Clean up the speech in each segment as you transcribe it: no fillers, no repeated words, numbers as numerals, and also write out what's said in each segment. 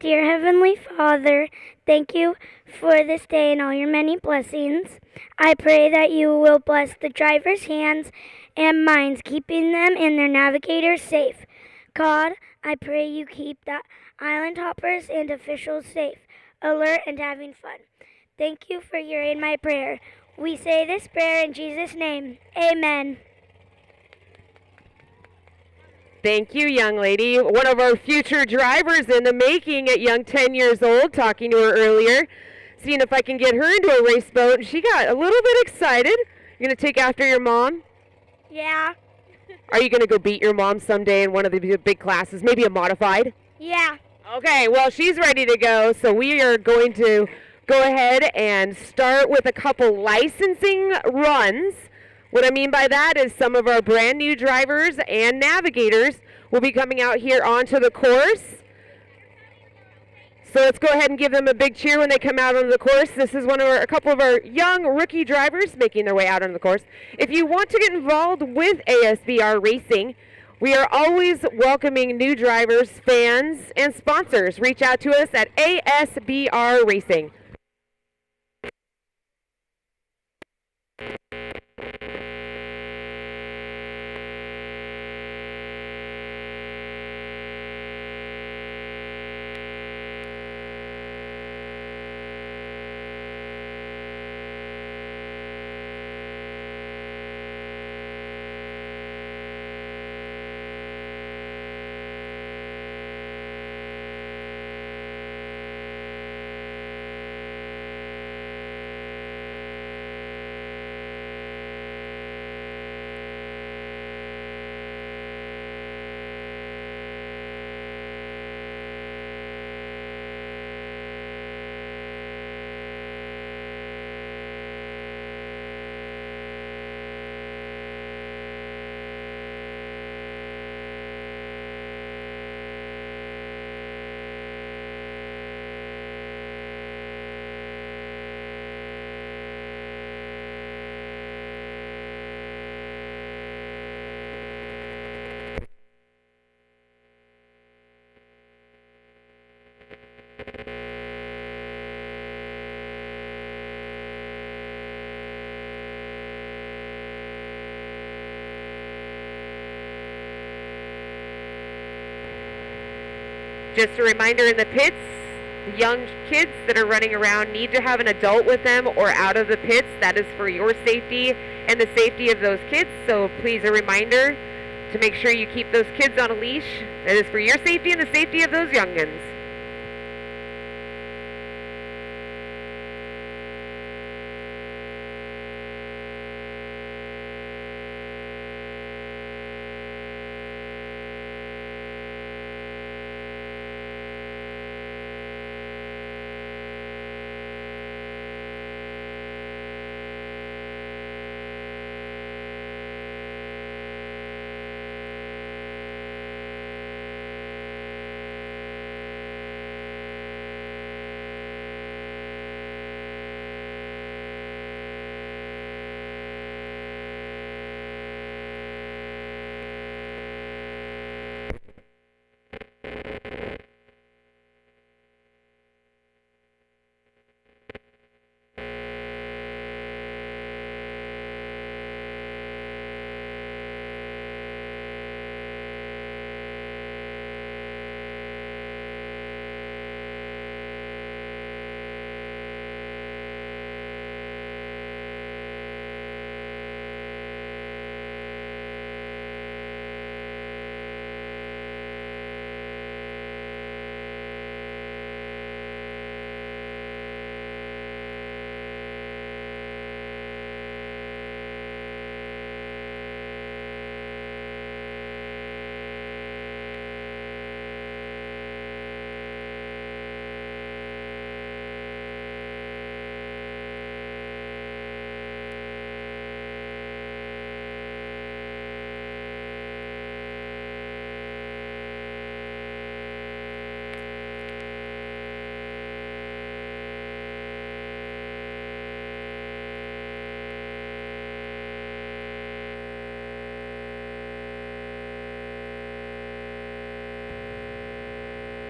Dear Heavenly Father, thank you for this day and all your many blessings. I pray that you will bless the driver's hands and minds, keeping them and their navigators safe. God, I pray you keep the island hoppers and officials safe, alert, and having fun. Thank you for hearing my prayer. We say this prayer in Jesus' name. Amen. Thank you, young lady. One of our future drivers in the making at young 10 years old, talking to her earlier, seeing if I can get her into a race boat, and she got a little bit excited. You're going to take after your mom? Yeah. Are you going to go beat your mom someday in one of the big classes, maybe a modified? Yeah. Okay, well, she's ready to go, so we are going to go ahead and start with a couple licensing runs. What I mean by that is some of our brand new drivers and navigators will be coming out here onto the course. So let's go ahead and give them a big cheer when they come out on the course. This is a couple of our young rookie drivers making their way out on the course. If you want to get involved with ASBR Racing, we are always welcoming new drivers, fans, and sponsors. Reach out to us at ASBR Racing. Just a reminder, in the pits, the young kids that are running around need to have an adult with them or out of the pits. That is for your safety and the safety of those kids. So please, a reminder to make sure you keep those kids on a leash. That is for your safety and the safety of those youngins.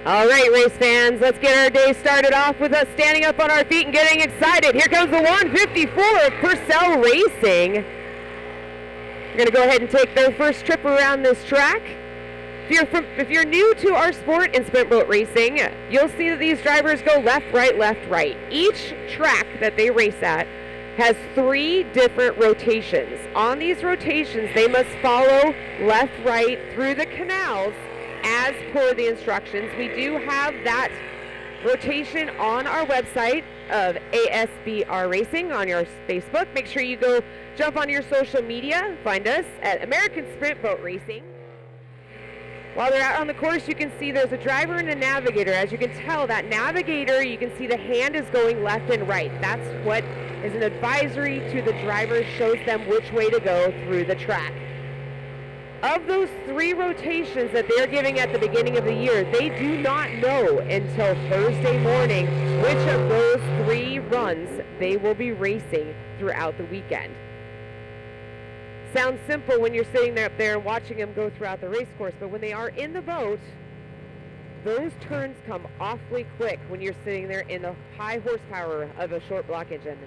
All right, race fans, let's get our day started off with us standing up on our feet and getting excited. Here comes the 154 of Purcell Racing. We're going to go ahead and take their first trip around this track. If you're new to our sport in sprint boat racing, you'll see that these drivers go left, right, left, right. Each track that they race at has 3 different rotations. On these rotations, they must follow left, right through the canals as per the instructions. We do have that rotation on our website of ASBR Racing on your Facebook. Make sure you go jump on your social media. Find us at American Sprint Boat Racing. While they're out on the course, you can see there's a driver and a navigator. As you can tell, that navigator, you can see the hand is going left and right. That's what is an advisory to the driver, shows them which way to go through the track. Of those 3 rotations that they're giving at the beginning of the year, they do not know until Thursday morning which of those 3 runs they will be racing throughout the weekend. Sounds simple when you're sitting there up there and watching them go throughout the race course, but when they are in the boat, those turns come awfully quick when you're sitting there in the high horsepower of a short block engine.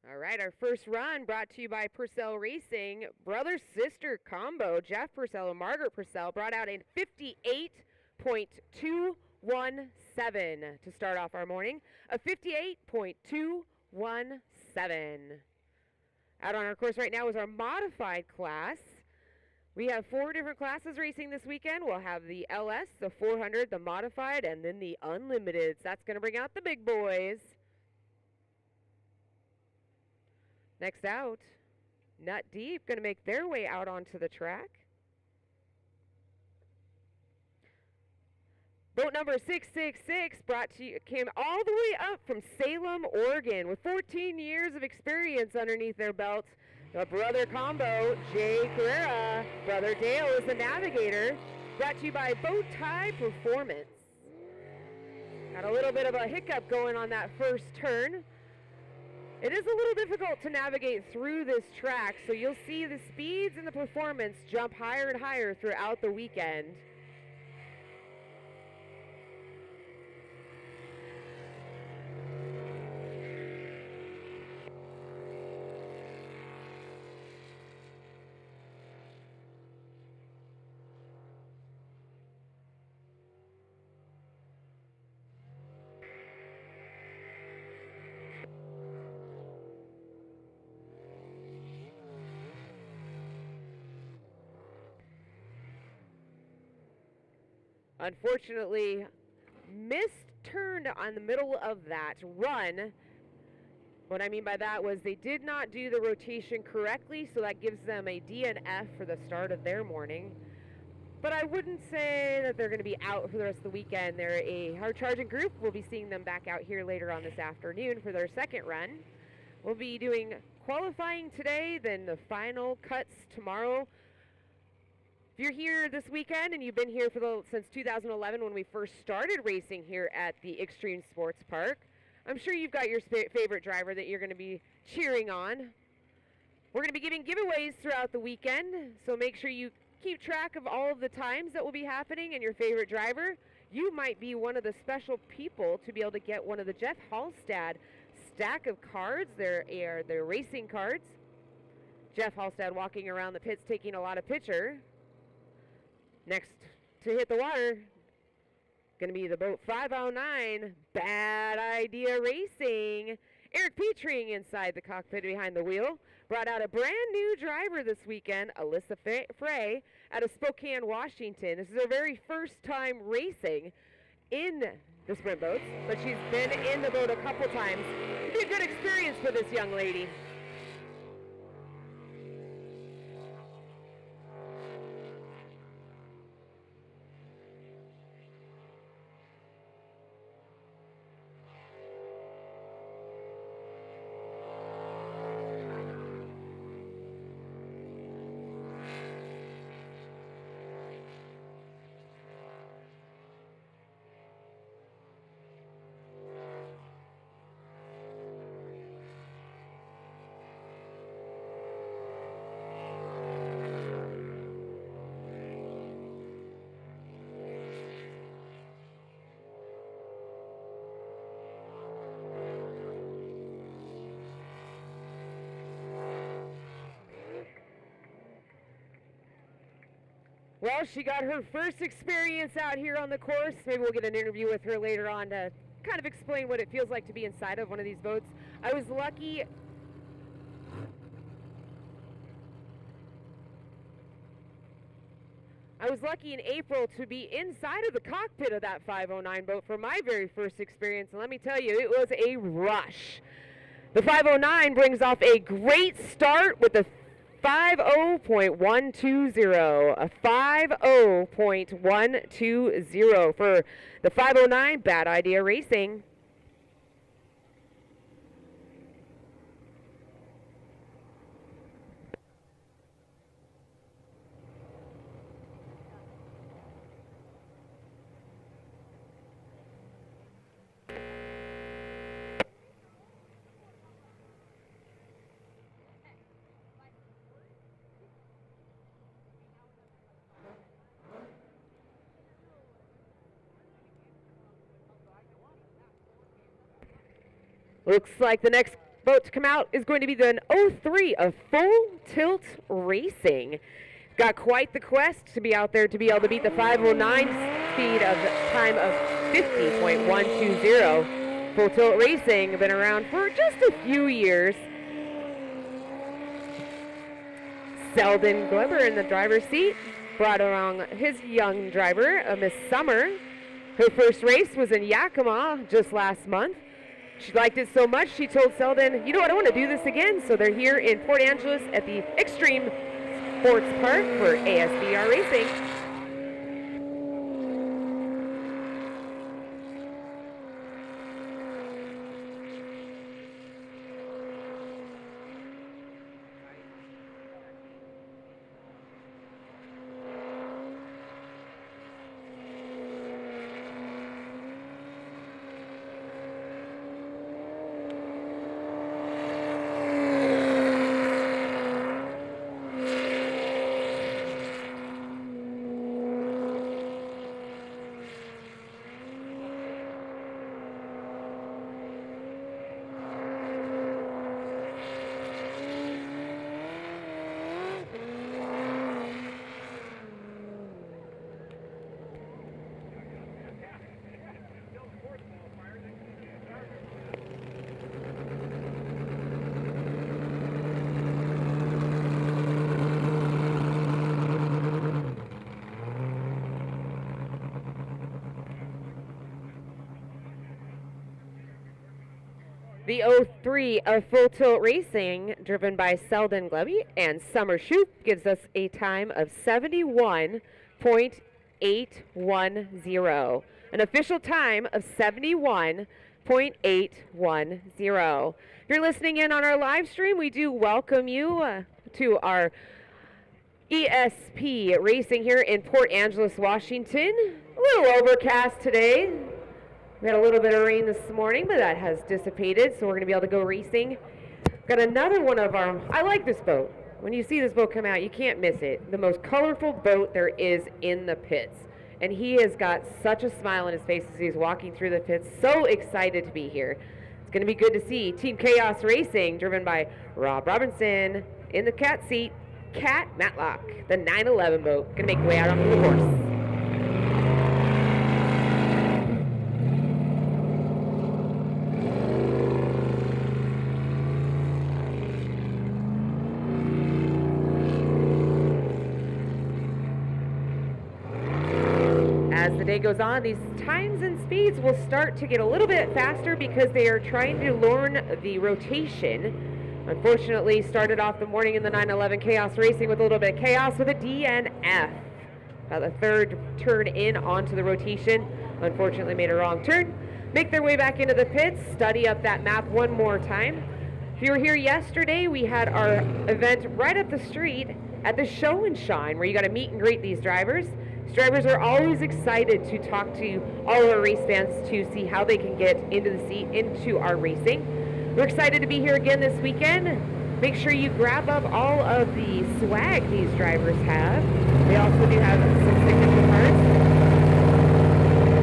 All right, our first run brought to you by Purcell Racing. Brother-sister combo, Jeff Purcell and Margaret Purcell, brought out a 58.217 to start off our morning. A 58.217. Out on our course right now is our modified class. We have 4 different classes racing this weekend. We'll have the LS, the 400, the modified, and then the unlimited. So that's going to bring out the big boys. Next out, Nut Deep, going to make their way out onto the track. Boat number 666 came all the way up from Salem, Oregon, with 14 years of experience underneath their belt. The brother combo, Jay Carrera, brother Dale is the navigator. Brought to you by Bow Tie Performance. Got a little bit of a hiccup going on that first turn. It is a little difficult to navigate through this track, so you'll see the speeds and the performance jump higher and higher throughout the weekend. Unfortunately, misturned on the middle of that run. What I mean by that was they did not do the rotation correctly, so that gives them a DNF for the start of their morning. But I wouldn't say that they're going to be out for the rest of the weekend. They're a hard charging group. We'll be seeing them back out here later on this afternoon for their second run. We'll be doing qualifying today, then the final cuts tomorrow. If you're here this weekend and you've been here since 2011 when we first started racing here at the Extreme Sports Park, I'm sure you've got your favorite driver that you're going to be cheering on. We're going to be giving giveaways throughout the weekend, so make sure you keep track of all of the times that will be happening and your favorite driver. You might be one of the special people to be able to get one of the Jeff Hallstad stack of cards. They're racing cards. Jeff Hallstad walking around the pits taking a lot of picture. Next to hit the water, going to be the boat 509, Bad Idea Racing. Eric Petring inside the cockpit behind the wheel. Brought out a brand new driver this weekend, Alyssa Frey, out of Spokane, Washington. This is her very first time racing in the sprint boats, but she's been in the boat a couple times. It'll be a good experience for this young lady. Well, she got her first experience out here on the course. Maybe we'll get an interview with her later on to kind of explain what it feels like to be inside of one of these boats. I was lucky in April to be inside of the cockpit of that 509 boat for my very first experience, and let me tell you, it was a rush. The 509 brings off a great start with a 50.120, a 50.120 for the 509 Bad Idea Racing. Looks like the next boat to come out is going to be the 03 of Full Tilt Racing. Got quite the quest to be out there to be able to beat the 509 speed of time of 50.120. Full Tilt Racing, been around for just a few years. Selden Gleber in the driver's seat. Brought along his young driver, Miss Summer. Her first race was in Yakima just last month. She liked it so much, she told Selden, you know what, I want to do this again. So they're here in Port Angeles at the Extreme Sports Park for ASBR Racing. The 03 of Full Tilt Racing, driven by Selden Glebby and Summer Shoup, gives us a time of 71.810. An official time of 71.810. If you're listening in on our live stream, we do welcome you to our ESP Racing here in Port Angeles, Washington. A little overcast today. We had a little bit of rain this morning, but that has dissipated, so we're going to be able to go racing. Got another one of our, I like this boat. When you see this boat come out, you can't miss it. The most colorful boat there is in the pits. And he has got such a smile on his face as he's walking through the pits. So excited to be here. It's going to be good to see Team Chaos Racing, driven by Rob Robinson, in the cat seat, Cat Matlock, the 911 boat. Going to make way out onto the course. As the day goes on, these times and speeds will start to get a little bit faster because they are trying to learn the rotation. Unfortunately, started off the morning in the 911 Chaos Racing with a little bit of chaos with a DNF. About the third turn in onto the rotation. Unfortunately made a wrong turn. Make their way back into the pits, study up that map one more time. If you were here yesterday, we had our event right up the street at the Show and Shine, where you got to meet and greet these drivers. These drivers are always excited to talk to all our race fans to see how they can get into our racing. We're excited to be here again this weekend. Make sure you grab up all of the swag these drivers have. They also do have some signature cards.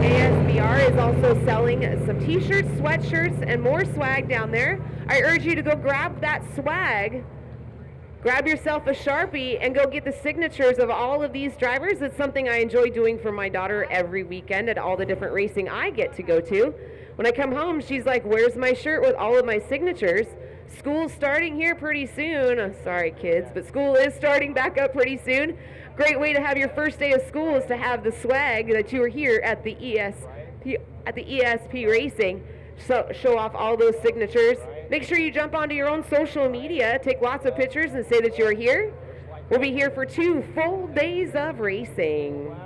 ASBR is also selling some t-shirts, sweatshirts, and more swag down there. I urge you to go grab that swag. Grab yourself a Sharpie and go get the signatures of all of these drivers. It's something I enjoy doing for my daughter every weekend at all the different racing I get to go to. When I come home, she's like, "Where's my shirt with all of my signatures?" School's starting here pretty soon. I'm sorry, kids, but school is starting back up pretty soon. Great way to have your first day of school is to have the swag that you were here at the ESP Racing. So show off all those signatures. Make sure you jump onto your own social media, take lots of pictures, and say that you're here. We'll be here for 2 full days of racing.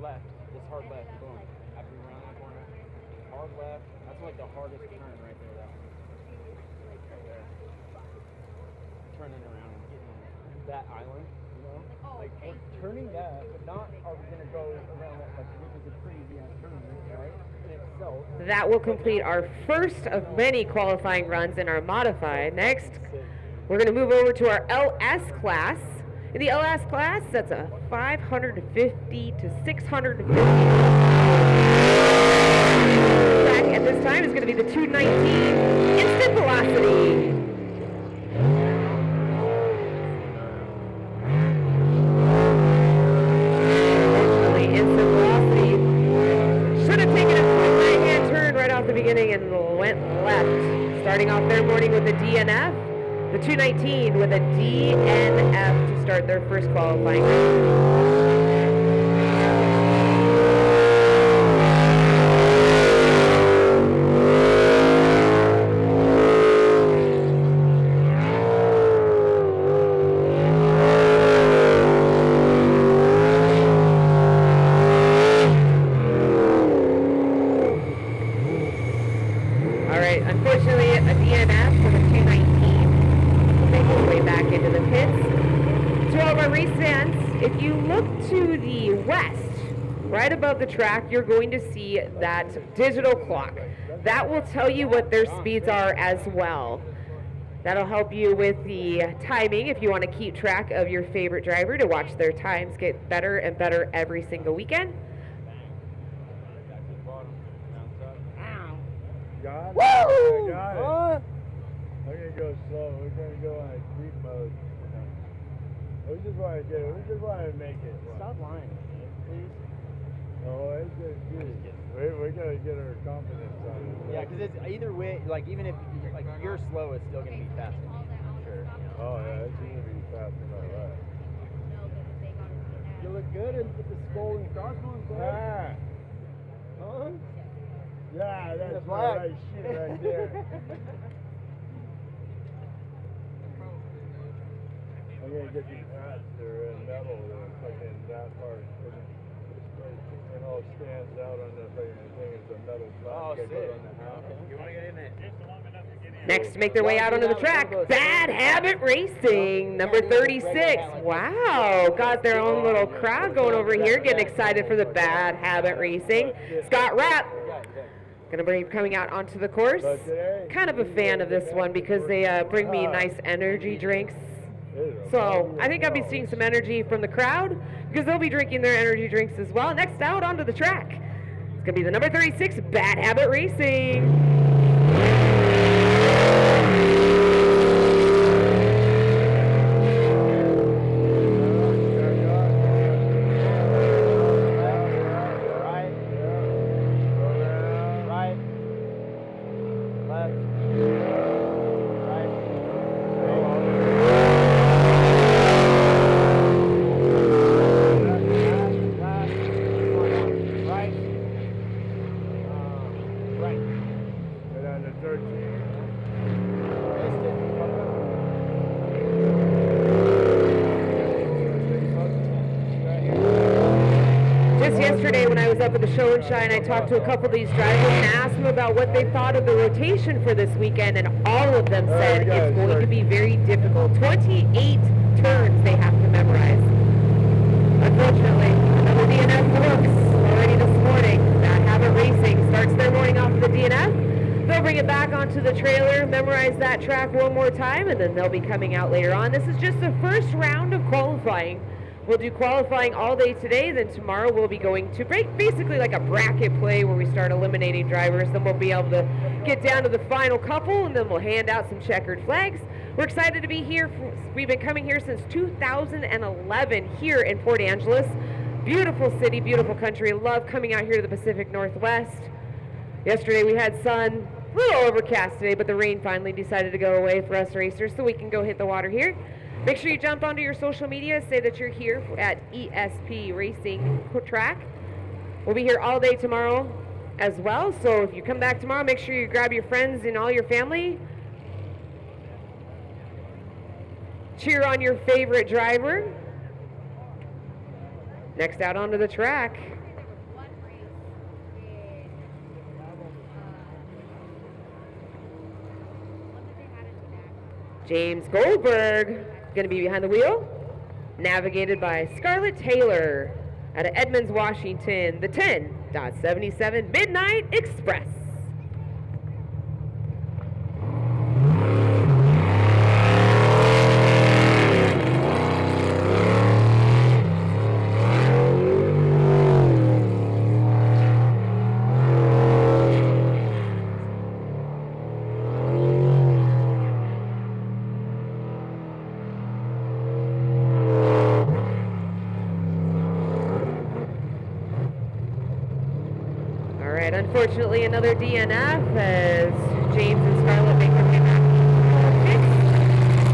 Left, just hard left, boom. After you round that corner, hard left. That's like the hardest turn right there. That one. Right there. Turning around and getting that island, you know? Like we're turning that, but not are we gonna go around that like which is a crazy ass turn, right? In itself. That will complete our first of many qualifying runs in our modified. Next, we're going to move over to our LS class. In the LS class, that's a 550 to 650. Track at this time is going to be the 219 instant velocity. Unfortunately, instant velocity should have taken a quick right-hand turn right off the beginning and went left. Starting off their morning with a DNF. The 219 with a DNF to start their first qualifying round. All right, unfortunately, a DNF for the 219. Make our way back into the pits. To all of our race fans, if you look to the west, right above the track, you're going to see that digital clock. That will tell you what their speeds are as well. That'll help you with the timing if you want to keep track of your favorite driver to watch their times get better and better every single weekend. Got it. Woo! Got it. What? We're gonna go slow. We're gonna go on creep mode. We just want to get it. We just want to make it. Stop lying, please. Oh, it's good. We're gonna get our confidence on it. Yeah, because it's either way. Like even if like you're slow, it's still gonna be faster. Sure. Oh yeah, it's gonna be fast no matter what. You look good with the skull and crossbones, bro. Ah. Huh? Yeah, that's the black. right shit right there. I'm gonna get these hats that are in metal that are fucking that part. It all stands out on the fucking thing. It's a metal Oh, plastic sick. on the hat. You want to get in it? Next to make their way out onto the track, Bad Habit Racing, number 36. Wow, got their own little crowd going over here, getting excited for the Bad Habit Racing. Scott Rapp gonna be coming out onto the course. Kind of a fan of this one because they bring me nice energy drinks. So I think I'll be seeing some energy from the crowd because they'll be drinking their energy drinks as well. Next out onto the track, it's gonna be the number 36 Bad Habit Racing. Yesterday when I was up at the show and shine, I talked to a couple of these drivers and asked them about what they thought of the rotation for this weekend, and all of them said it's going to be very difficult. 28 turns they have to memorize. Unfortunately, another DNF books already this morning. Bad Habit Racing starts their morning off with the DNF. They'll bring it back onto the trailer, memorize that track one more time, and then they'll be coming out later on. This is just the first round of qualifying. We'll do qualifying all day today, then tomorrow we'll be going to basically like a bracket play where we start eliminating drivers. Then we'll be able to get down to the final couple, and then we'll hand out some checkered flags. We're excited to be here. We've been coming here since 2011 here in Port Angeles. Beautiful city, beautiful country. Love coming out here to the Pacific Northwest. Yesterday we had sun, a little overcast today, but the rain finally decided to go away for us racers so we can go hit the water here. Make sure you jump onto your social media, say that you're here at ESP Racing Track. We'll be here all day tomorrow as well, so if you come back tomorrow, make sure you grab your friends and all your family. Cheer on your favorite driver. Next out onto the track. James Goldberg. Going to be behind the wheel, navigated by Scarlett Taylor out of Edmonds, Washington, the 10.77 Midnight Express. Unfortunately, another DNF as James and Scarlett make their way back.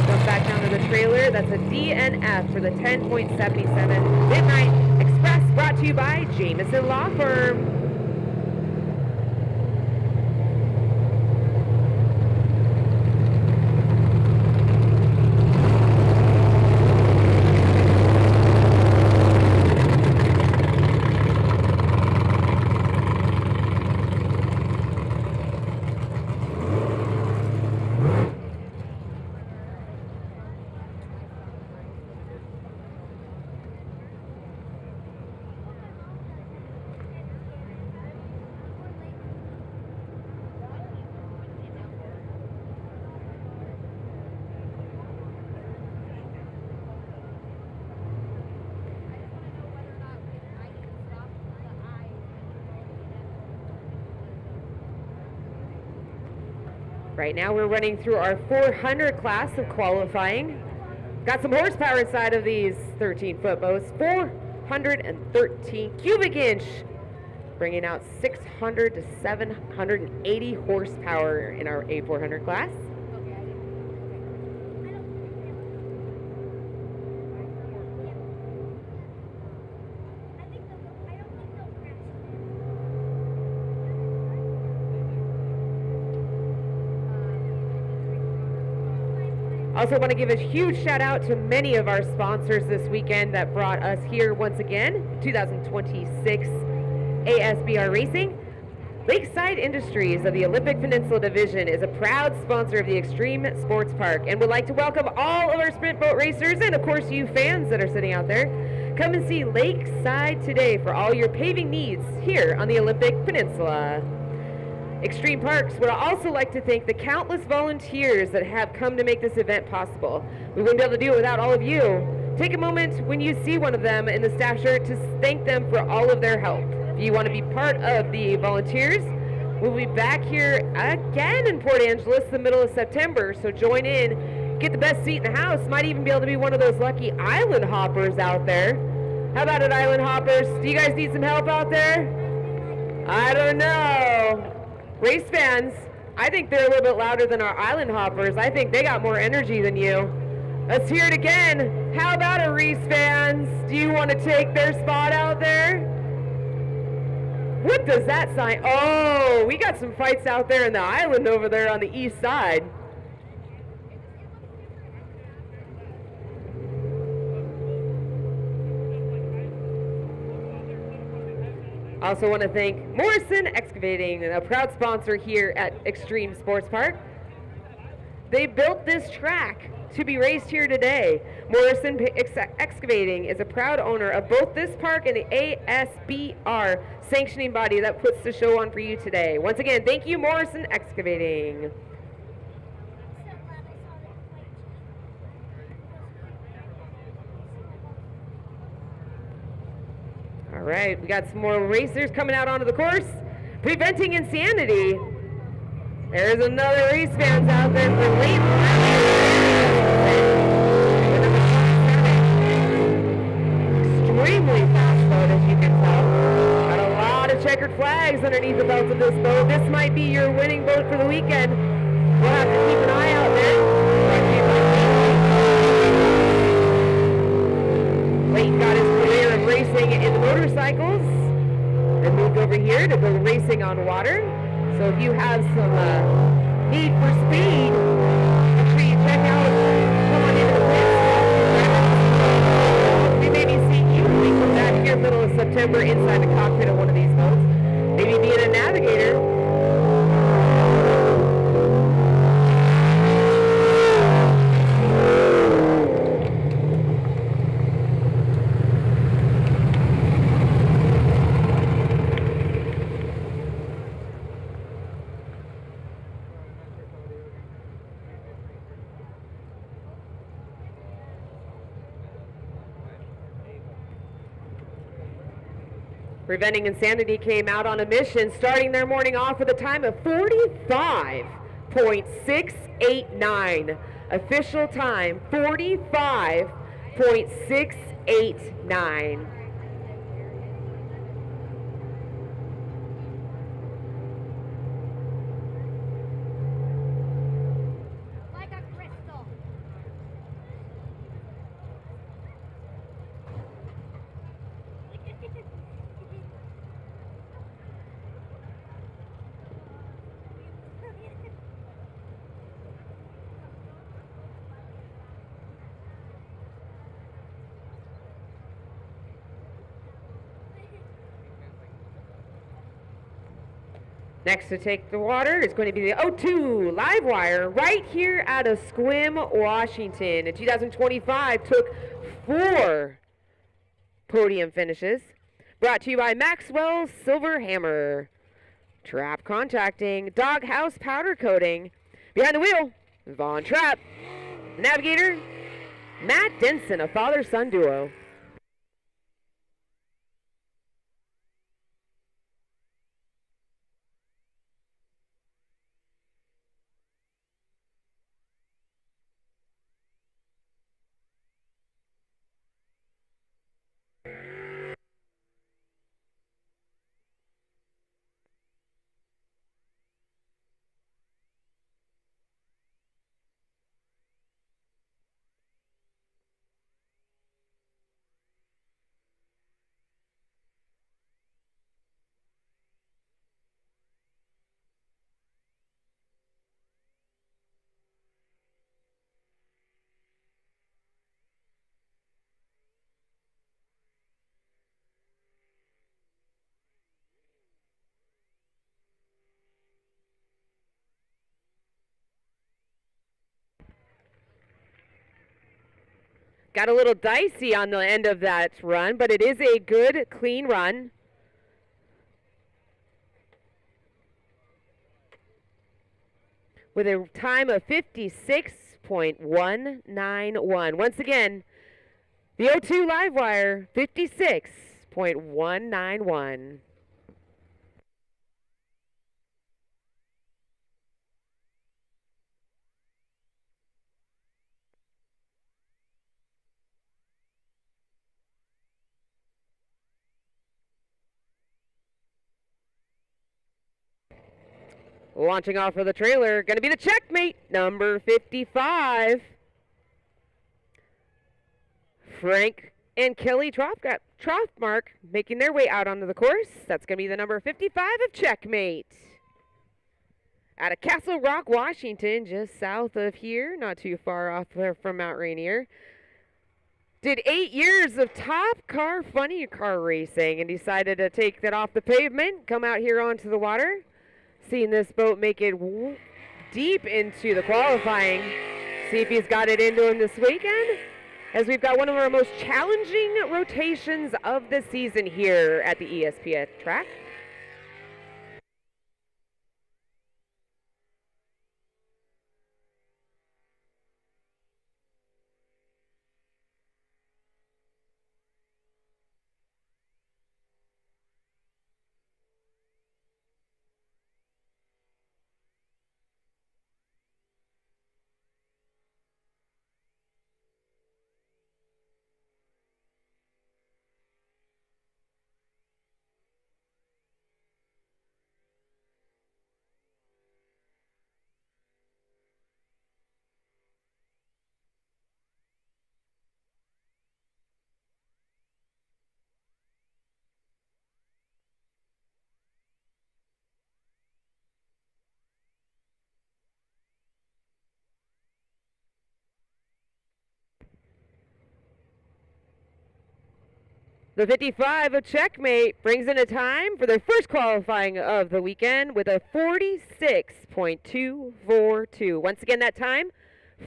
Jump back down to the trailer. That's a DNF for the 10.77 Midnight Express, brought to you by Jameson Law Firm. Right now we're running through our 400 class of qualifying. Got some horsepower inside of these 13-foot boats. 413 cubic inch, bringing out 600 to 780 horsepower in our A400 class. Also want to give a huge shout out to many of our sponsors this weekend that brought us here once again, 2026 ASBR Racing. Lakeside Industries of the Olympic Peninsula Division is a proud sponsor of the Extreme Sports Park and would like to welcome all of our sprint boat racers and of course you fans that are sitting out there. Come and see Lakeside today for all your paving needs here on the Olympic Peninsula. Extreme Parks would also like to thank the countless volunteers that have come to make this event possible. We wouldn't be able to do it without all of you. Take a moment when you see one of them in the staff shirt to thank them for all of their help. If you want to be part of the volunteers, we'll be back here again in Port Angeles the middle of September, so join in, get the best seat in the house. Might even be able to be one of those lucky island hoppers out there. How about it, island hoppers? Do you guys need some help out there? I don't know. Race fans, I think they're a little bit louder than our island hoppers. I think they got more energy than you. Let's hear it again. How about it, race fans? Do you want to take their spot out there? What does that sign? Oh, we got some fights out there in the island over there on the east side. Also want to thank Morrison Excavating, a proud sponsor here at Extreme Sports Park. They built this track to be raced here today. Morrison Excavating is a proud owner of both this park and the ASBR sanctioning body that puts the show on for you today. Once again, thank you, Morrison Excavating. All right, we got some more racers coming out onto the course. Preventing insanity. There's another race fans out there for late. Extremely fast boat, as you can tell. Got a lot of checkered flags underneath the belt of this boat. This might be your winning boat for the weekend. We'll have to keep an eye out there. Leighton got his career of racing in the motorcycles and moved over here to go racing on water. So if you have some need for speed, make sure you check out, come on into the pits. We may be seeing you when we come back here middle of September inside the cockpit of one of these boats. Maybe being a navigator. Preventing Insanity came out on a mission, starting their morning off with a time of 45.689. Official time, 45.689. Next to take the water is going to be the O2 live wire right here out of Sequim, Washington. In 2025, took 4 podium finishes. Brought to you by Maxwell Silver Hammer. Trap Contracting, Doghouse Powder Coating. Behind the wheel, Vaughn Trapp. Navigator, Matt Denson, a father-son duo. Got a little dicey on the end of that run, but it is a good, clean run. With a time of 56.191. Once again, the O2 live wire, 56.191. Launching off for the trailer, going to be the checkmate, number 55. Frank and Kelly Trothmark making their way out onto the course. That's going to be the number 55 of checkmate. Out of Castle Rock, Washington, just south of here, not too far off there from Mount Rainier. Did 8 years of top car, funny car racing and decided to take that off the pavement, come out here onto the water. Seeing this boat make it deep into the qualifying. See if he's got it into him this weekend. As we've got one of our most challenging rotations of the season here at the ESPN track. The 55 of checkmate brings in a time for their first qualifying of the weekend with a 46.242. Once again, that time,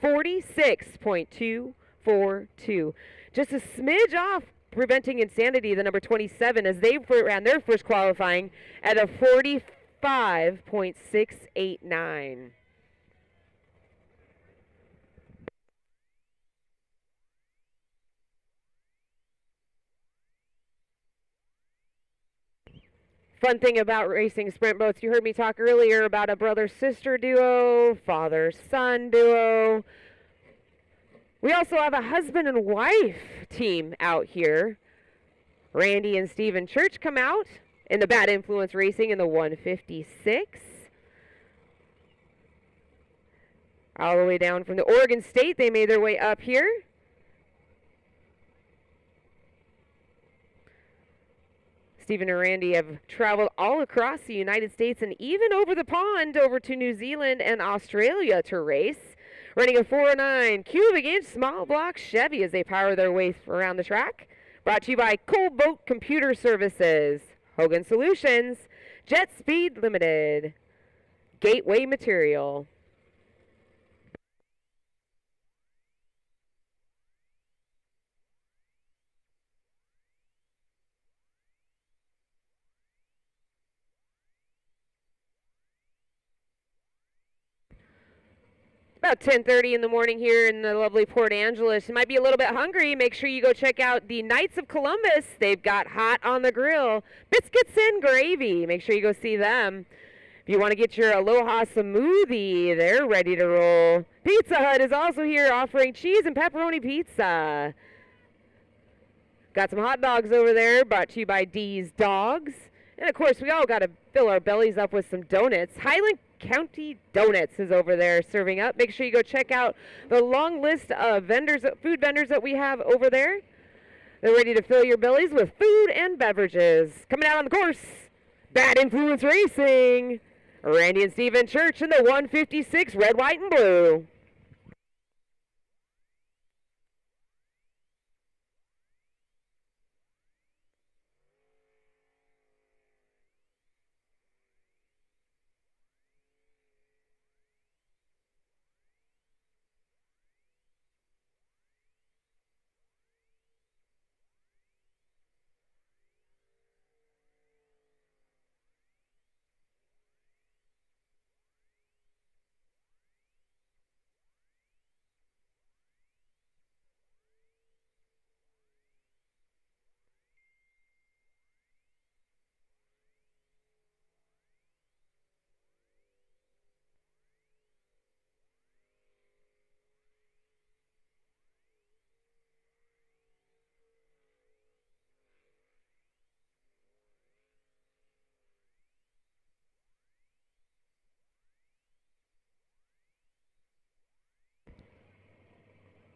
46.242. Just a smidge off preventing insanity, the number 27, as they ran their first qualifying at a 45.689. Fun thing about racing sprint boats, you heard me talk earlier about a brother-sister duo, father-son duo. We also have a husband and wife team out here. Randy and Stephen Church come out in the Bad Influence Racing in the 156. All the way down from the Oregon State, they made their way up here. Stephen and Randy have traveled all across the United States and even over the pond over to New Zealand and Australia to race. Running a 409 cubic inch small block Chevy as they power their way around the track. Brought to you by Cold Boat Computer Services, Hogan Solutions, Jet Speed Limited, Gateway Material. About 10:30 in the morning here in the lovely Port Angeles. You might be a little bit hungry. Make sure you go check out the Knights of Columbus. They've got hot on the grill biscuits and gravy. Make sure you go see them. If you want to get your Aloha smoothie, they're ready to roll. Pizza Hut is also here offering cheese and pepperoni pizza. Got some hot dogs over there brought to you by D's Dogs. And of course, we all got to fill our bellies up with some donuts. Highland County Donuts is over there serving up. Make sure you go check out the long list of vendors, food vendors that we have over there. They're ready to fill your bellies with food and beverages. Coming out on the course, Bad Influence Racing. Randy and Stephen Church in the 156 red, white, and blue.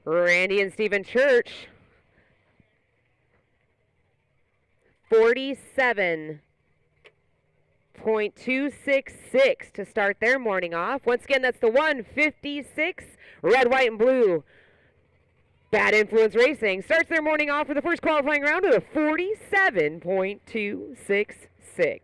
Randy and Stephen Church. 47.266 to start their morning off. Once again, that's the 156. Red, white, and blue. Bad Influence Racing starts their morning off for the first qualifying round with a 47.266.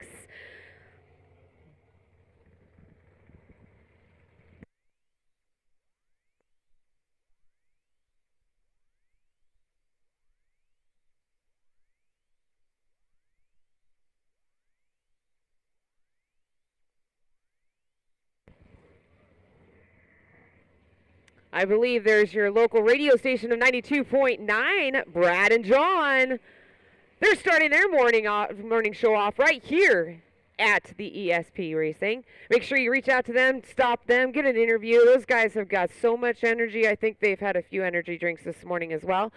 I believe there's your local radio station of 92.9, Brad and John. They're starting their morning show off right here at the ESP Racing. Make sure you reach out to them, stop them, get an interview. Those guys have got so much energy. I think they've had a few energy drinks this morning as well.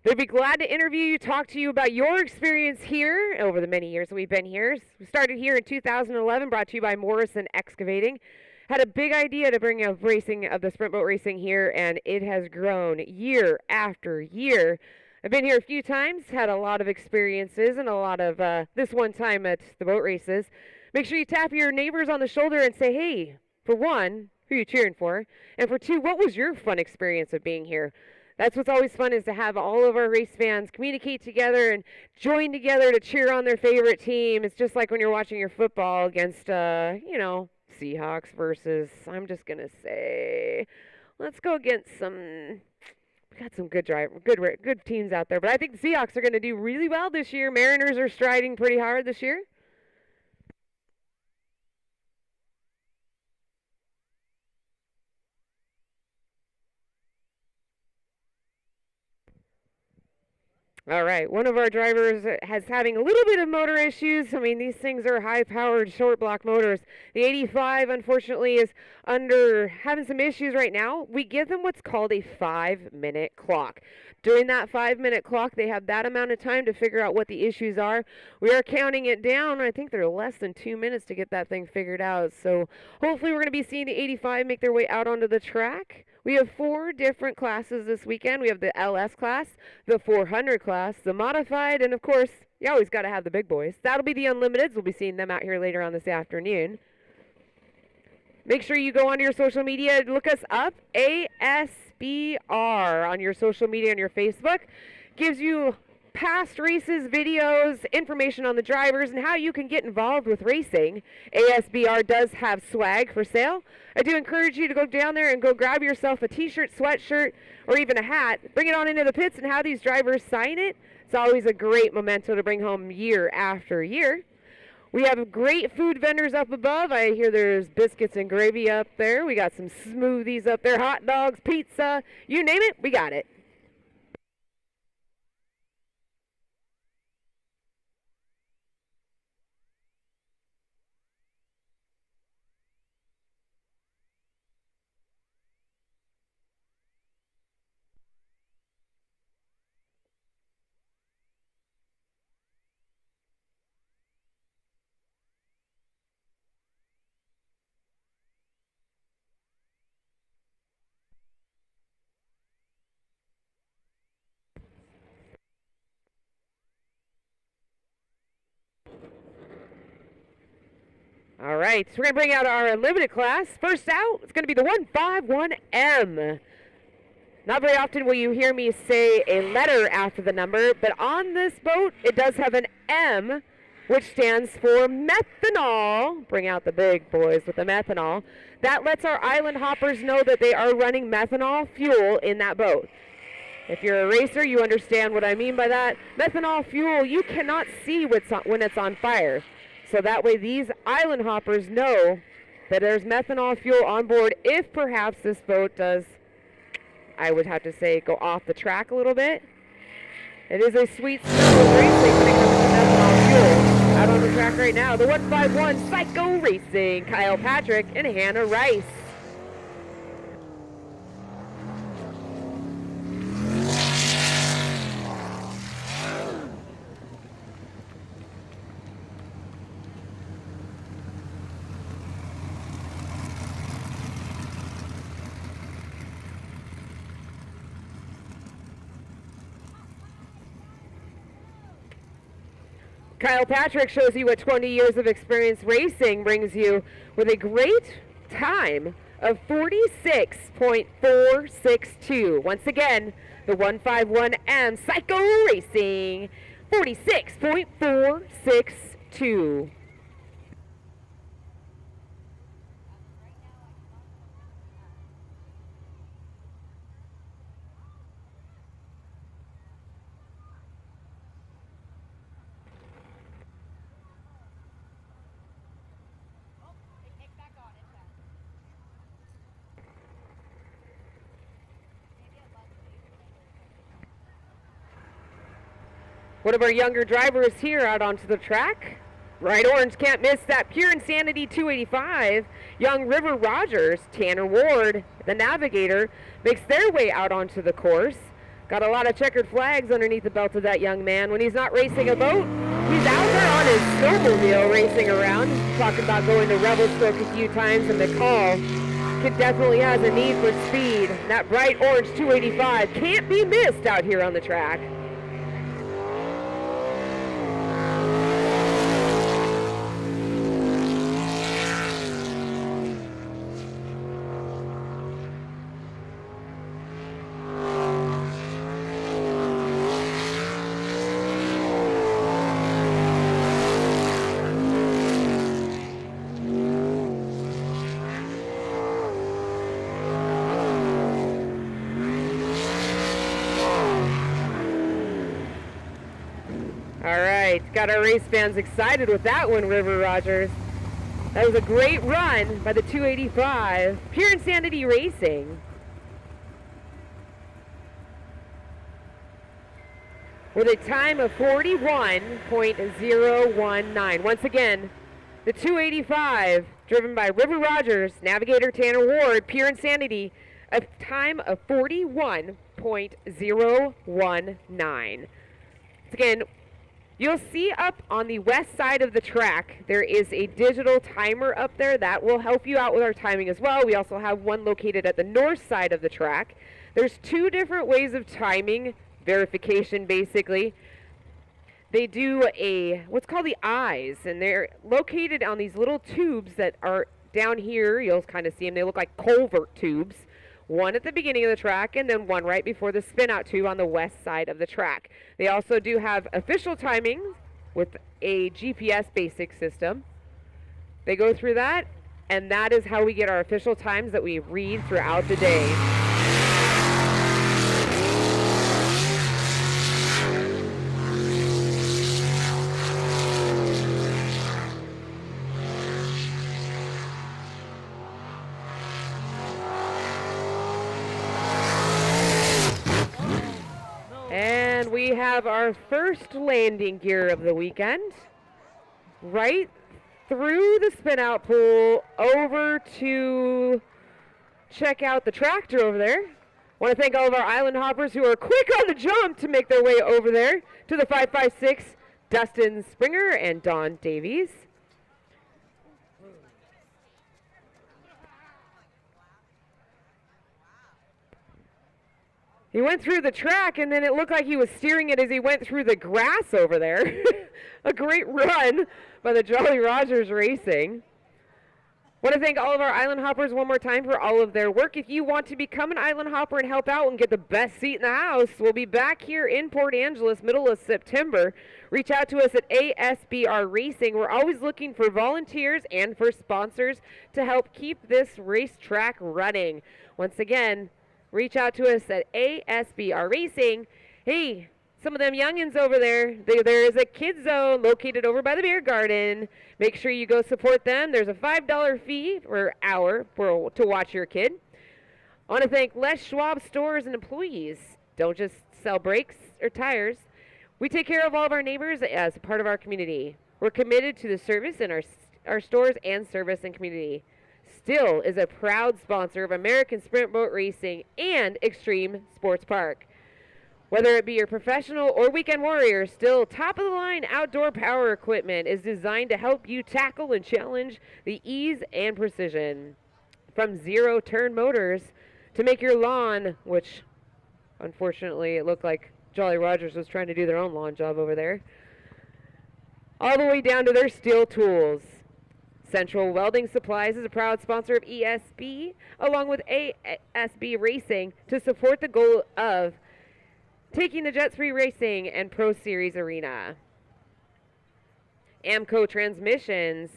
They'd be glad to interview you, talk to you about your experience here over the many years that we've been here. We started here in 2011, brought to you by Morrison Excavating. Had a big idea to bring up racing of the sprint boat racing here, and it has grown year after year. I've been here a few times, had a lot of experiences, and a lot of this one time at the boat races. Make sure you tap your neighbors on the shoulder and say, hey, for one, who are you cheering for? And for two, what was your fun experience of being here? That's what's always fun, is to have all of our race fans communicate together and join together to cheer on their favorite team. It's just like when you're watching your football against, Seahawks versus, I'm just going to say, let's go against some, we got some good teams out there. But I think the Seahawks are going to do really well this year. Mariners are striding pretty hard this year. All right, one of our drivers has having a little bit of motor issues. I mean, these things are high-powered short block motors. The 85, unfortunately, is having some issues right now. We give them what's called a 5-minute clock. During that 5-minute clock, they have that amount of time to figure out what the issues are. We are counting it down. I think they're less than 2 minutes to get that thing figured out. So hopefully we're going to be seeing the 85 make their way out onto the track. We have 4 different classes this weekend. We have the LS class, the 400 class, the modified, and of course, you always got to have the big boys. That'll be the Unlimiteds. We'll be seeing them out here later on this afternoon. Make sure you go onto your social media. Look us up, ASBR, on your social media, on your Facebook. Gives you past races, videos, information on the drivers, and how you can get involved with racing. ASBR does have swag for sale. I do encourage you to go down there and go grab yourself a t-shirt, sweatshirt, or even a hat. Bring it on into the pits and have these drivers sign it. It's always a great memento to bring home year after year. We have great food vendors up above. I hear there's biscuits and gravy up there. We got some smoothies up there, hot dogs, pizza, you name it, we got it. All right, so we're going to bring out our Unlimited class. First out, it's going to be the 151M. Not very often will you hear me say a letter after the number, but on this boat, it does have an M, which stands for methanol. Bring out the big boys with the methanol. That lets our island hoppers know that they are running methanol fuel in that boat. If you're a racer, you understand what I mean by that. Methanol fuel, you cannot see when it's on fire. So that way these island hoppers know that there's methanol fuel on board if perhaps this boat does, I would have to say, go off the track a little bit. It is a sweet smell of racing when it comes to methanol fuel. Out on the track right now, the 151 Psycho Racing, Kyle Patrick and Hannah Rice. Kyle Patrick shows you what 20 years of experience racing brings you with a great time of 46.462. Once again, the 151M Psycho Racing, 46.462. One of our younger drivers here out onto the track. Bright orange, can't miss that Pure Insanity 285. Young River Rogers, Tanner Ward, the Navigator, makes their way out onto the course. Got a lot of checkered flags underneath the belt of that young man. When he's not racing a boat, he's out there on his snowmobile racing around. Talking about going to Revelstoke a few times, and McCall kid definitely has a need for speed. That bright orange 285 can't be missed out here on the track. Got our race fans excited with that one, River Rogers. That was a great run by the 285. Pure Insanity Racing. With a time of 41.019. Once again, the 285, driven by River Rogers, Navigator Tanner Ward, Pure Insanity, a time of 41.019. Once again, you'll see up on the west side of the track, there is a digital timer up there that will help you out with our timing as well. We also have one located at the north side of the track. There's two different ways of timing, verification basically. They do what's called the eyes, and they're located on these little tubes that are down here. You'll kind of see them. They look like culvert tubes. One at the beginning of the track and then one right before the spin-out tube on the west side of the track. They also do have official timing with a GPS basic system. They go through that, and that is how we get our official times that we read throughout the day. We have our first landing gear of the weekend, right through the spin-out pool over to check out the tractor over there. Want to thank all of our island hoppers who are quick on the jump to make their way over there to the 556, Dustin Springer and Don Davies. He went through the track, and then it looked like he was steering it as he went through the grass over there. A great run by the Jolly Rogers Racing. Want to thank all of our island hoppers one more time for all of their work. If you want to become an island hopper and help out and get the best seat in the house, we'll be back here in Port Angeles middle of September. Reach out to us at ASBR Racing. We're always looking for volunteers and for sponsors to help keep this racetrack running. Once again, reach out to us at ASBR Racing. Hey, some of them youngins over there, there is a kid zone located over by the beer garden. Make sure you go support them. There's a $5 fee per hour to watch your kid. I want to thank Les Schwab stores and employees. Don't just sell brakes or tires. We take care of all of our neighbors as a part of our community. We're committed to the service in our stores and service and community. Still is a proud sponsor of American Sprint Boat Racing and Extreme Sports Park. Whether it be your professional or weekend warrior, Still top-of-the-line outdoor power equipment is designed to help you tackle and challenge the ease and precision. From zero-turn motors to make your lawn, which unfortunately it looked like Jolly Rogers was trying to do their own lawn job over there, all the way down to their steel tools. Central Welding Supplies is a proud sponsor of ESB, along with ASB Racing, to support the goal of taking the Jet Free Racing and Pro Series arena. Amco Transmissions,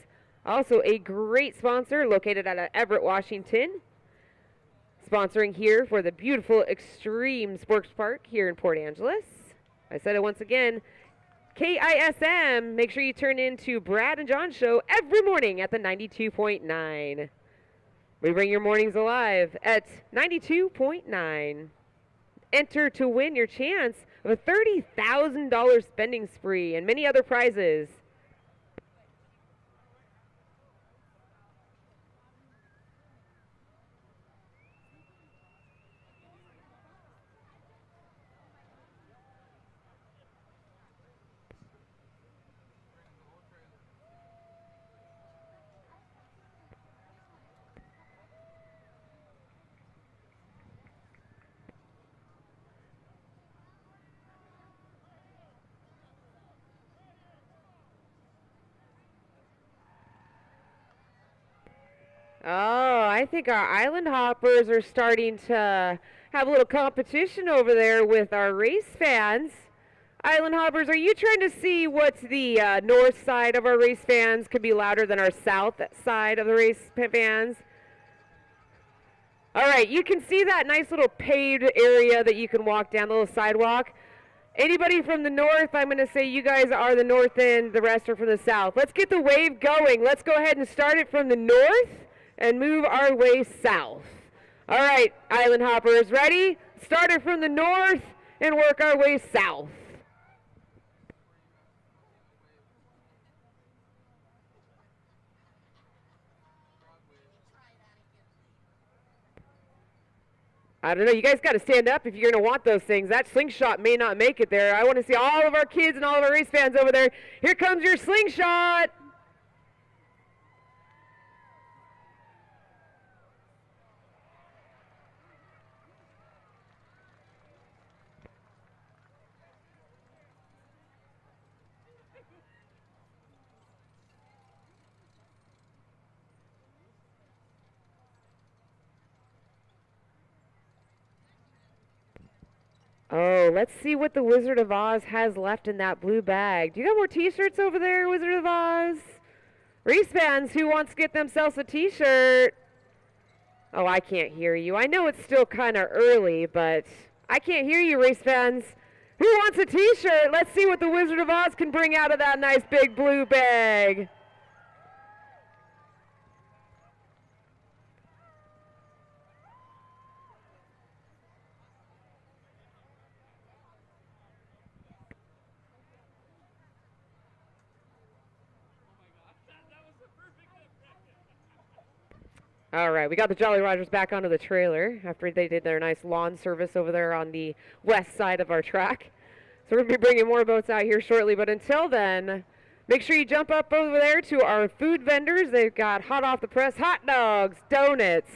also a great sponsor located out of Everett, Washington, sponsoring here for the beautiful Extreme Sports Park here in Port Angeles. I said it once again, KISM, make sure you turn in to Brad and John's show every morning at the 92.9. We bring your mornings alive at 92.9. Enter to win your chance of a $30,000 spending spree and many other prizes. Oh, I think our island hoppers are starting to have a little competition over there with our race fans. Island hoppers, are you trying to see what the north side of our race fans could be louder than our south side of the race fans? All right, you can see that nice little paved area that you can walk down, the little sidewalk. Anybody from the north, I'm going to say you guys are the north end, the rest are from the south. Let's get the wave going. Let's go ahead and start it from the north and move our way south. All right, island hoppers, ready? Start it from the north and work our way south. I don't know, you guys got to stand up if you're going to want those things. That slingshot may not make it there. I want to see all of our kids and all of our race fans over there. Here comes your slingshot. Oh, let's see what the Wizard of Oz has left in that blue bag. Do you got more t-shirts over there, Wizard of Oz? Race fans, who wants to get themselves a t-shirt? Oh, I can't hear you. I know it's still kind of early, but I can't hear you, race fans. Who wants a t-shirt? Let's see what the Wizard of Oz can bring out of that nice big blue bag. All right, we got the Jolly Rogers back onto the trailer after they did their nice lawn service over there on the west side of our track. So we're going to be bringing more boats out here shortly, but until then, make sure you jump up over there to our food vendors. They've got hot off the press hot dogs, donuts,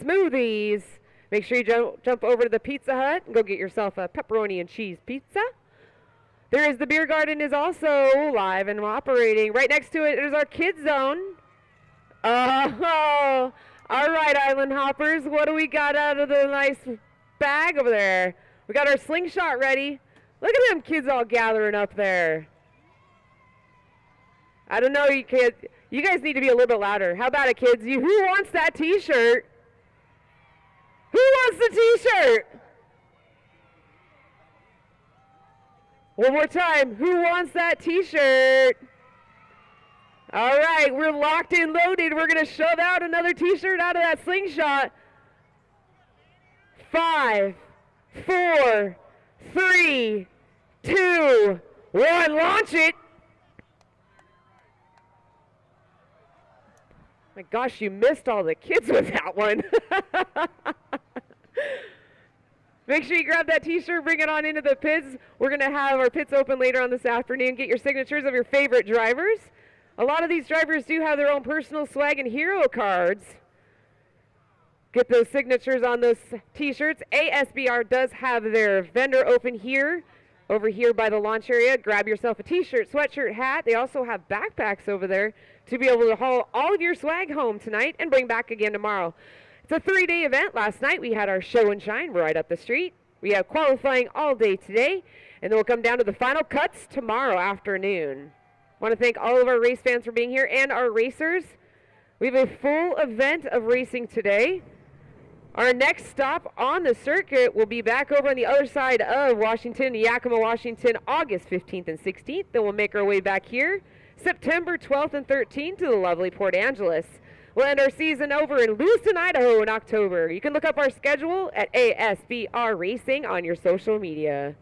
smoothies. Make sure you jump over to the Pizza Hut and go get yourself a pepperoni and cheese pizza. There is the beer garden is also live and operating. Right next to it is our kids zone. Oh, all right, island hoppers. What do we got out of the nice bag over there? We got our slingshot ready. Look at them kids all gathering up there. I don't know, you kids. You guys need to be a little bit louder. How about it, kids? Who wants that t-shirt? Who wants the t-shirt? One more time. Who wants that t-shirt? All right, we're locked and loaded. We're going to shove out another t-shirt out of that slingshot. 5, 4, 3, 2, 1. Launch it. My gosh, you missed all the kids with that one. Make sure you grab that t-shirt, bring it on into the pits. We're going to have our pits open later on this afternoon. Get your signatures of your favorite drivers. A lot of these drivers do have their own personal swag and hero cards. Get those signatures on those t-shirts. ASBR does have their vendor open here Over here by the launch area, grab yourself a t-shirt, sweatshirt, hat. They also have backpacks over there to be able to haul all of your swag home tonight and bring back again tomorrow. It's a 3-day event. Last night we had our show and shine right up the street. We have qualifying all day today, and then we'll come down to the final cuts tomorrow afternoon. Want to thank all of our race fans for being here and our racers. We have a full event of racing today. Our next stop on the circuit will be back over on the other side of Washington, Yakima, Washington, August 15th and 16th. Then we'll make our way back here, September 12th and 13th, to the lovely Port Angeles. We'll end our season over in Lewiston, Idaho in October. You can look up our schedule at ASBR Racing on your social media.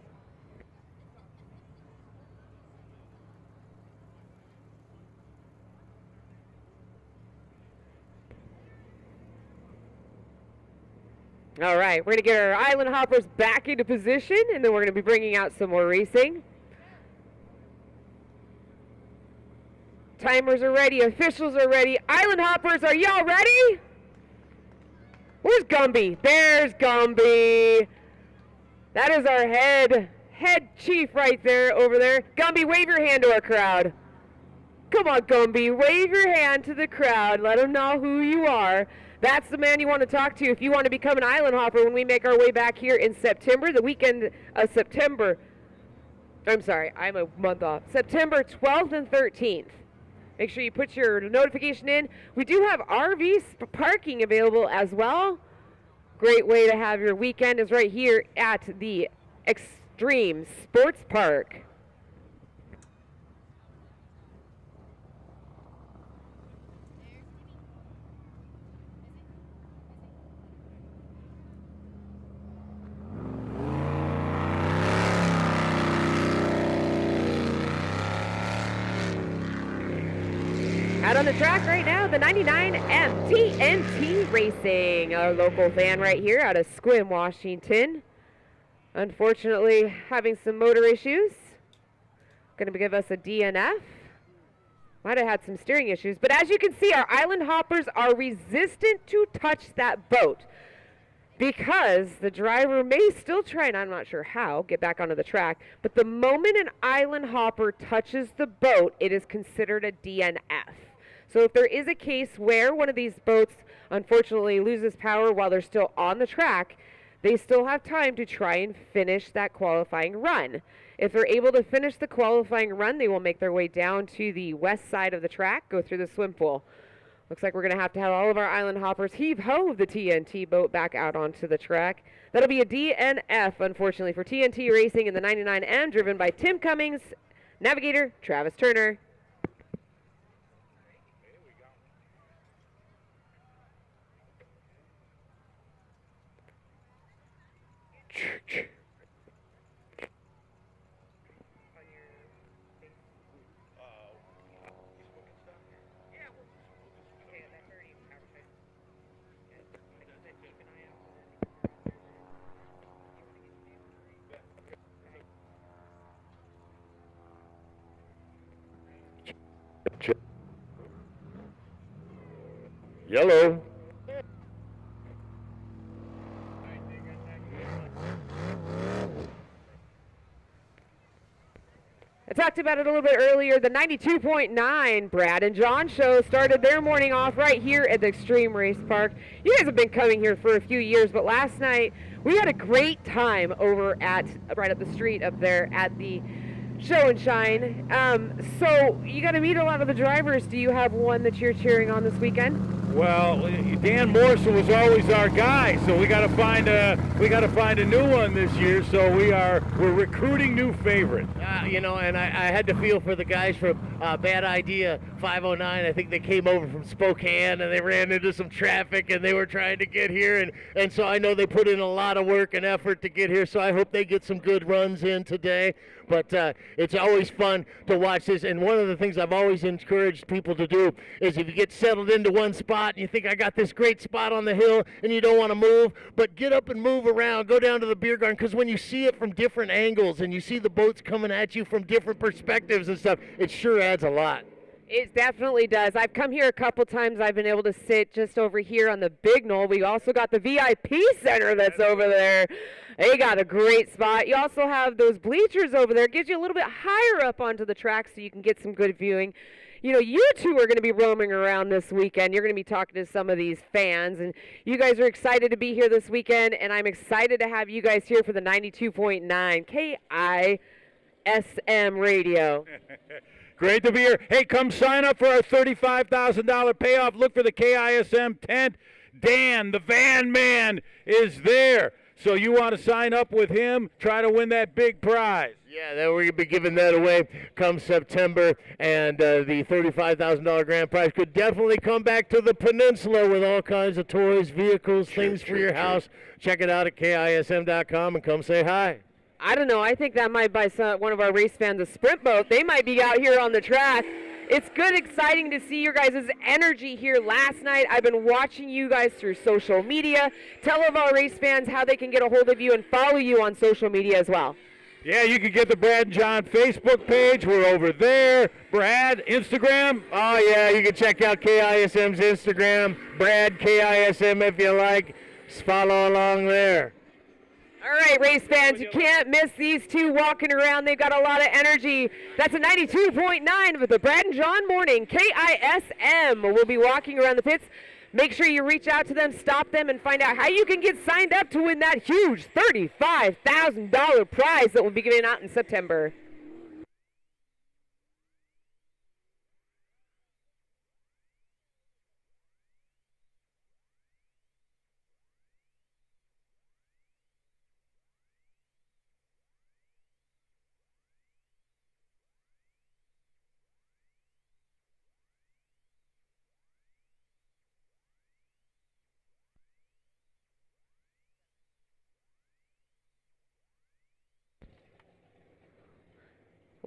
All right, we're going to get our Island Hoppers back into position, and then we're going to be bringing out some more racing. Timers are ready, officials are ready. Island Hoppers, are y'all ready? Where's Gumby? There's Gumby. That is our head chief right there, over there. Gumby, wave your hand to our crowd. Come on, Gumby, wave your hand to the crowd. Let them know who you are. That's the man you want to talk to if you want to become an Island Hopper when we make our way back here in September, the weekend of September. I'm sorry, I'm a month off. September 12th and 13th. Make sure you put your notification in. We do have RV parking available as well. Great way to have your weekend is right here at the Extreme Sports Park. Out on the track right now, the 99M TNT Racing, our local fan right here out of Sequim, Washington. Unfortunately, having some motor issues. Going to give us a DNF. Might have had some steering issues, but as you can see, our Island Hoppers are resistant to touch that boat because the driver may still try, and I'm not sure how, get back onto the track, but the moment an Island Hopper touches the boat, it is considered a DNF. So if there is a case where one of these boats unfortunately loses power while they're still on the track, they still have time to try and finish that qualifying run. If they're able to finish the qualifying run, they will make their way down to the west side of the track, go through the swim pool. Looks like we're going to have all of our Island Hoppers heave-ho the TNT boat back out onto the track. That'll be a DNF, unfortunately, for TNT Racing in the 99M, driven by Tim Cummings, navigator Travis Turner. Yellow. I talked about it a little bit earlier. The 92.9 Brad and John show started their morning off right here at the Extreme Race Park. You guys have been coming here for a few years, but last night we had a great time over at right up the street up there at the show and shine. So you got to meet a lot of the drivers. Do you have one that you're cheering on this weekend? Well, Dan Morrison was always our guy, so we got to find a new one this year. So we're recruiting new favorites. And I had to feel for the guys from Bad Idea 509. I think they came over from Spokane and they ran into some traffic and they were trying to get here, and so I know they put in a lot of work and effort to get here. So I hope they get some good runs in today. But it's always fun to watch this, and one of the things I've always encouraged people to do is if you get settled into one spot and you think I got this great spot on the hill and you don't want to move, but get up and move around, go down to the beer garden, because when you see it from different angles and you see the boats coming at you from different perspectives and stuff, it sure adds a lot. It definitely does. I've come here a couple times. I've been able to sit just over here on the big knoll. We also got the VIP center that's over there. They got a great spot. You also have those bleachers over there. It gives you a little bit higher up onto the track so you can get some good viewing. You know, you two are going to be roaming around this weekend. You're going to be talking to some of these fans, and you guys are excited to be here this weekend, and I'm excited to have you guys here for the 92.9 KISM radio. Great to be here. Hey, come sign up for our $35,000 payoff. Look for the KISM tent. Dan, the van man, is there. So you want to sign up with him, try to win that big prize. Yeah, then we're going to be giving that away come September, and the $35,000 grand prize could definitely come back to the peninsula with all kinds of toys, vehicles, things for your house. Check it out at KISM.com and come say hi. I don't know. I think that might buy one of our race fans a sprint boat. They might be out here on the track. It's good, exciting to see your guys' energy here last night. I've been watching you guys through social media. Tell of our race fans how they can get a hold of you and follow you on social media as well. Yeah, you can get the Brad and John Facebook page. We're over there. Brad, Instagram. Oh, yeah, you can check out KISM's Instagram. Brad, KISM, if you like. Just follow along there. All right, race fans, you can't miss these two walking around. They've got a lot of energy. That's a 92.9 with the Brad and John Morning. KISM will be walking around the pits. Make sure you reach out to them, stop them, and find out how you can get signed up to win that huge $35,000 prize that will be given out in September.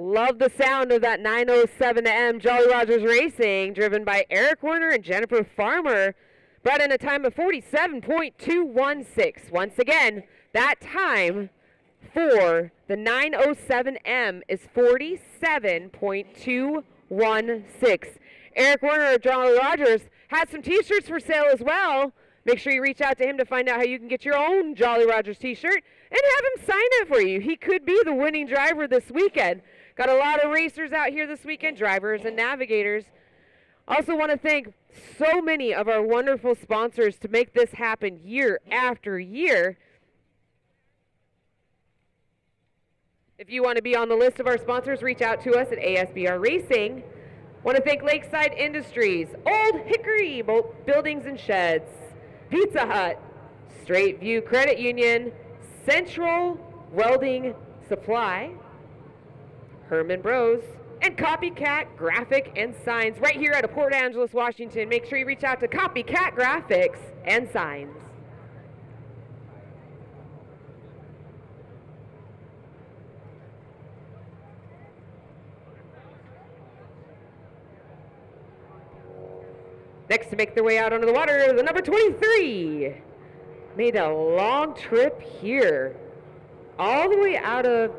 Love the sound of that 907M Jolly Rogers Racing, driven by Eric Werner and Jennifer Farmer. Brought in a time of 47.216. Once again, that time for the 907M is 47.216. Eric Werner of Jolly Rogers has some t-shirts for sale as well. Make sure you reach out to him to find out how you can get your own Jolly Rogers t-shirt and have him sign it for you. He could be the winning driver this weekend. Got a lot of racers out here this weekend, drivers and navigators. Also want to thank so many of our wonderful sponsors to make this happen year after year. If you want to be on the list of our sponsors, reach out to us at ASBR Racing. Want to thank Lakeside Industries, Old Hickory Buildings and Sheds, Pizza Hut, Straight View Credit Union, Central Welding Supply, Herman Bros, and Copycat Graphic and Signs right here out of Port Angeles, Washington. Make sure you reach out to Copycat Graphics and Signs. Next to make their way out onto the water, the number 23. Made a long trip here, all the way out of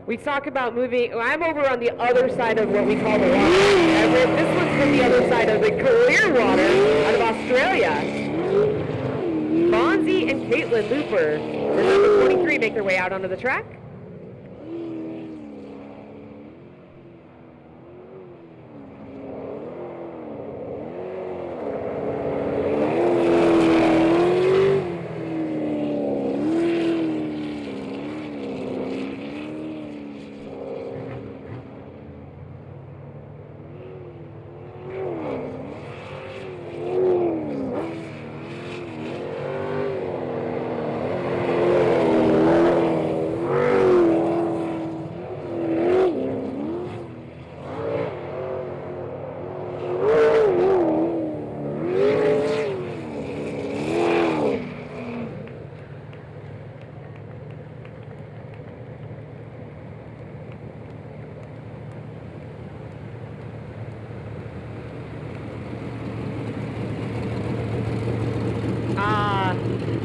we talk about moving. I'm over on the other side of what we call the water. This one's from the other side of the clear water out of Australia. Bonzi and Caitlin Looper, the number 23, make their way out onto the track.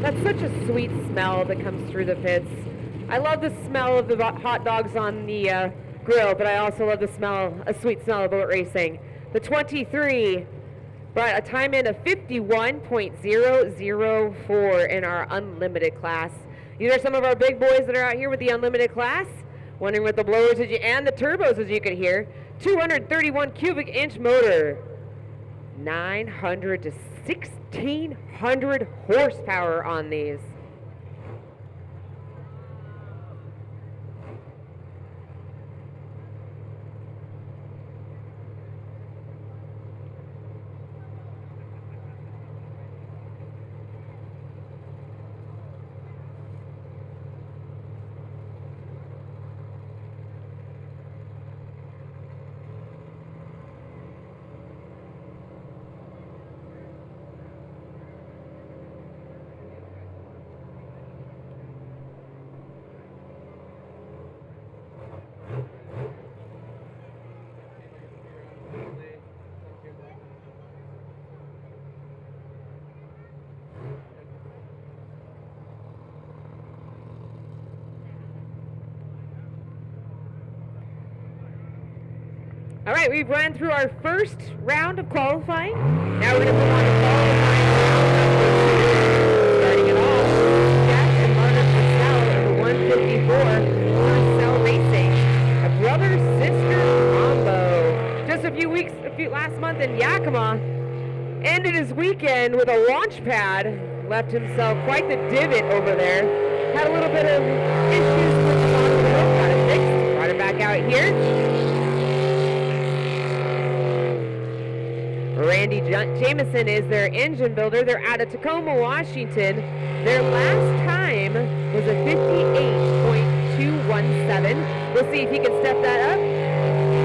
That's such a sweet smell that comes through the pits. I love the smell of the hot dogs on the grill, but I also love the smell, a sweet smell of boat racing. The 23 brought a time in of 51.004 in our unlimited class. These are some of our big boys that are out here with the unlimited class. Wondering what the blowers and the turbos, as you can hear. 231 cubic inch motor. 900 to 1,600 horsepower on these. All right, we've run through our first round of qualifying. Now we're going to move on to qualifying round number 2. Starting it off, Jeff and Margaret Purcell of the 154 Purcell Racing, a brother-sister combo. Just last month in Yakima, ended his weekend with a launch pad, left himself quite the divot over there. Had a little bit of issues with the bottom of the wheel, got it fixed, brought it back out here. Randy Jameson is their engine builder. They're out of Tacoma, Washington. Their last time was a 58.217. We'll see if he can step that up,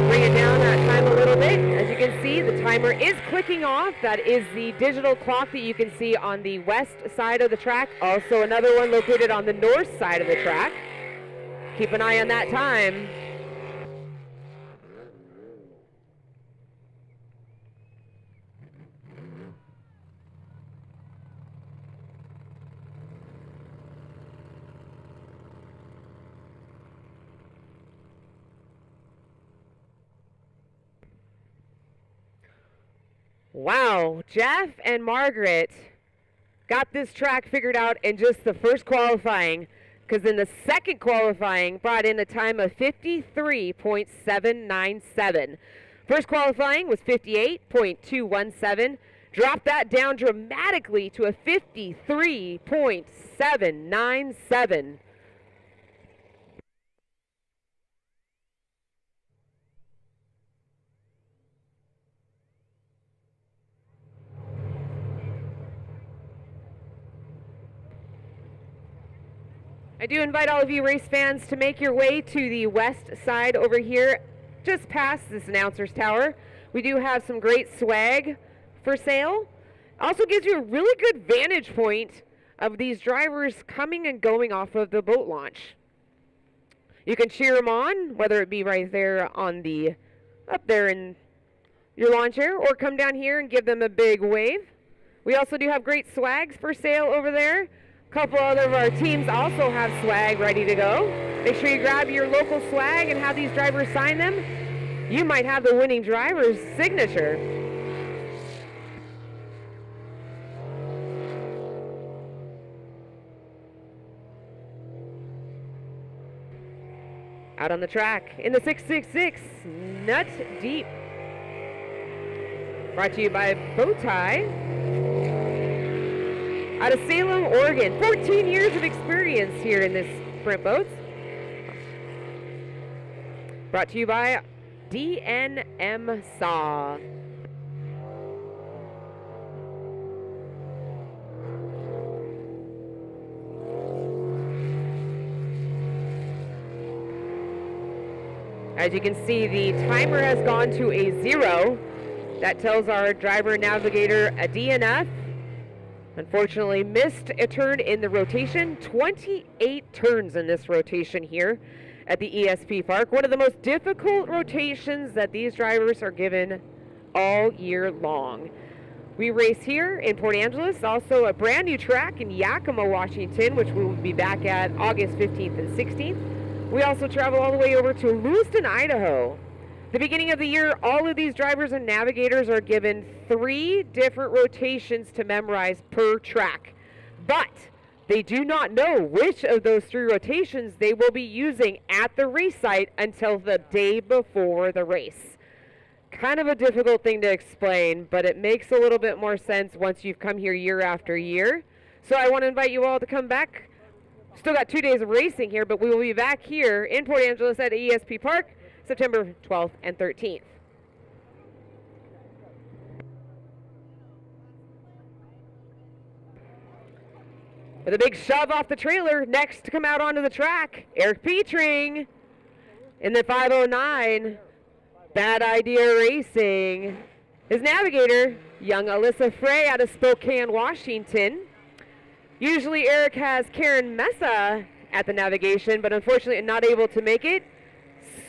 bring it down that time a little bit. As you can see, the timer is clicking off. That is the digital clock that you can see on the west side of the track. Also another one located on the north side of the track. Keep an eye on that time. Wow, Jeff and Margaret got this track figured out in just the first qualifying, because in the second qualifying brought in a time of 53.797. First qualifying was 58.217, dropped that down dramatically to a 53.797. I do invite all of you race fans to make your way to the west side over here, just past this announcer's tower. We do have some great swag for sale. Also gives you a really good vantage point of these drivers coming and going off of the boat launch. You can cheer them on, whether it be right there on the, up there in your lawn chair, or come down here and give them a big wave. We also do have great swags for sale over there. A couple other of our teams also have swag ready to go. Make sure you grab your local swag and have these drivers sign them. You might have the winning driver's signature. Out on the track in the 666, Nut Deep. Brought to you by Bowtie. Out of Salem, Oregon. 14 years of experience here in this sprint boats. Brought to you by DNM Saw. As you can see, the timer has gone to a 0. That tells our driver navigator a DNF. Unfortunately, missed a turn in the rotation. 28 turns in this rotation here at the ESP Park. One of the most difficult rotations that these drivers are given all year long. We race here in Port Angeles, also a brand new track in Yakima, Washington, which we will be back at August 15th and 16th. We also travel all the way over to Lewiston, Idaho. The beginning of the year, all of these drivers and navigators are given 3 different rotations to memorize per track. But they do not know which of those 3 rotations they will be using at the race site until the day before the race. Kind of a difficult thing to explain, but it makes a little bit more sense once you've come here year after year. So I want to invite you all to come back. Still got 2 days of racing here, but we will be back here in Port Angeles at ESP Park September 12th and 13th. With a big shove off the trailer, next to come out onto the track, Eric Petring in the 509. Bad Idea Racing. His navigator, young Alyssa Frey out of Spokane, Washington. Usually Eric has Karen Mesa at the navigation, but unfortunately not able to make it.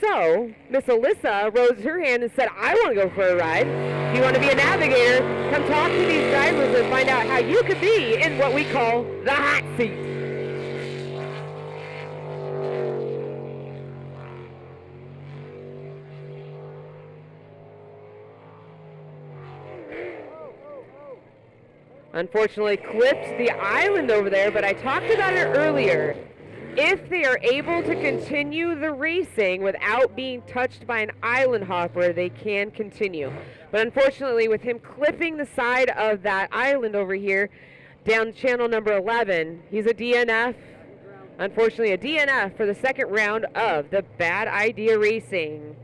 So Miss Alyssa rose her hand and said, I want to go for a ride. If you want to be a navigator, come talk to these drivers and find out how you could be in what we call the hot seat. Unfortunately clipped the island over there, but I talked about it earlier. If they are able to continue the racing without being touched by an island hopper, they can continue. But unfortunately, with him clipping the side of that island over here, down channel number 11, he's a DNF. Unfortunately, a DNF for the second round of the Bad Idea Racing.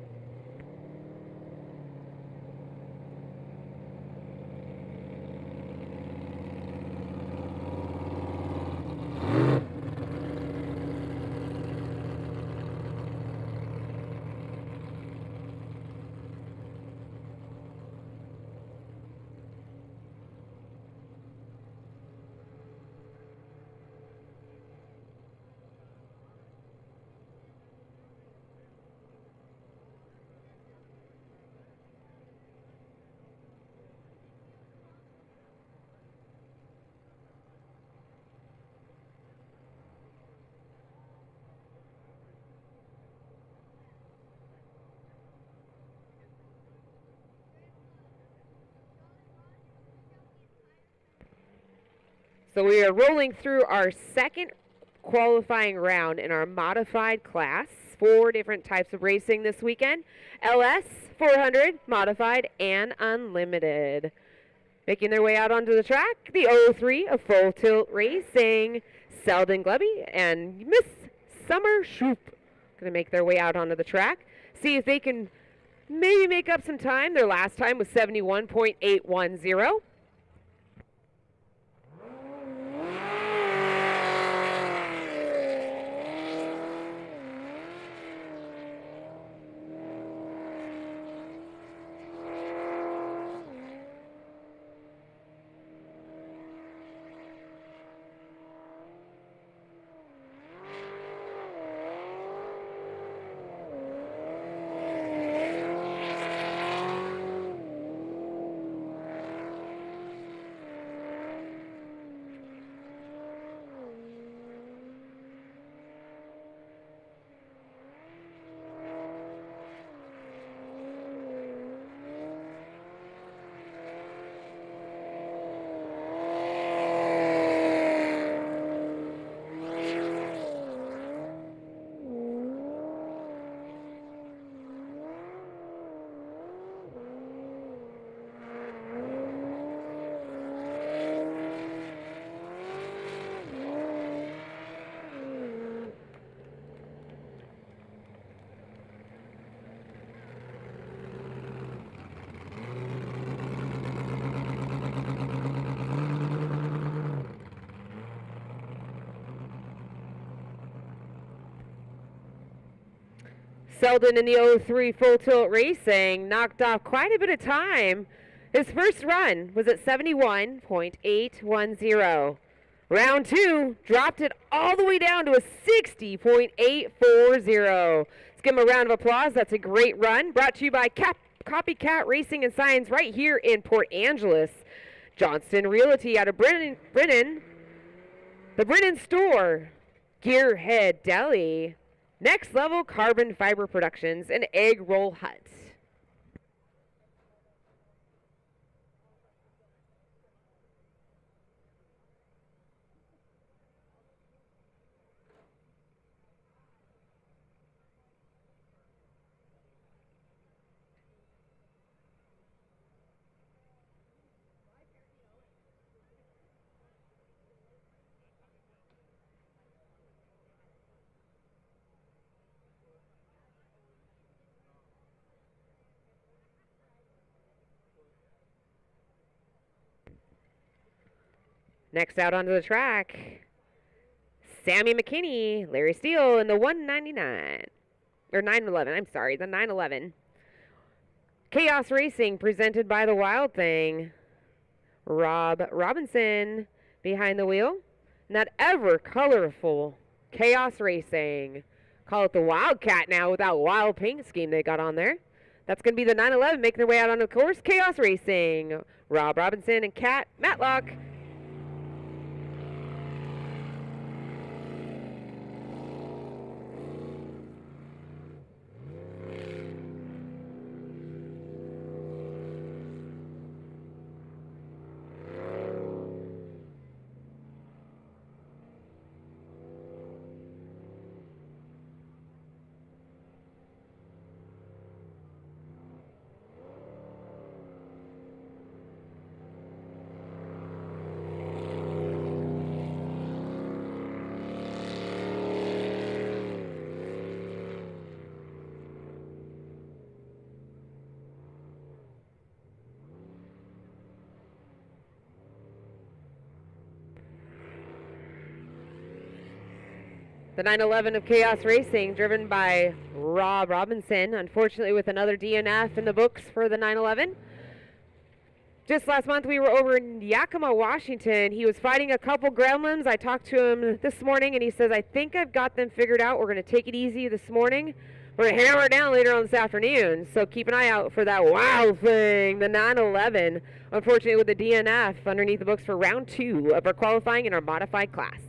So we are rolling through our second qualifying round in our modified class. 4 different types of racing this weekend. LS, 400, modified, and unlimited. Making their way out onto the track, the 03 of Full Tilt Racing. Selden Glebby and Miss Summer Shoop going to make their way out onto the track. See if they can maybe make up some time. Their last time was 71.810. Selden in the 03 Full Tilt Racing knocked off quite a bit of time. His first run was at 71.810. Round 2 dropped it all the way down to a 60.840. Let's give him a round of applause. That's a great run. Brought to you by Copycat Racing and Science right here in Port Angeles. Johnston Realty out of Brennan. The Brennan Store. Gearhead Deli. Next Level Carbon Fiber Productions and Egg Roll Hut. Next out onto the track, Sammy McKinney, Larry Steele in the 199, or 911, I'm sorry, the 911. Chaos Racing presented by the Wild Thing. Rob Robinson behind the wheel. And that ever colorful Chaos Racing. Call it the Wildcat now with that wild paint scheme they got on there. That's going to be the 911 making their way out on the course. Chaos Racing. Rob Robinson and Kat Matlock. The 911 of Chaos Racing, driven by Rob Robinson, unfortunately with another DNF in the books for the 911. Just last month we were over in Yakima, Washington. He was fighting a couple gremlins. I talked to him this morning and he says, I think I've got them figured out. We're going to take it easy this morning. We're going to hammer it down later on this afternoon. So keep an eye out for that Wild Thing, the 911. Unfortunately with the DNF underneath the books for round 2 of our qualifying in our modified class.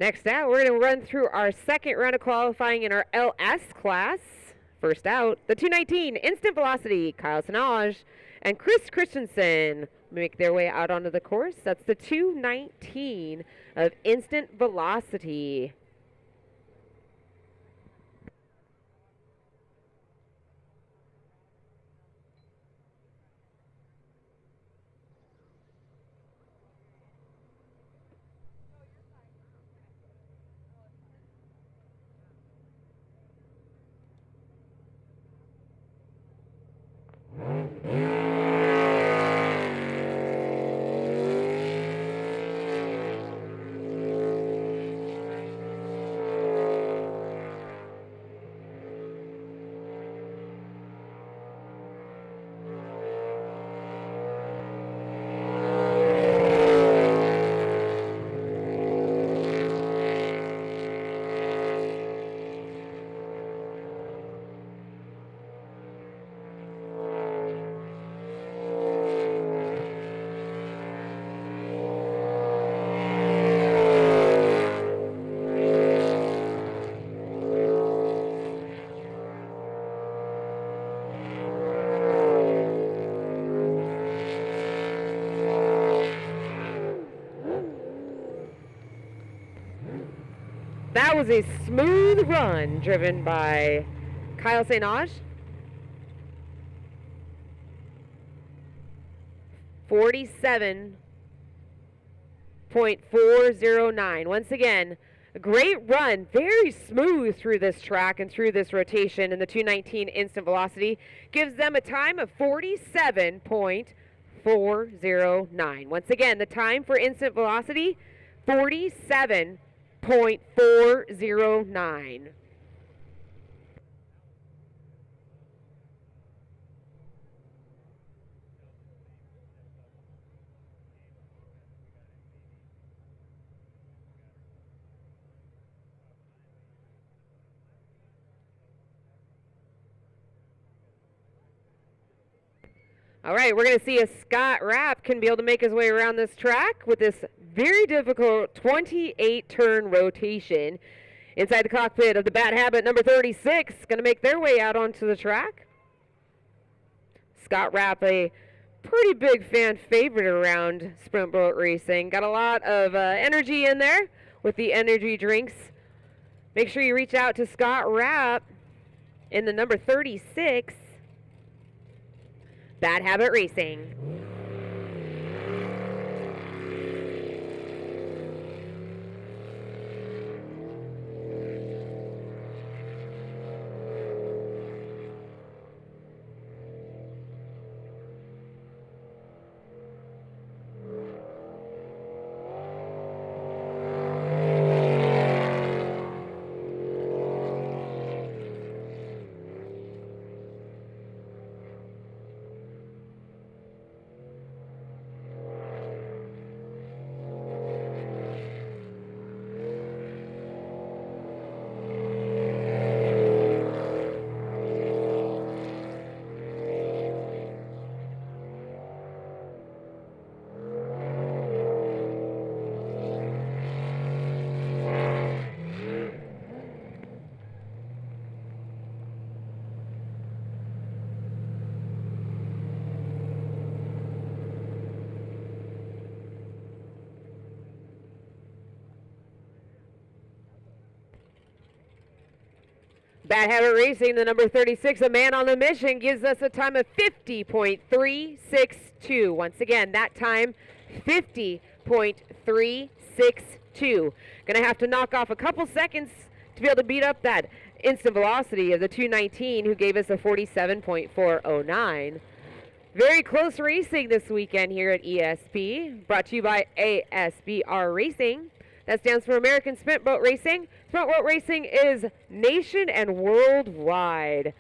Next out, we're going to run through our second round of qualifying in our LS class. First out, the 219 Instant Velocity, Kyle Sanage and Chris Christensen make their way out onto the course. That's the 219 of Instant Velocity. That was a smooth run driven by Kyle Sanage 47.409. Once again, a great run, very smooth through this track and through this rotation, and the 219 instant velocity gives them a time of 47.409. Once again, the time for instant velocity, 47.409. All right, we're going to see if Scott Rapp can be able to make his way around this track with this very difficult 28-turn rotation. Inside the cockpit of the Bad Habit number 36, going to make their way out onto the track. Scott Rapp, a pretty big fan favorite around sprint boat racing. Got a lot of energy in there with the energy drinks. Make sure you reach out to Scott Rapp in the number 36. Bad Habit Racing. Bad Habit Racing, the number 36, a man on a mission, gives us a time of 50.362. Once again, that time, 50.362. Gonna have to knock off a couple seconds to be able to beat up that instant velocity of the 219, who gave us a 47.409. Very close racing this weekend here at ESP, brought to you by ASBR Racing. That stands for American Sprint Boat Racing. Sprint Boat Racing is nation and worldwide.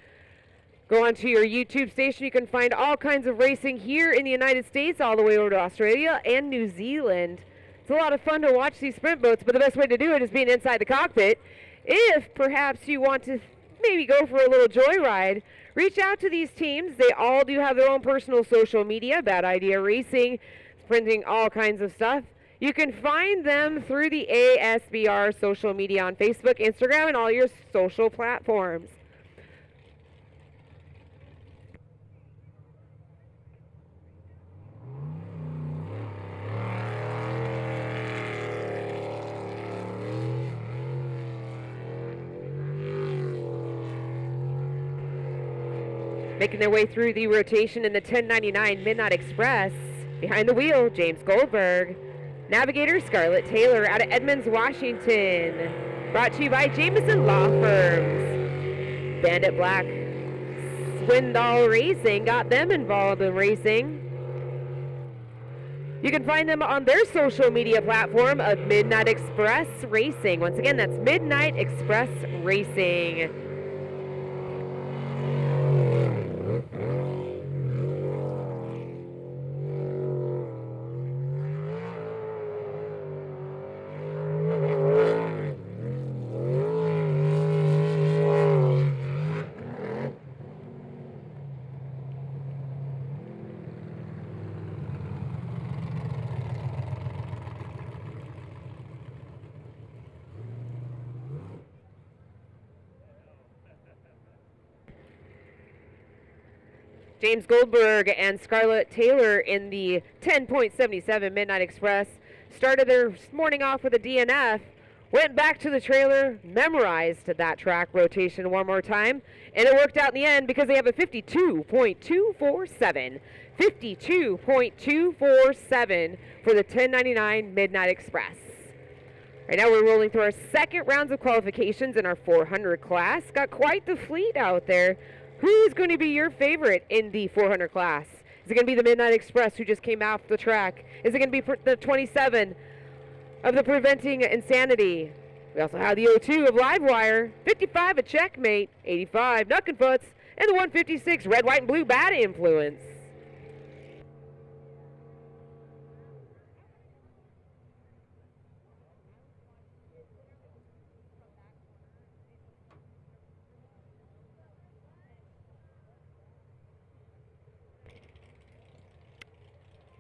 Go onto your YouTube station. You can find all kinds of racing here in the United States, all the way over to Australia and New Zealand. It's a lot of fun to watch these sprint boats, but the best way to do it is being inside the cockpit. If perhaps you want to maybe go for a little joyride, reach out to these teams. They all do have their own personal social media. Bad Idea Racing, printing all kinds of stuff. You can find them through the ASBR social media on Facebook, Instagram, and all your social platforms. Making their way through the rotation in the 1099 Midnight Express. Behind the wheel, James Goldberg. Navigator Scarlett Taylor out of Edmonds, Washington. Brought to you by Jameson Law Firms. Bandit Black Swindoll Racing got them involved in racing. You can find them on their social media platform of Midnight Express Racing. Once again, that's Midnight Express Racing. James Goldberg and Scarlett Taylor in the 10.77 Midnight Express started their morning off with a DNF. Went back to the trailer, memorized that track rotation one more time, and it worked out in the end because they have a 52.247. 52.247 for the 1099 Midnight Express. Right now we're rolling through our second rounds of qualifications in our 400 class. Got quite the fleet out there. Who's going to be your favorite in the 400 class? Is it going to be the Midnight Express who just came off the track? Is it going to be the 27 of the Preventing Insanity? We also have the 02 of Livewire, 55 of Checkmate, 85 Knuck and Foots, and the 156 Red, White, and Blue Bad Influence.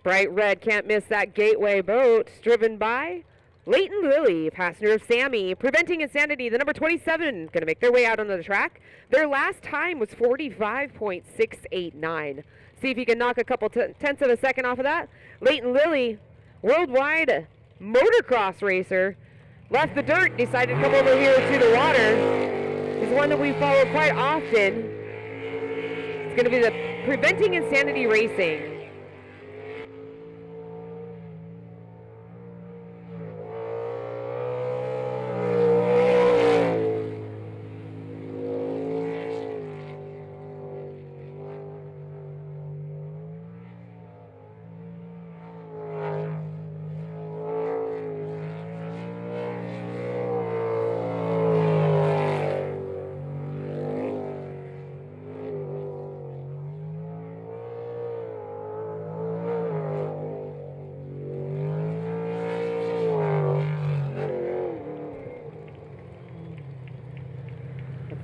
Bright red, can't miss that gateway boat, driven by Leighton Lilly, passenger of Sammy. Preventing Insanity, the number 27, going to make their way out onto the track. Their last time was 45.689. See if you can knock a couple tenths of a second off of that. Leighton Lilly, worldwide motocross racer, left the dirt, decided to come over here to the water. He's one that we follow quite often. It's going to be the Preventing Insanity Racing.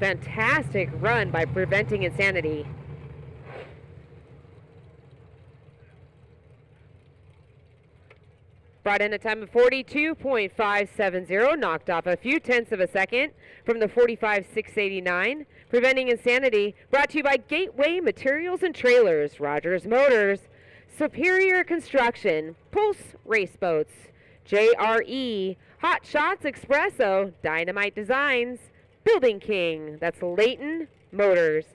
Fantastic run by Preventing Insanity. Brought in a time of 42.570, knocked off a few tenths of a second from the 45.689. Preventing Insanity, brought to you by Gateway Materials and Trailers, Rogers Motors, Superior Construction, Pulse Race Boats, JRE, Hot Shots Espresso, Dynamite Designs, Building King, that's Leighton Motors.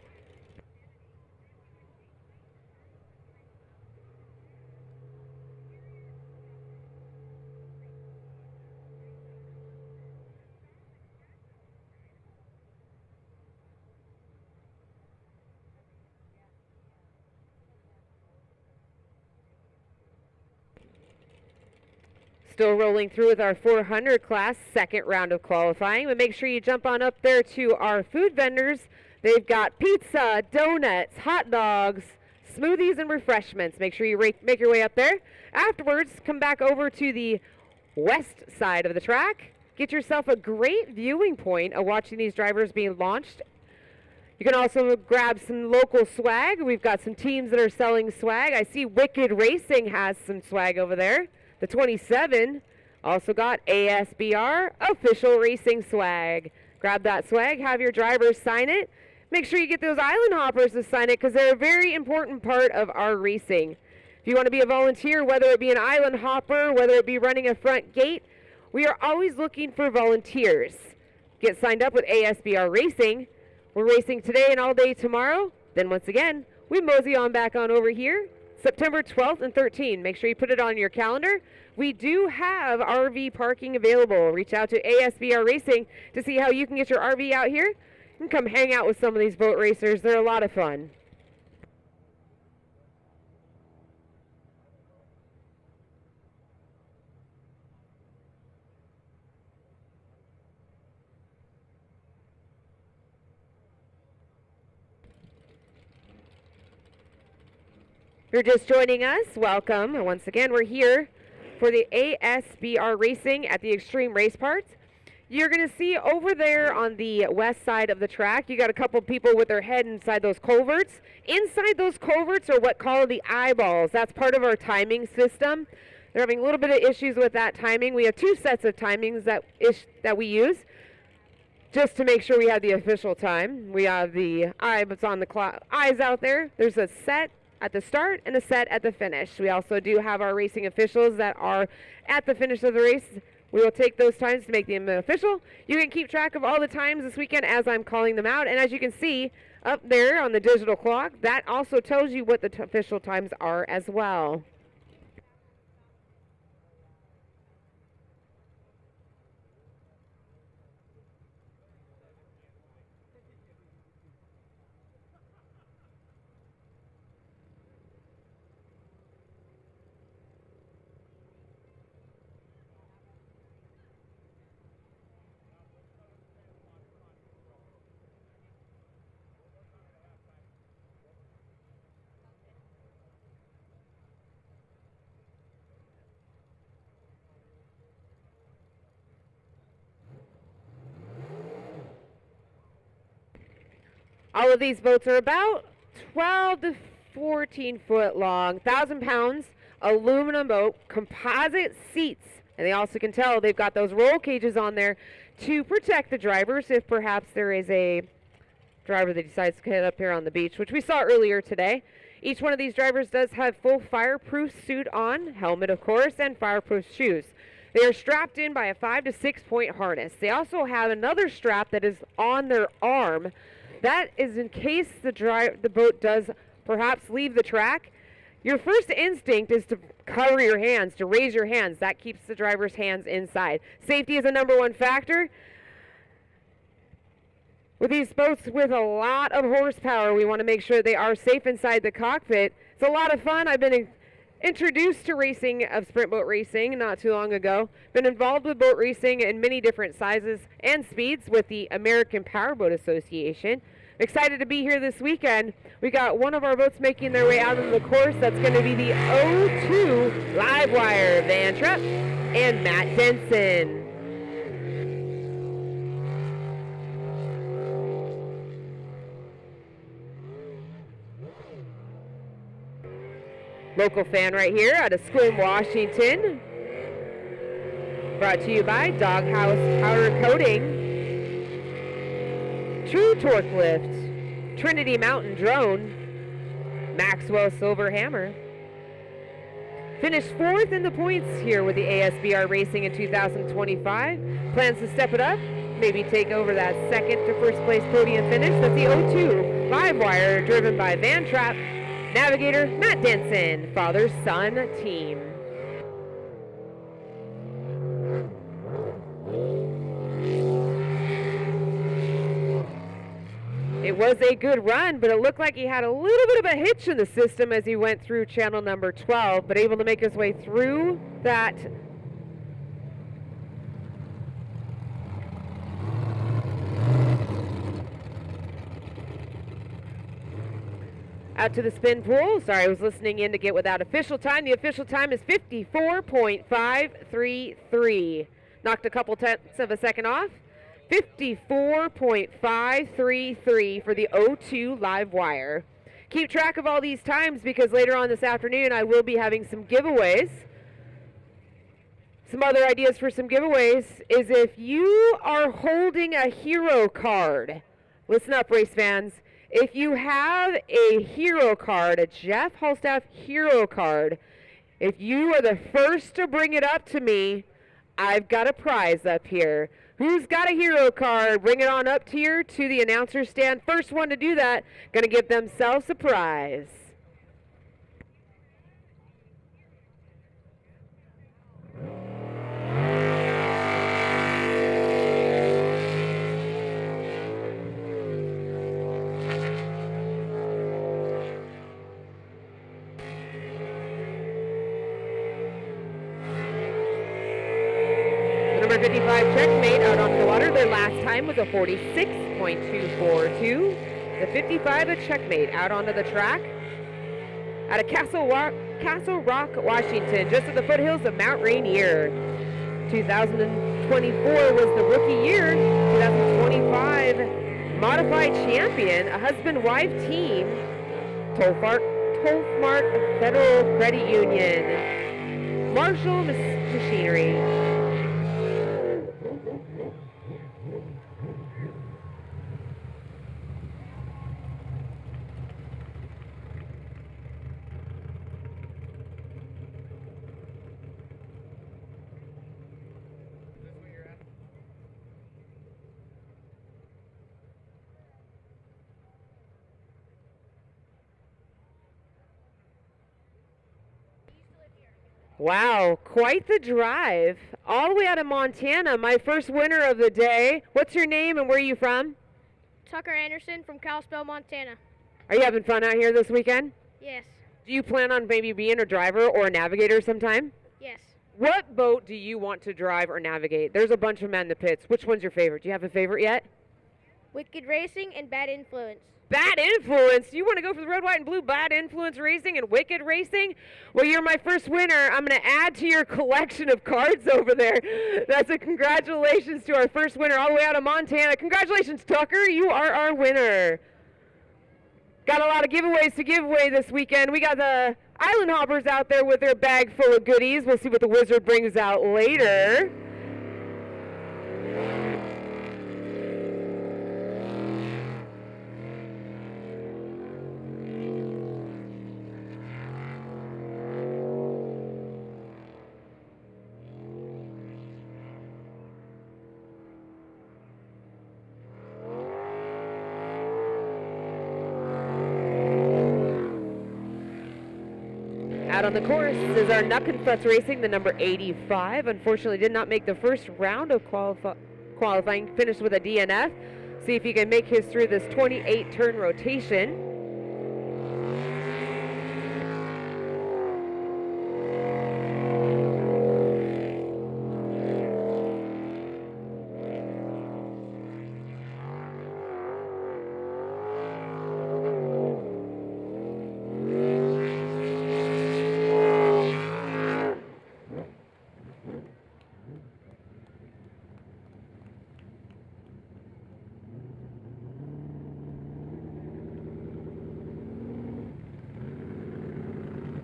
Still rolling through with our 400 class, second round of qualifying. But make sure you jump on up there to our food vendors. They've got pizza, donuts, hot dogs, smoothies, and refreshments. Make sure you make your way up there. Afterwards, come back over to the west side of the track. Get yourself a great viewing point of watching these drivers being launched. You can also grab some local swag. We've got some teams that are selling swag. I see Wicked Racing has some swag over there. The 27 also got ASBR official racing swag. Grab that swag, have your drivers sign it. Make sure you get those island hoppers to sign it because they're a very important part of our racing. If you want to be a volunteer, whether it be an island hopper, whether it be running a front gate, we are always looking for volunteers. Get signed up with ASBR Racing. We're racing today and all day tomorrow. Then once again, we mosey on back on over here. September 12th and 13th. Make sure you put it on your calendar. We do have RV parking available. Reach out to ASBR Racing to see how you can get your RV out here and come hang out with some of these boat racers. They're a lot of fun. If you're just joining us, welcome. And once again, we're here for the ASBR Racing at the Extreme Race Parts. You're going to see over there on the west side of the track, you got a couple people with their head inside those culverts. Inside those culverts are what called the eyeballs. That's part of our timing system. They're having a little bit of issues with that timing. We have two sets of timings that we use just to make sure we have the official time. We have the eye that's on the eyes out there. There's a set at the start and a set at the finish. We also do have our racing officials that are at the finish of the race We will take those times to make them official. You can keep track of all the times this weekend as I'm calling them out. And as you can see up there on the digital clock, that also tells you what the official times are as well. All of these boats are about 12 to 14 foot long, 1,000 pounds, aluminum boat, composite seats. And they also can tell they've got those roll cages on there to protect the drivers if perhaps there is a driver that decides to head up here on the beach, which we saw earlier today. Each one of these drivers does have full fireproof suit on, helmet of course, and fireproof shoes. They are strapped in by a 5 to 6 point harness. They also have another strap that is on their arm. That is in case the boat does perhaps leave the track. Your first instinct is to cover your hands, to raise your hands. That keeps the driver's hands inside. Safety is a #1 factor. With these boats with a lot of horsepower, we want to make sure they are safe inside the cockpit. It's a lot of fun. I've been introduced to racing of sprint boat racing not too long ago. Been involved with boat racing in many different sizes and speeds with the American Powerboat Association. Excited to be here this weekend. We got one of our boats making their way out on the course. That's going to be the O2 Livewire Van Truck and Matt Denson. Local fan right here out of Squim, Washington. Brought to you by Doghouse Powder Coating, True Torque Lift, Trinity Mountain Drone, Maxwell Silver Hammer. Finished 4th in the points here with the ASBR Racing in 2025. Plans to step it up, maybe take over that second to first place podium finish. That's the O2 Livewire driven by Van Trapp Navigator Matt Denson, father-son team. It was a good run, but it looked like he had a little bit of a hitch in the system as he went through channel number 12, but able to make his way through that. Out to the spin pool. Sorry, I was listening in to get without official time. The official time is 54.533. Knocked a couple tenths of a second off. 54.533 for the O2 Livewire. Keep track of all these times because later on this afternoon I will be having some giveaways. Some other ideas for some giveaways is if you are holding a hero card. Listen up, race fans. If you have a hero card, a Jeff Holstaff hero card, if you are the first to bring it up to me, I've got a prize up here. Who's got a hero card? Bring it on up here to the announcer stand. First one to do that, gonna give themselves a prize. Number 55 Checkmate out on the water. Their last time was a 46.242. The 55 of Checkmate out onto the track. Out of Castle Rock, Washington, just at the foothills of Mount Rainier. 2024 was the rookie year. 2025 modified champion, a husband-wife team. Tolfmark Federal Credit Union. Marshall Machinery. Wow, quite the drive. All the way out of Montana, my first winner of the day. What's your name and where are you from? Tucker Anderson from Kalispell, Montana. Are you having fun out here this weekend? Yes. Do you plan on maybe being a driver or a navigator sometime? Yes. What boat do you want to drive or navigate? There's a bunch of men in the pits. Which one's your favorite? Do you have a favorite yet? Wicked Racing and Bad Influence. Bad Influence? You want to go for the red, white, and blue Bad Influence Racing and Wicked Racing? Well, you're my first winner. I'm going to add to your collection of cards over there. That's a congratulations to our first winner all the way out of Montana. Congratulations, Tucker. You are our winner. Got a lot of giveaways to give away this weekend. We got the Island Hoppers out there with their bag full of goodies. We'll see what the Wizard brings out later. Out on the course is our Nuckenfuts Racing, the number 85. Unfortunately, did not make the first round of qualifying. Finished with a DNF. See if he can make his through this 28-turn rotation.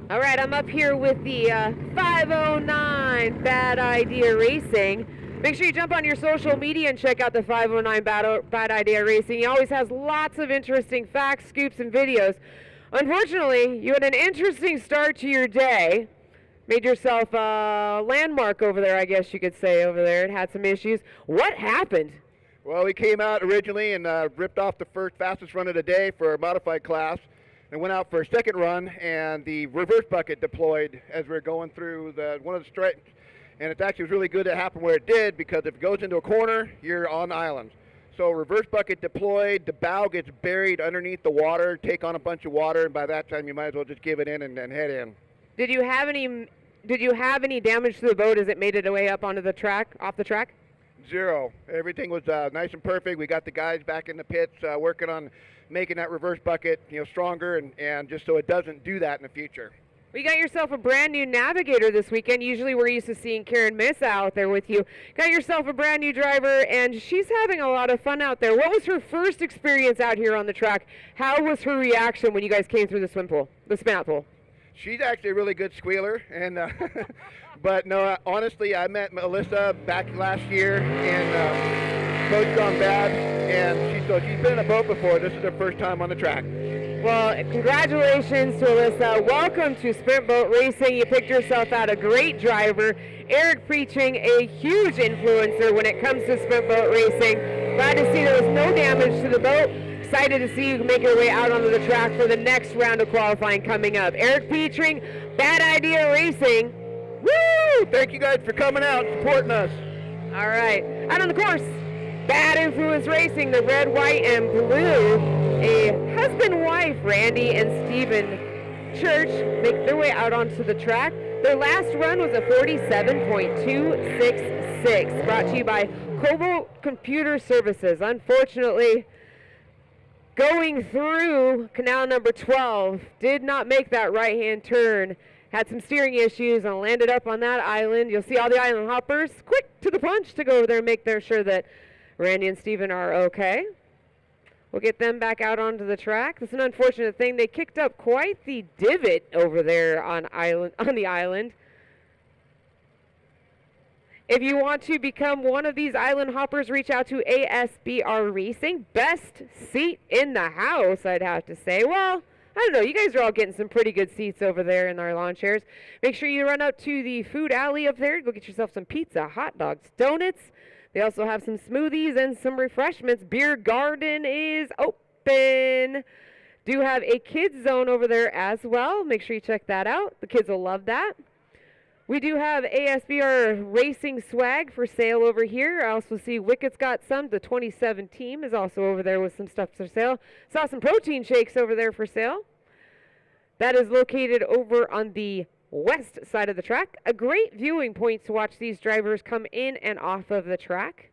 All right, I'm up here with the 509 Bad Idea Racing. Make sure you jump on your social media and check out the 509 Bad Idea Racing. He always has lots of interesting facts, scoops, and videos. Unfortunately, you had an interesting start to your day. Made yourself a landmark over there, I guess you could say, over there. It had some issues. What happened? Well, we came out originally and ripped off the first fastest run of the day for a modified class. And went out for a second run, and the reverse bucket deployed as we were going through one of the stretch. And it actually was really good to happen where it did, because if it goes into a corner, you're on islands. So reverse bucket deployed, the bow gets buried underneath the water, take on a bunch of water, and by that time you might as well just give it in and head in. Did you have any damage to the boat as it made it way up onto the track, off the track? Zero. Everything was nice and perfect. We got the guys back in the pits working on making that reverse bucket, stronger and just so it doesn't do that in the future. Well, you got yourself a brand new navigator this weekend. Usually we're used to seeing Karen Missa out there with you. Got yourself a brand new driver, and she's having a lot of fun out there. What was her first experience out here on the track? How was her reaction when you guys came through the spin-out pool? She's actually a really good squealer, and but no, honestly, I met Melissa back last year in Boats Gone Bad, and she's been in a boat before. This is her first time on the track. Well, congratulations to Alyssa. Welcome to Sprint Boat Racing. You picked yourself out a great driver. Eric Preaching, a huge influencer when it comes to sprint boat racing. Glad to see there was no damage to the boat. Excited to see you make your way out onto the track for the next round of qualifying coming up. Eric Preaching, Bad Idea Racing. Woo! Thank you guys for coming out and supporting us. All right, out on the course. Bad Influence Racing, the red, white, and blue. A husband-wife, Randy and Stephen Church, make their way out onto the track. Their last run was a 47.266, brought to you by Cobalt Computer Services. Unfortunately, going through canal number 12, did not make that right-hand turn. Had some steering issues and landed up on that island. You'll see all the island hoppers quick to the punch to go over there and make sure that Randy and Steven are okay. We'll get them back out onto the track. It's an unfortunate thing. They kicked up quite the divot over there on the island. If you want to become one of these island hoppers, reach out to ASBR Racing. Best seat in the house, I'd have to say. Well, I don't know. You guys are all getting some pretty good seats over there in our lawn chairs. Make sure you run up to the food alley up there. Go get yourself some pizza, hot dogs, donuts. They also have some smoothies and some refreshments. Beer garden is open. Do have a kids zone over there as well. Make sure you check that out. The kids will love that. We do have ASBR racing swag for sale over here. I also see Wicket's got some. The 27 team is also over there with some stuff for sale. Saw some protein shakes over there for sale. That is located over on the west side of the track. A great viewing point to watch these drivers come in and off of the track.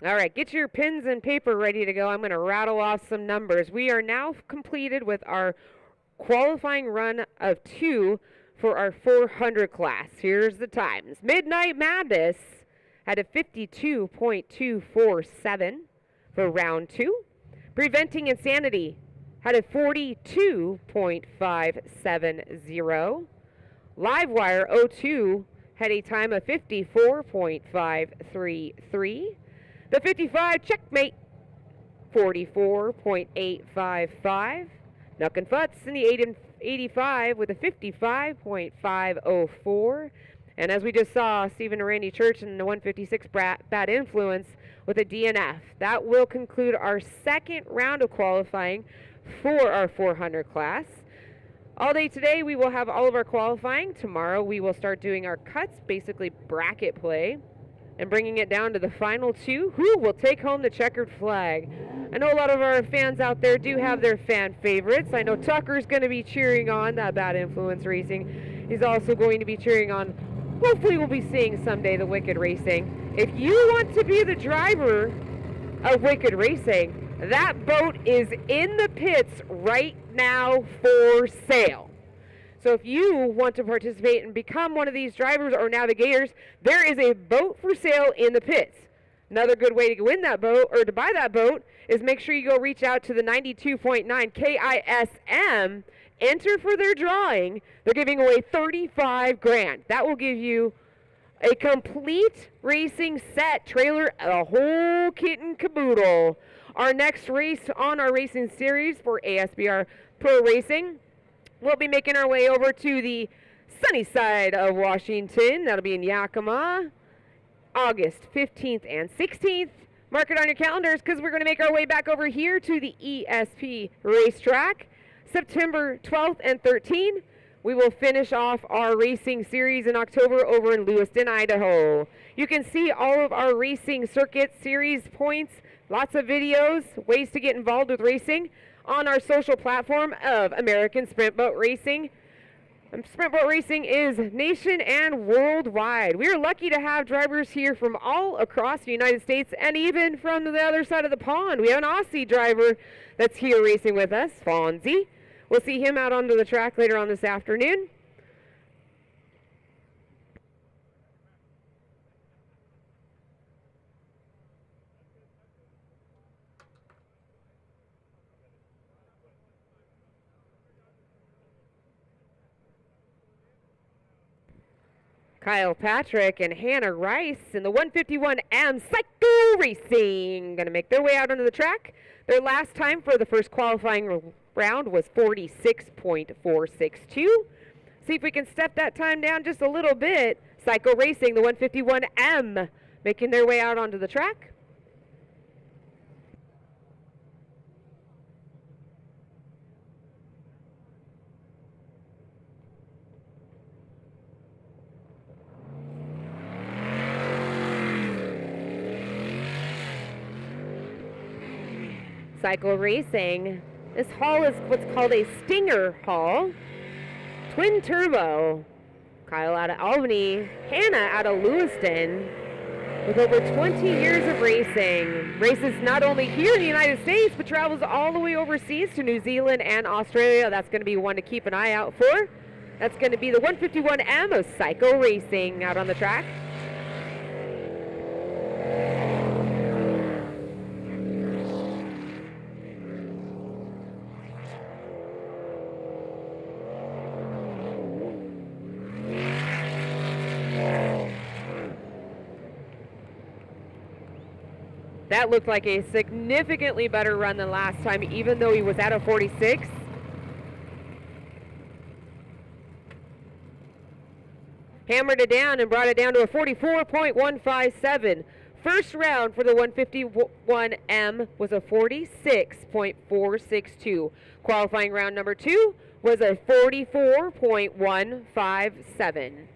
All right, get your pens and paper ready to go. I'm going to rattle off some numbers. We are now completed with our qualifying run of 2 for our 400 class. Here's the times. Midnight Madness had a 52.247 for round 2. Preventing Insanity had a 42.570. Livewire 02 had a time of 54.533. The 55 Checkmate, 44.855. Nuck and Futz in the 85 with a 55.504. And as we just saw, Stephen and Randy Church in the 156 Bad Influence with a DNF. That will conclude our second round of qualifying for our 400 class. All day today we will have all of our qualifying. Tomorrow we will start doing our cuts, basically bracket play, and bringing it down to the final 2, who will take home the checkered flag. I know a lot of our fans out there do have their fan favorites. I know Tucker's going to be cheering on that Bad Influence Racing. He's also going to be cheering on, hopefully we'll be seeing someday, the Wicked Racing. If you want to be the driver of Wicked Racing, that boat is in the pits right now for sale. So if you want to participate and become one of these drivers or navigators, there is a boat for sale in the pits. Another good way to win that boat or to buy that boat is make sure you go reach out to the 92.9 KISM, enter for their drawing. They're giving away 35 grand. That will give you a complete racing set, trailer, a whole kit and caboodle. Our next race on our racing series for ASBR Pro Racing, we'll be making our way over to the sunny side of Washington. That'll be in Yakima, August 15th and 16th. Mark it on your calendars because we're going to make our way back over here to the ESP racetrack. September 12th and 13th, we will finish off our racing series in October over in Lewiston, Idaho. You can see all of our racing circuit series points, lots of videos, ways to get involved with racing on our social platform of American Sprint Boat Racing. Sprint Boat Racing is nation and worldwide. We are lucky to have drivers here from all across the United States and even from the other side of the pond. We have an Aussie driver that's here racing with us, Fonzie. We'll see him out onto the track later on this afternoon. Kyle Patrick and Hannah Rice in the 151M Psycho Racing going to make their way out onto the track. Their last time for the first qualifying round was 46.462. See if we can step that time down just a little bit. Psycho Racing, the 151M, making their way out onto the track. Cycle Racing. This haul is what's called a Stinger haul. Twin turbo. Kyle out of Albany, Hannah out of Lewiston. With over 20 years of racing. Races not only here in the United States, but travels all the way overseas to New Zealand and Australia. That's going to be one to keep an eye out for. That's going to be the 151M of Psycho Racing out on the track. That looked like a significantly better run than last time, even though he was at a 46. hammered it down and brought it down to a 44.157. First round for the 151M was a 46.462. Qualifying round number 2 was a 44.157.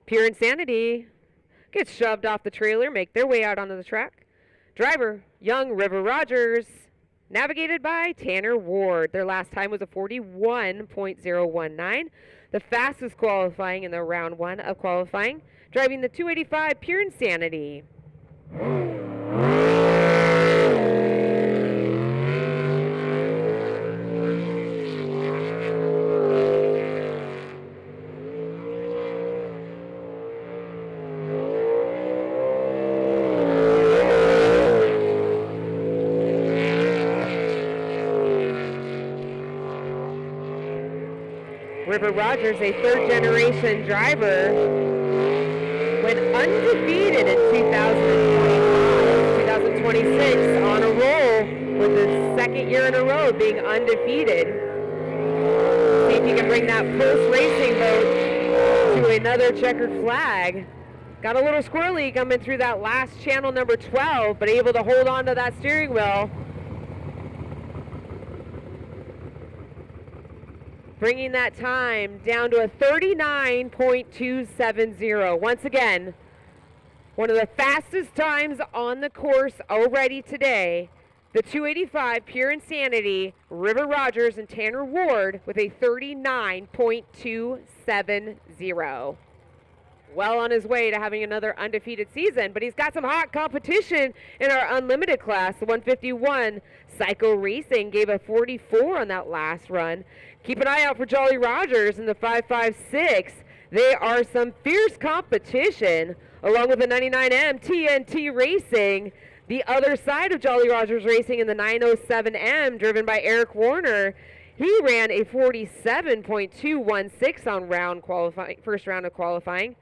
Pure Insanity gets shoved off the trailer, make their way out onto the track. Driver, Young River Rogers, navigated by Tanner Ward. Their last time was a 41.019. The fastest qualifying in the round 1 of qualifying, driving the 285 Pure Insanity. River Rogers, a third-generation driver, went undefeated in 2026 on a roll with his second year in a row being undefeated. See if he can bring that post-racing boat to another checkered flag. Got a little squirrely coming through that last channel, number 12, but able to hold on to that steering wheel. Bringing that time down to a 39.270. Once again, one of the fastest times on the course already today. The 285 Pure Insanity, River Rogers and Tanner Ward with a 39.270. Well on his way to having another undefeated season, but he's got some hot competition in our unlimited class. The 151 Psycho Racing gave a 44 on that last run. Keep an eye out for Jolly Rogers in the 556. They are some fierce competition, along with the 99M TNT Racing. The other side of Jolly Rogers Racing in the 907M, driven by Eric Warner. He ran a 47.216 on first round of qualifying.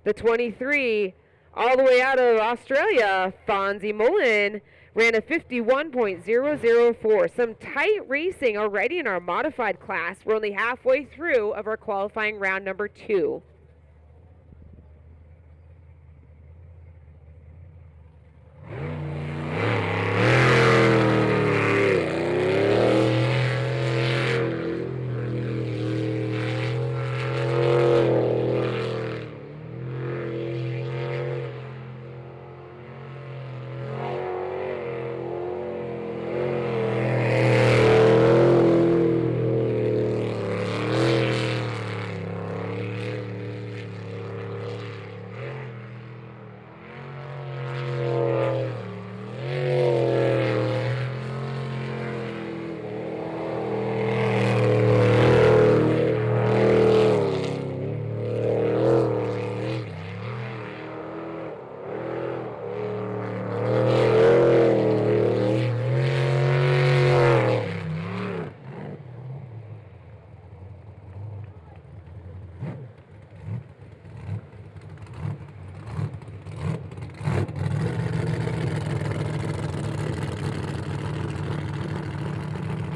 The 23, all the way out of Australia, Fonzie Mullen, ran a 51.004. Some tight racing already in our modified class. We're only halfway through of our qualifying round number 2.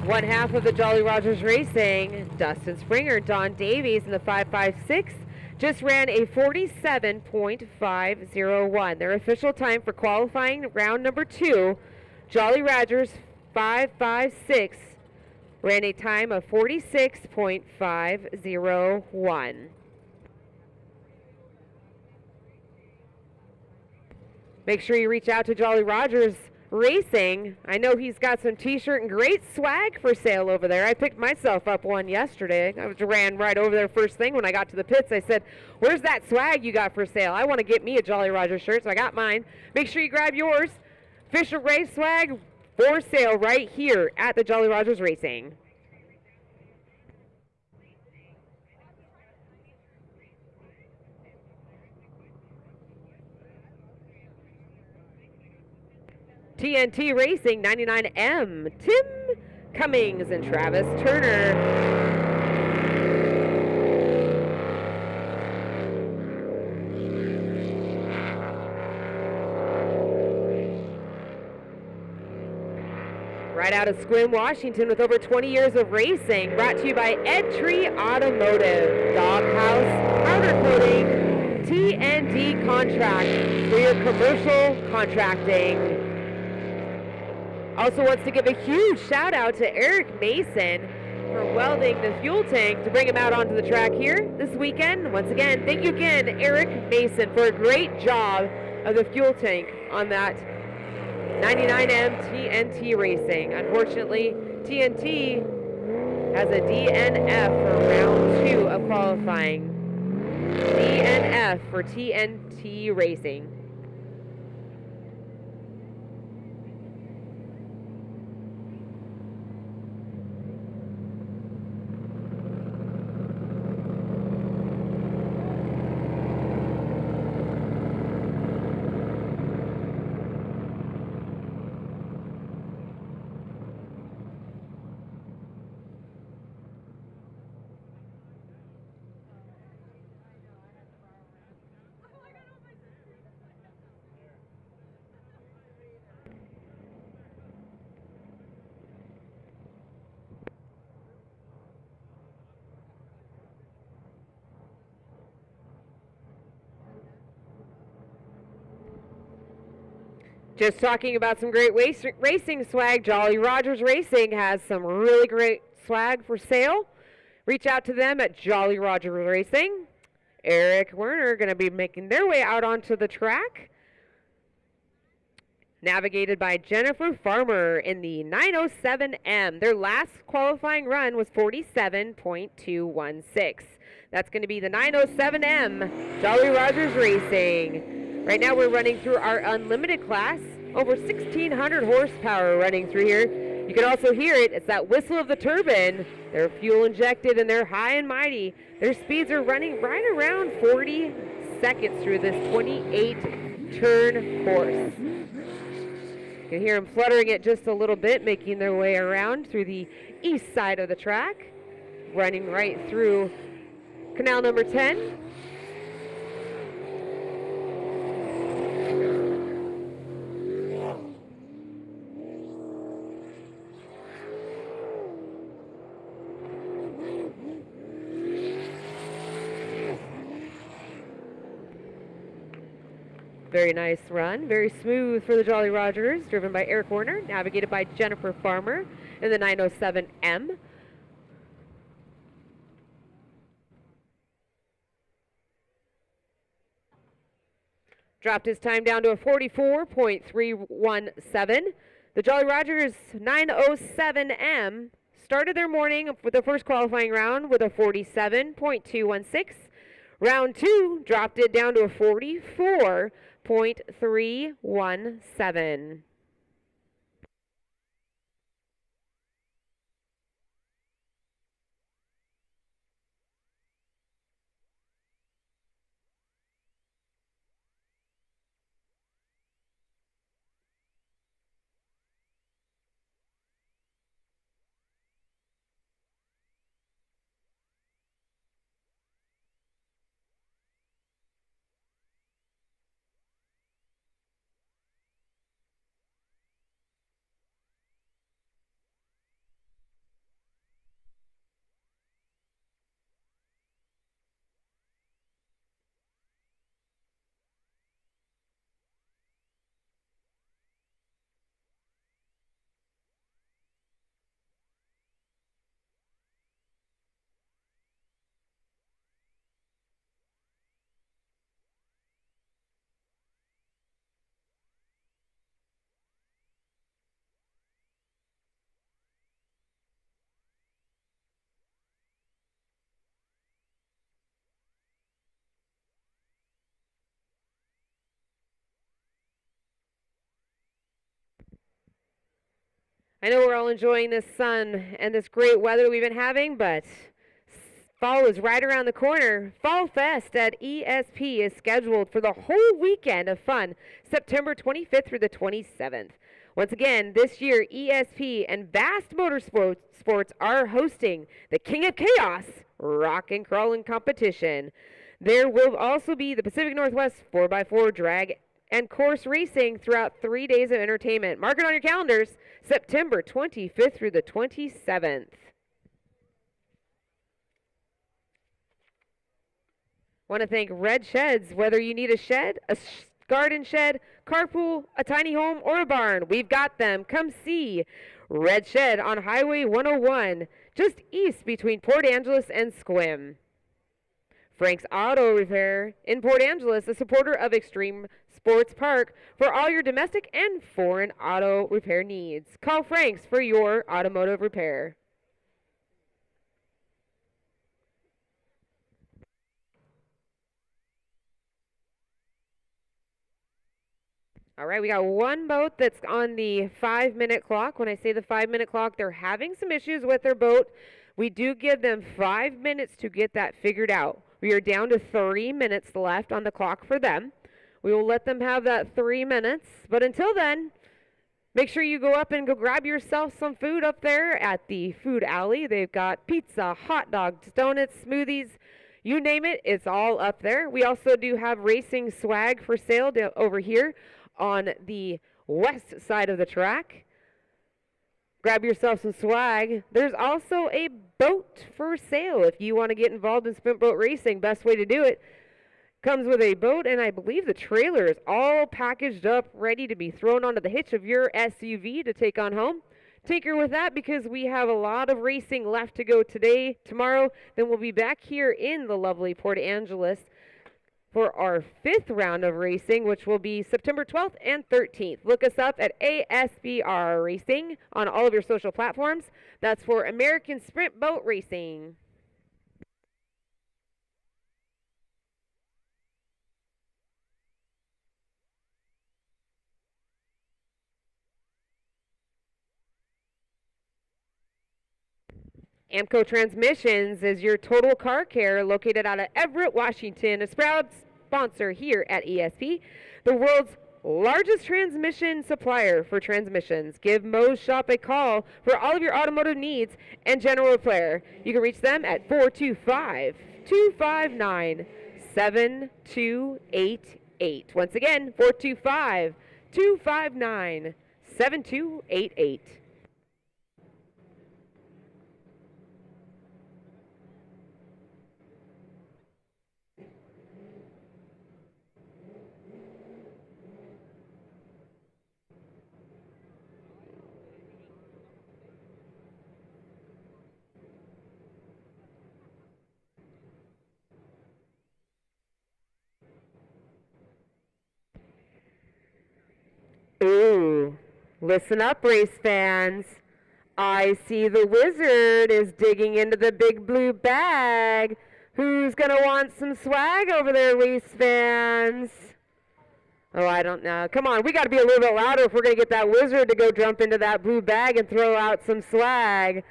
One half of the Jolly Rogers Racing, Dustin Springer, Don Davies in the 556 just ran a 47.501. Their official time for qualifying round number 2, Jolly Rogers 556 ran a time of 46.501. Make sure you reach out to Jolly Rogers Racing. I know he's got some t-shirt and great swag for sale over there. I picked myself up one yesterday. I ran right over there first thing when I got to the pits. I said, where's that swag you got for sale? I want to get me a Jolly Rogers shirt, so I got mine. Make sure you grab yours. Official race swag for sale right here at the Jolly Rogers Racing. TNT Racing 99M, Tim Cummings and Travis Turner. Right out of Sequim, Washington, with over 20 years of racing, brought to you by Ed Tree Automotive, Doghouse, Powder Coating, TNT Contract for your commercial contracting. Also wants to give a huge shout out to Eric Mason for welding the fuel tank to bring him out onto the track here this weekend. Once again, thank you again, Eric Mason, for a great job of the fuel tank on that 99M TNT Racing. Unfortunately, TNT has a DNF for round 2 of qualifying. DNF for TNT Racing. Just talking about some great racing swag, Jolly Rogers Racing has some really great swag for sale. Reach out to them at Jolly Rogers Racing. Eric Werner going to be making their way out onto the track. Navigated by Jennifer Farmer in the 907M. Their last qualifying run was 47.216. That's going to be the 907M, Jolly Rogers Racing. Right now we're running through our unlimited class, over 1,600 horsepower running through here. You can also hear it, it's that whistle of the turbine. They're fuel injected and they're high and mighty. Their speeds are running right around 40 seconds through this 28 turn course. You can hear them fluttering it just a little bit, making their way around through the east side of the track, running right through canal number 10. Very nice run, very smooth for the Jolly Rogers, driven by Eric Warner, navigated by Jennifer Farmer in the 907M. Dropped his time down to a 44.317. The Jolly Rogers 907M started their morning with their first qualifying round with a 47.216. Round 2 dropped it down to a 44.317. I know we're all enjoying this sun and this great weather we've been having, but fall is right around the corner. Fall Fest at ESP is scheduled for the whole weekend of fun, September 25th through the 27th. Once again, this year, ESP and Vast Motorsports are hosting the King of Chaos Rock and Crawling Competition. There will also be the Pacific Northwest 4x4 drag and course racing throughout 3 days of entertainment. Mark it on your calendars, September 25th through the 27th. Want to thank Red Sheds. Whether you need a shed, garden shed, carpool, a tiny home, or a barn, we've got them. Come see Red Shed on Highway 101, just east between Port Angeles and Sequim. Frank's Auto Repair in Port Angeles, a supporter of Extreme Sports Park for all your domestic and foreign auto repair needs. Call Frank's for your automotive repair. All right, we got one boat that's on the 5-minute clock. When I say the 5-minute clock, they're having some issues with their boat. We do give them 5 minutes to get that figured out. We are down to 3 minutes left on the clock for them. We will let them have that 3 minutes. But until then, make sure you go up and go grab yourself some food up there at the food alley. They've got pizza, hot dogs, donuts, smoothies, you name it, it's all up there. We also do have racing swag for sale over here on the west side of the track. Grab yourself some swag. There's also a boat for sale if you want to get involved in sprint boat racing. Best way to do it. Comes with a boat, and I believe the trailer is all packaged up, ready to be thrown onto the hitch of your SUV to take on home. Tinker with that because we have a lot of racing left to go today, tomorrow. Then we'll be back here in the lovely Port Angeles for our 5th round of racing, which will be September 12th and 13th. Look us up at ASBR Racing on all of your social platforms. That's for American Sprint Boat Racing. AMCO Transmissions is your total car care located out of Everett, Washington, a proud sponsor here at ESP, the world's largest transmission supplier for transmissions. Give Moe's Shop a call for all of your automotive needs and general repair. You can reach them at 425-259-7288. Once again, 425-259-7288. Ooh, listen up, race fans. I see the wizard is digging into the big blue bag. Who's going to want some swag over there, race fans? Oh, I don't know. Come on, we got to be a little bit louder if we're going to get that wizard to go jump into that blue bag and throw out some swag.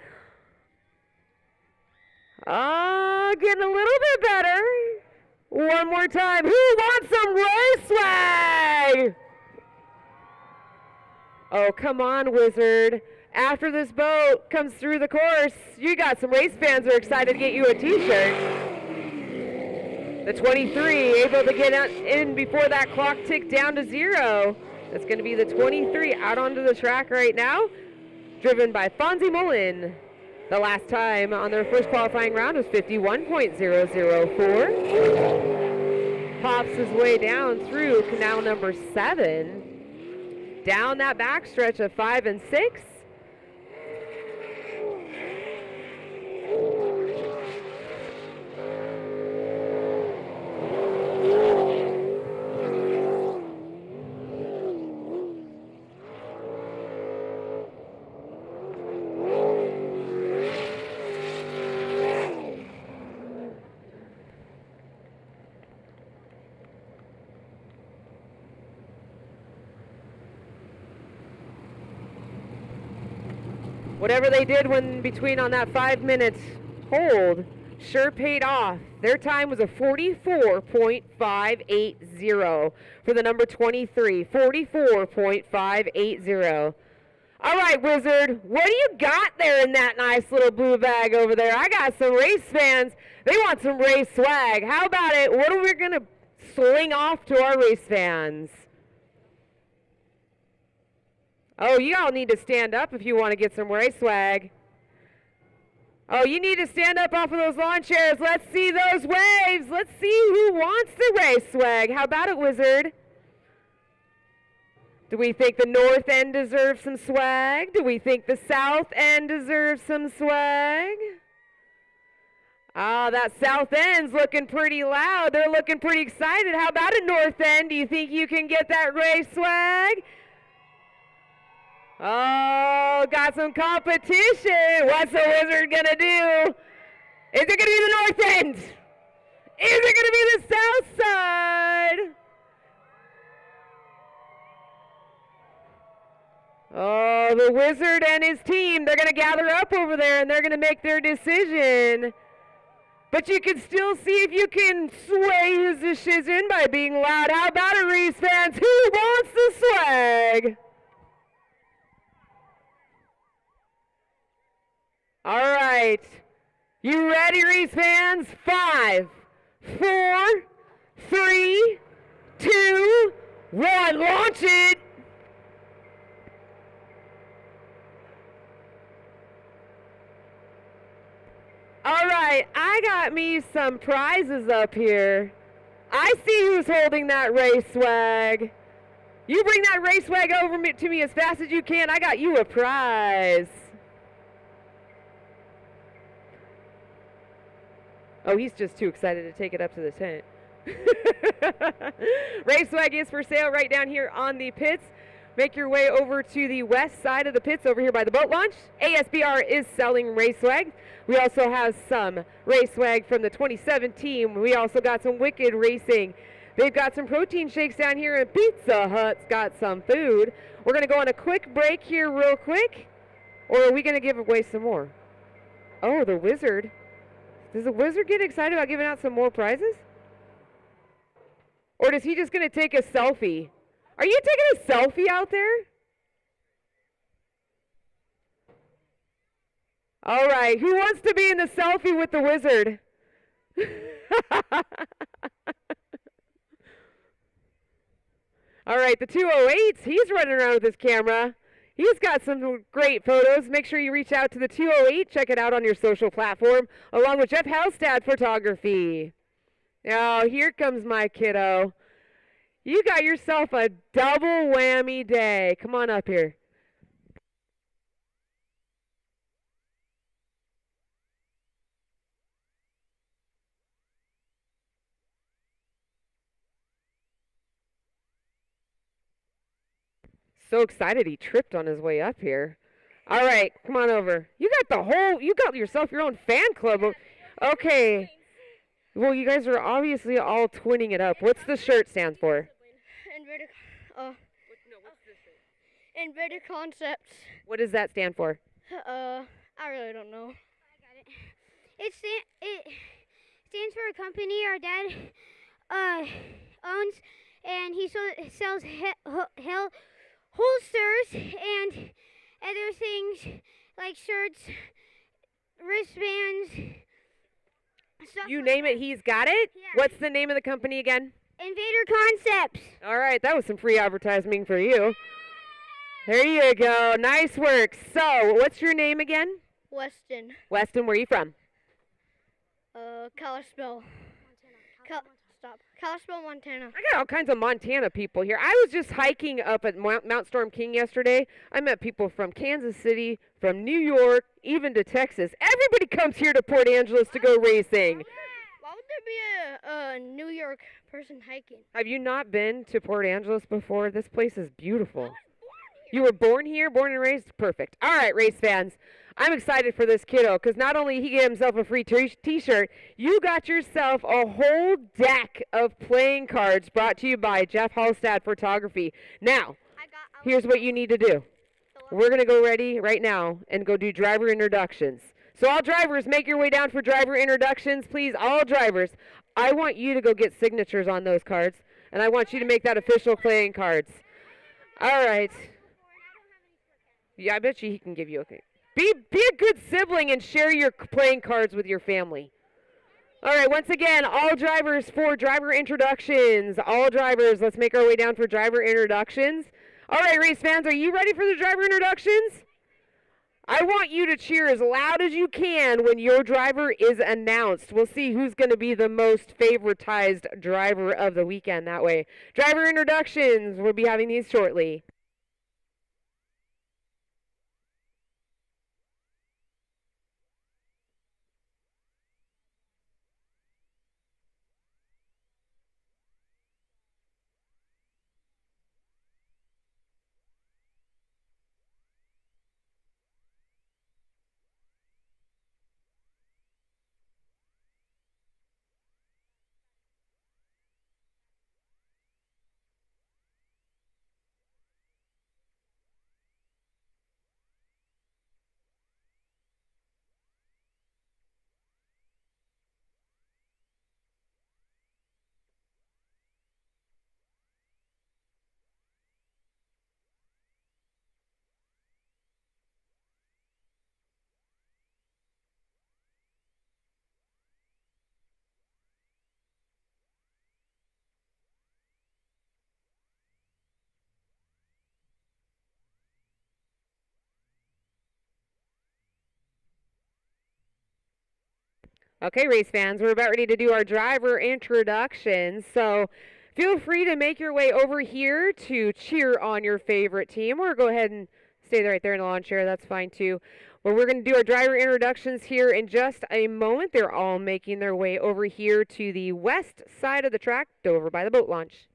Oh, getting a little bit better. One more time. Who wants some race swag? Oh, come on, wizard. After this boat comes through the course, you got some race fans who are excited to get you a t-shirt. The 23 able to get in before that clock ticked down to 0. That's going to be the 23 out onto the track right now, driven by Fonzie Mullen. The last time on their first qualifying round was 51.004. Pops his way down through canal number 7. Down that backstretch of 5 and 6. Whatever they did when between on that 5 minutes hold sure paid off. Their time was a 44.580 for the number 23. 44.580. All right, Wizard, what do you got there in that nice little blue bag over there? I got some race fans. They want some race swag. How about it? What are we going to sling off to our race fans? Oh, you all need to stand up if you want to get some race swag. Oh, you need to stand up off of those lawn chairs. Let's see those waves. Let's see who wants the race swag. How about it, Wizard? Do we think the north end deserves some swag? Do we think the south end deserves some swag? Ah, that south end's looking pretty loud. They're looking pretty excited. How about it, north end? Do you think you can get that race swag? Oh, got some competition. What's the Wizard going to do? Is it going to be the north end? Is it going to be the south side? Oh, the Wizard and his team, they're going to gather up over there and they're going to make their decision. But you can still see if you can sway his decision by being loud. How about it, Reese fans? Who wants the swag? All right. You ready, Reese fans? 5, 4, 3, 2, 1. Launch it. All right, I got me some prizes up here. I see who's holding that race swag. You bring that race swag over to me as fast as you can. I got you a prize. Oh, he's just too excited to take it up to the tent. Race swag is for sale right down here on the pits. Make your way over to the west side of the pits over here by the boat launch. ASBR is selling race swag. We also have some race swag from the 2017. We also got some Wicked Racing. They've got some protein shakes down here, and Pizza Hut's got some food. We're going to go on a quick break here real quick, or are we going to give away some more? Oh, the Wizard. Does the Wizard get excited about giving out some more prizes? Or is he just going to take a selfie? Are you taking a selfie out there? All right, who wants to be in the selfie with the Wizard? All right, the 208s, he's running around with his camera. He's got some great photos. Make sure you reach out to the 208. Check it out on your social platform, along with Jeff Halstad Photography. Oh, here comes my kiddo. You got yourself a double whammy day. Come on up here. So excited he tripped on his way up here. All right, come on over. You got yourself your own fan club. Okay. Well, you guys are obviously all twinning it up. What's the shirt stand for? Inverted Concepts. What does that stand for? I really don't know. I got it. It stands for a company our dad owns, and he sells holsters and other things like shirts, wristbands, stuff. You like name that. it, he's got it? Yeah. What's the name of the company again? Invader Concepts. All right, that was some free advertising for you. There you go. Nice work. So, what's your name again? Weston. Weston, where are you from? Kalispell. Kalispell, Montana. I got all kinds of Montana people here. I was just hiking up at Mount Storm King yesterday. I met people from Kansas City, from New York, even to Texas. Everybody comes here to Port Angeles to go racing. Why would there be a New York person hiking? Have you not been to Port Angeles before? This place is beautiful. You were born here, born and raised? Perfect. All right, race fans. I'm excited for this kiddo because not only he get himself a free t-shirt, you got yourself a whole deck of playing cards brought to you by Jeff Halstad Photography. Now, here's what you need to do. We're going to go ready right now and go do driver introductions. So all drivers, make your way down for driver introductions. Please, all drivers, I want you to go get signatures on those cards, and I want you to make that official playing cards. All right. Yeah, I bet you he can give you a. Be a good sibling and share your playing cards with your family. All right, once again, all drivers for driver introductions. All drivers, let's make our way down for driver introductions. All right, race fans, are you ready for the driver introductions? I want you to cheer as loud as you can when your driver is announced. We'll see who's going to be the most favoritized driver of the weekend that way. Driver introductions, we'll be having these shortly. Okay, race fans, we're about ready to do our driver introductions. So feel free to make your way over here to cheer on your favorite team, or go ahead and stay right there in the lawn chair. That's fine too. Well, we're going to do our driver introductions here in just a moment. They're all making their way over here to the west side of the track, over by the boat launch.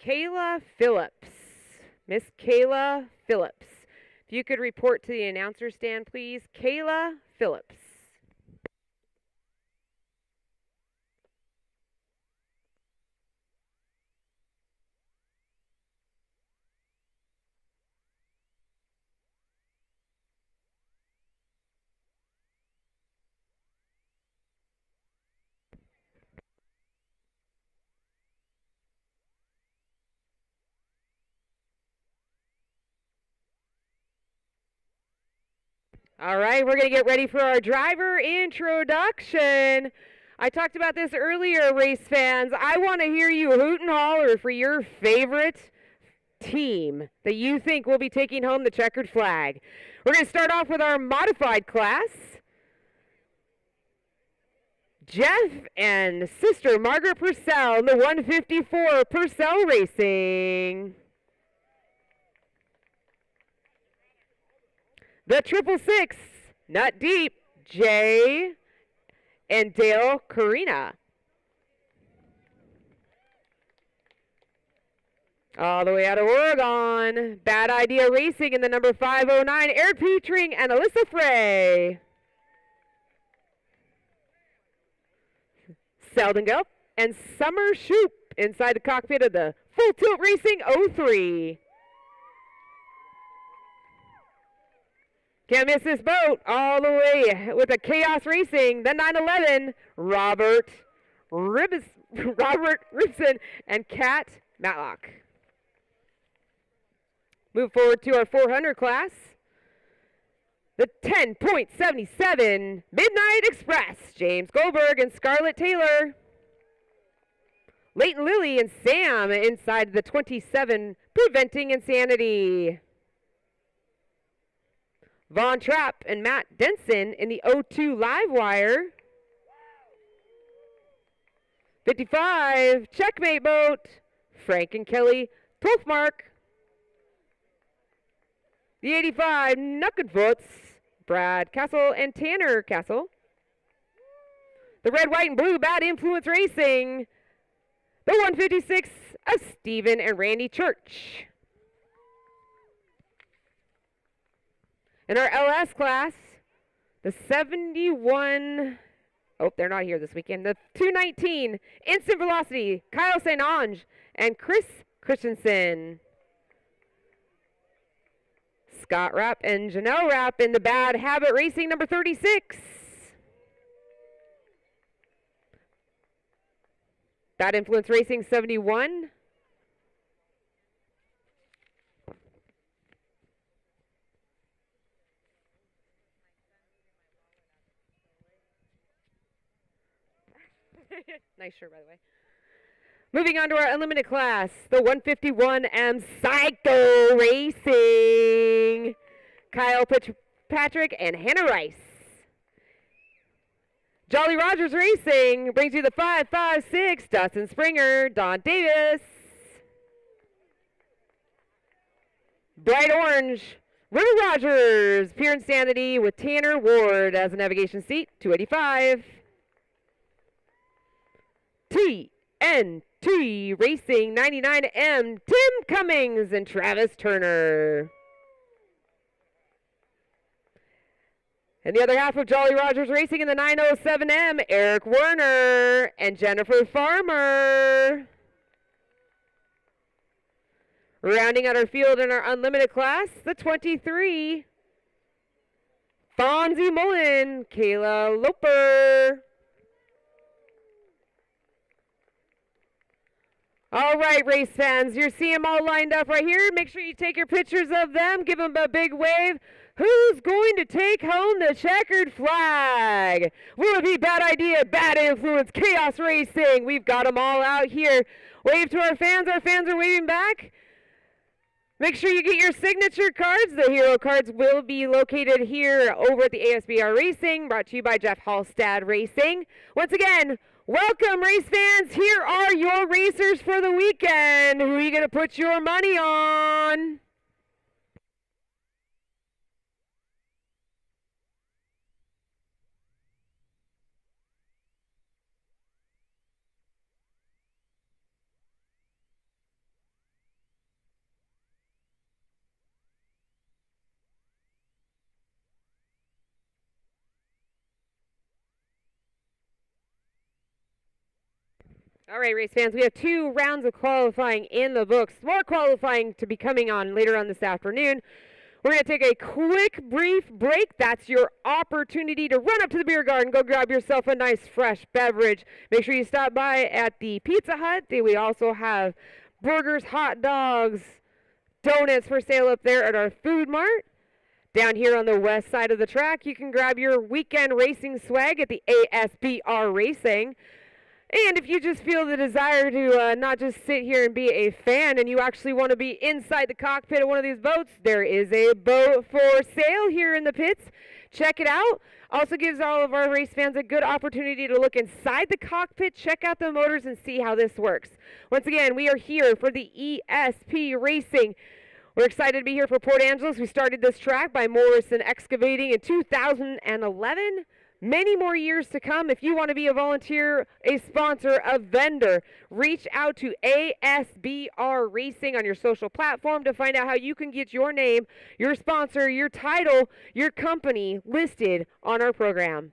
Kayla Phillips. Miss Kayla Phillips. If you could report to the announcer stand, please. Kayla Phillips. All right, we're going to get ready for our driver introduction. I talked about this earlier, race fans. I want to hear you hoot and holler for your favorite team that you think will be taking home the checkered flag. We're going to start off with our modified class. Jeff and sister Margaret Purcell in the 154 Purcell Racing. The 666, Nut Deep, Jay and Dale Karina. All the way out of Oregon, Bad Idea Racing in the number 509, Eric Petring and Alyssa Frey. Selden Gup and Summer Shoop inside the cockpit of the Full Tilt Racing 03. Can't miss this boat all the way with the Chaos Racing, the 911, Robert Ribson and Kat Matlock. Move forward to our 400 class. The 10.77 Midnight Express, James Goldberg and Scarlett Taylor. Leighton Lilly and Sam inside the 27, Preventing Insanity. Von Trapp and Matt Denson in the 02 Live Wire. 55, Checkmate Boat, Frank and Kelly Tolfmark. The 85, Knuckenfoots, Brad Castle and Tanner Castle. The red, white, and blue Bad Influence Racing. The 156 of Stephen and Randy Church. In our LS class, the 71, they're not here this weekend. The 219, Instant Velocity, Kyle St. Ange and Chris Christensen. Scott Rapp and Janelle Rapp in the Bad Habit Racing number 36. Bad Influence Racing 71. Nice shirt, by the way. Moving on to our unlimited class, the 151M Psycho Racing. Kyle Patrick and Hannah Rice. Jolly Rogers Racing brings you the 556 Dustin Springer, Don Davis. Bright Orange, River Rogers, Pure Insanity with Tanner Ward as a navigation seat, 285. TNT Racing 99M, Tim Cummings and Travis Turner. And the other half of Jolly Rogers Racing in the 907M, Eric Werner and Jennifer Farmer. Rounding out our field in our unlimited class, the 23. Fonzie Mullen, Kayla Loper. All right, race fans, you see them all lined up right here. Make sure you take your pictures of them. Give them a big wave. Who's going to take home the checkered flag? Will it be Bad Idea, Bad Influence, Chaos Racing? We've got them all out here. Wave to our fans. Our fans are waving back. Make sure you get your signature cards. The hero cards will be located here over at the ASBR Racing, brought to you by Jeff Hallstad Racing. Once again, welcome, race fans. Here are your racers for the weekend. Who are you going to put your money on? All right, race fans, we have 2 rounds of qualifying in the books. More qualifying to be coming on later on this afternoon. We're going to take a quick, brief break. That's your opportunity to run up to the beer garden, go grab yourself a nice, fresh beverage. Make sure you stop by at the Pizza Hut. We also have burgers, hot dogs, donuts for sale up there at our food mart. Down here on the west side of the track, you can grab your weekend racing swag at the ASBR Racing. And if you just feel the desire to not just sit here and be a fan and you actually want to be inside the cockpit of one of these boats, there is a boat for sale here in the pits. Check it out. Also gives all of our race fans a good opportunity to look inside the cockpit, check out the motors, and see how this works. Once again, we are here for the ESP Racing. We're excited to be here for Port Angeles. We started this track by Morrison Excavating in 2011. Many more years to come. If you want to be a volunteer, a sponsor, a vendor, reach out to ASBR Racing on your social platform to find out how you can get your name, your sponsor, your title, your company listed on our program.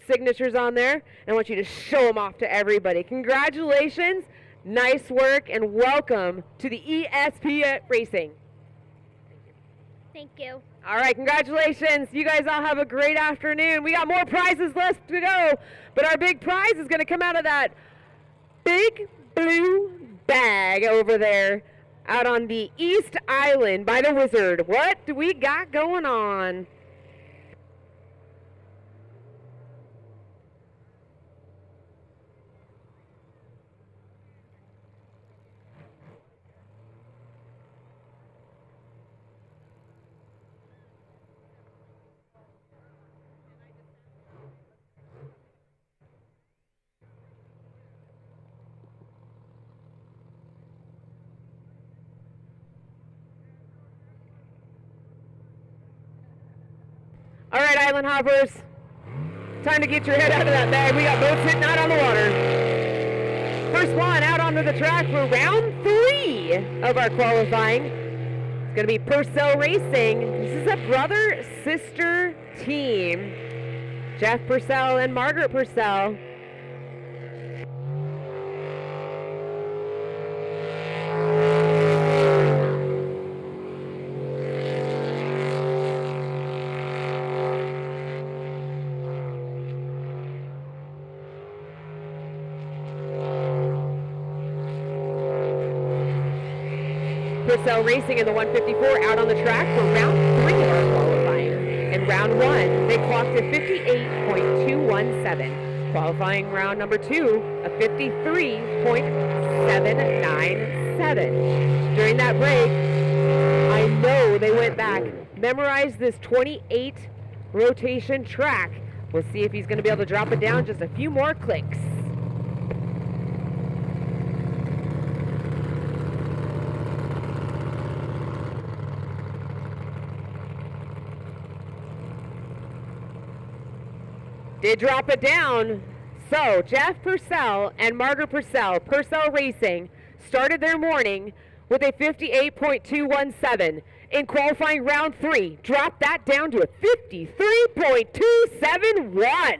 signatures on there, and I want you to show them off to everybody. Congratulations, nice work, and welcome to the ESP Racing. Thank you. All right, congratulations. You guys all have a great afternoon. We got more prizes left to go, but our big prize is going to come out of that big blue bag over there out on the East Island by the Wizard. What do we got going on? All right, Island Hoppers, time to get your head out of that bag. We got boats hitting out on the water. First one out onto the track for round 3 of our qualifying. It's going to be Purcell Racing. This is a brother-sister team. Jeff Purcell and Margaret Purcell. Purcell Racing in the 154 out on the track for round 3 of our qualifying. In round 1, they clocked a 58.217. Qualifying round number 2, a 53.797. During that break, I know they went back, memorized this 28 rotation track. We'll see if he's going to be able to drop it down just a few more clicks. Did drop it down. So Jeff Purcell and Margaret Purcell, Purcell Racing, started their morning with a 58.217. In qualifying round 3, dropped that down to a 53.271.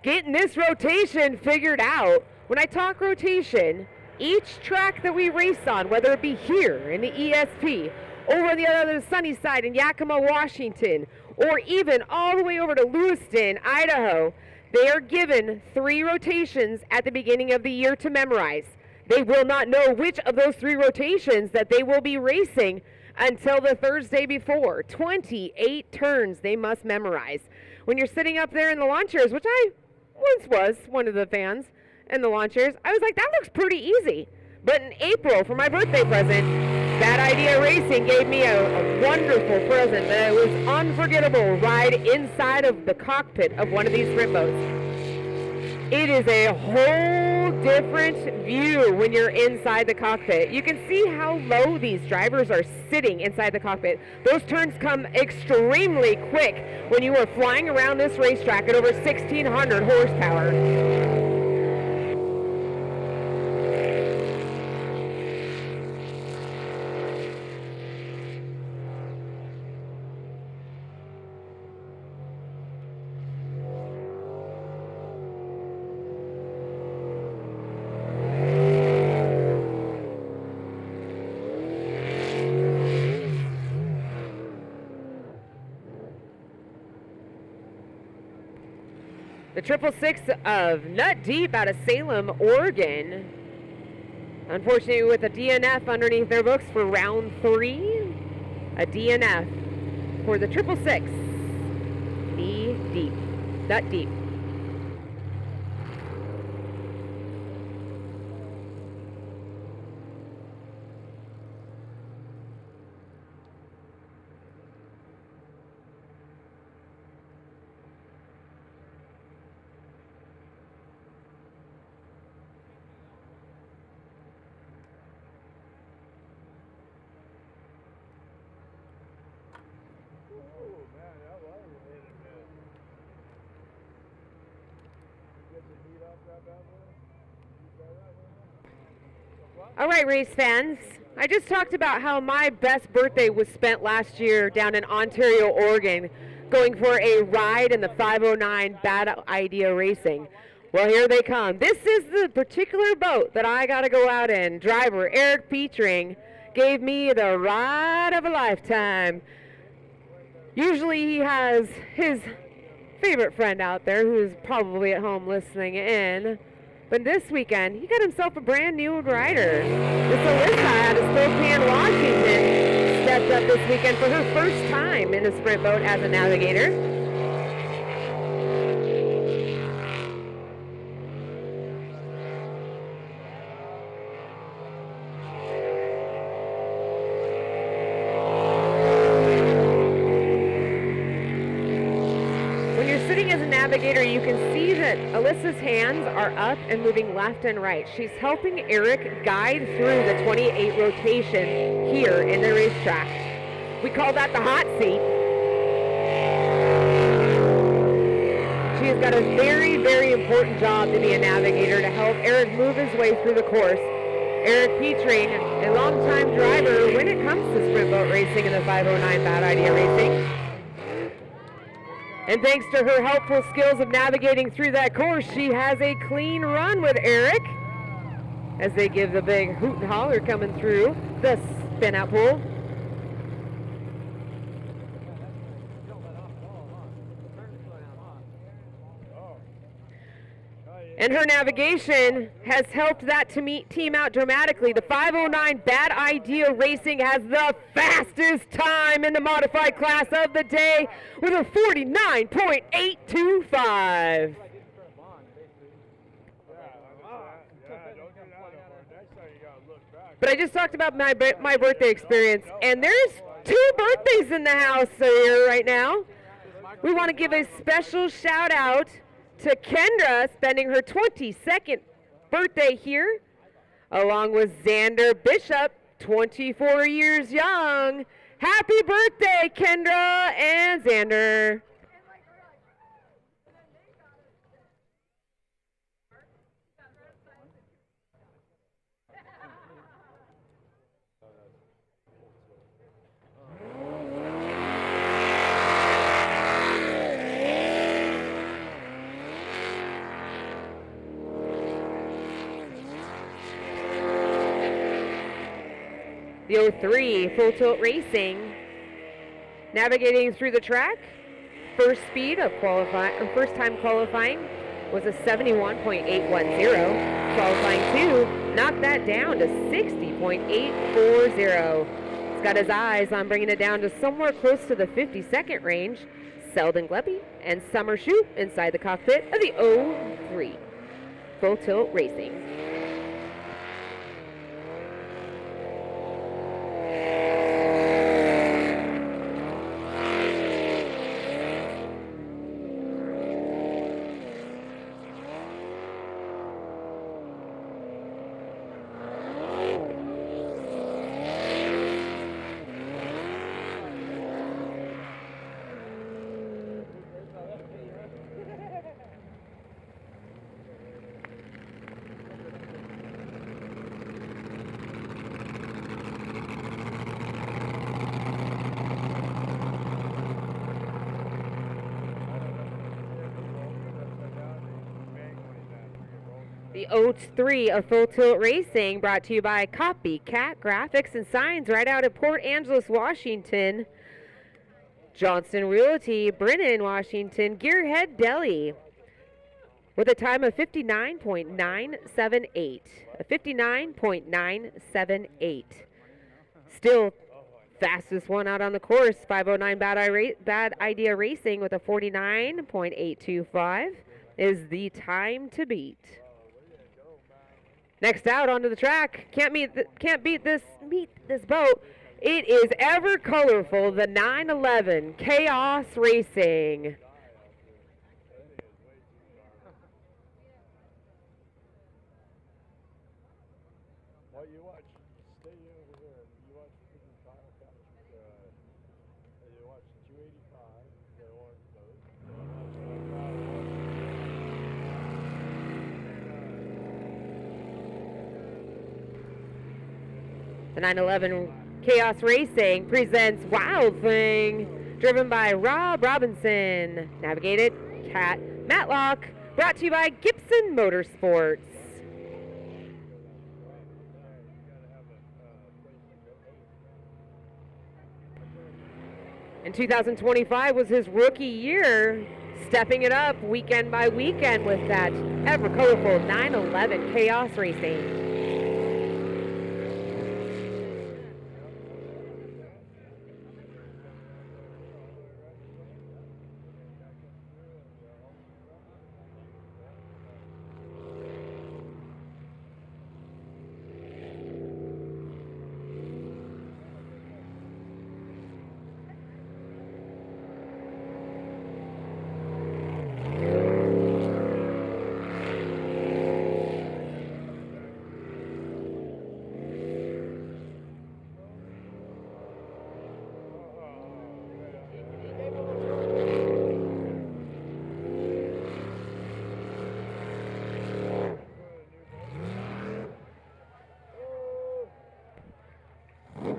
Getting this rotation figured out. When I talk rotation, each track that we race on, whether it be here in the ESP, over on the other sunny side in Yakima, Washington, or even all the way over to Lewiston, Idaho, they are given 3 rotations at the beginning of the year to memorize. They will not know which of those 3 rotations that they will be racing until the Thursday before. 28 turns they must memorize. When you're sitting up there in the lawn chairs, which I once was one of the fans in the lawn chairs, I was like, that looks pretty easy. But in April, for my birthday present, Bad Idea Racing gave me a wonderful present. It was an unforgettable ride inside of the cockpit of one of these sprint boats. It is a whole different view when you're inside the cockpit. You can see how low these drivers are sitting inside the cockpit. Those turns come extremely quick when you are flying around this racetrack at over 1,600 horsepower. The 666 of Nut Deep out of Salem, Oregon. Unfortunately, with a DNF underneath their books for round 3. A DNF for the 666. Knee deep. Nut Deep. All right, race fans. I just talked about how my best birthday was spent last year down in Ontario, Oregon, going for a ride in the 509 Bad Idea Racing. Well, here they come. This is the particular boat that I got to go out in. Driver Eric Petring gave me the ride of a lifetime. Usually he has his favorite friend out there who's probably at home listening in. But this weekend, he got himself a brand new rider. This Alyssa out of Spokane, Washington, stepped up this weekend for her first time in a sprint boat as a navigator. Navigator, you can see that Alyssa's hands are up and moving left and right. She's helping Eric guide through the 28 rotation here in the racetrack. We call that the hot seat. She has got a very, very important job to be a navigator to help Eric move his way through the course. Eric Petring, a longtime driver when it comes to sprint boat racing in the 509 Bad Idea Racing. And thanks to her helpful skills of navigating through that course, she has a clean run with Eric as they give the big hoot and holler coming through the spin out pool. And her navigation has helped that team out dramatically. The 509 Bad Idea Racing has the fastest time in the modified class of the day with a 49.825. But I just talked about my birthday experience, and there's 2 birthdays in the house here right now. We want to give a special shout out to Kendra, spending her 22nd birthday here, along with Xander Bishop, 24 years young. Happy birthday, Kendra and Xander. The 03 Full Tilt Racing navigating through the track. First speed of first time qualifying was a 71.810. Qualifying 2 knocked that down to 60.840. He's got his eyes on bringing it down to somewhere close to the 50-second range. Selden Gleppy and Summer Shoup inside the cockpit of the 03 Full Tilt Racing. The 03 of Full Tilt Racing, brought to you by Copycat Graphics and Signs, right out of Port Angeles, Washington. Johnston Realty, Brennan, Washington. Gearhead Deli, with a time of 59.978. A 59.978. Still fastest one out on the course. 509 Bad Idea Racing with a 49.825 is the time to beat. Next out onto the track, can't beat this boat. It is ever colorful, the 911 Chaos Racing. While you watch, stay over there. You watch freaking Kyle catch. You watch 285. They want those. The 911 Chaos Racing presents Wild Thing. driven by Rob Robinson. Navigated Cat Matlock. Brought to you by Gibson Motorsports. And 2025 was his rookie year, stepping it up weekend by weekend with that ever colorful 911 Chaos Racing.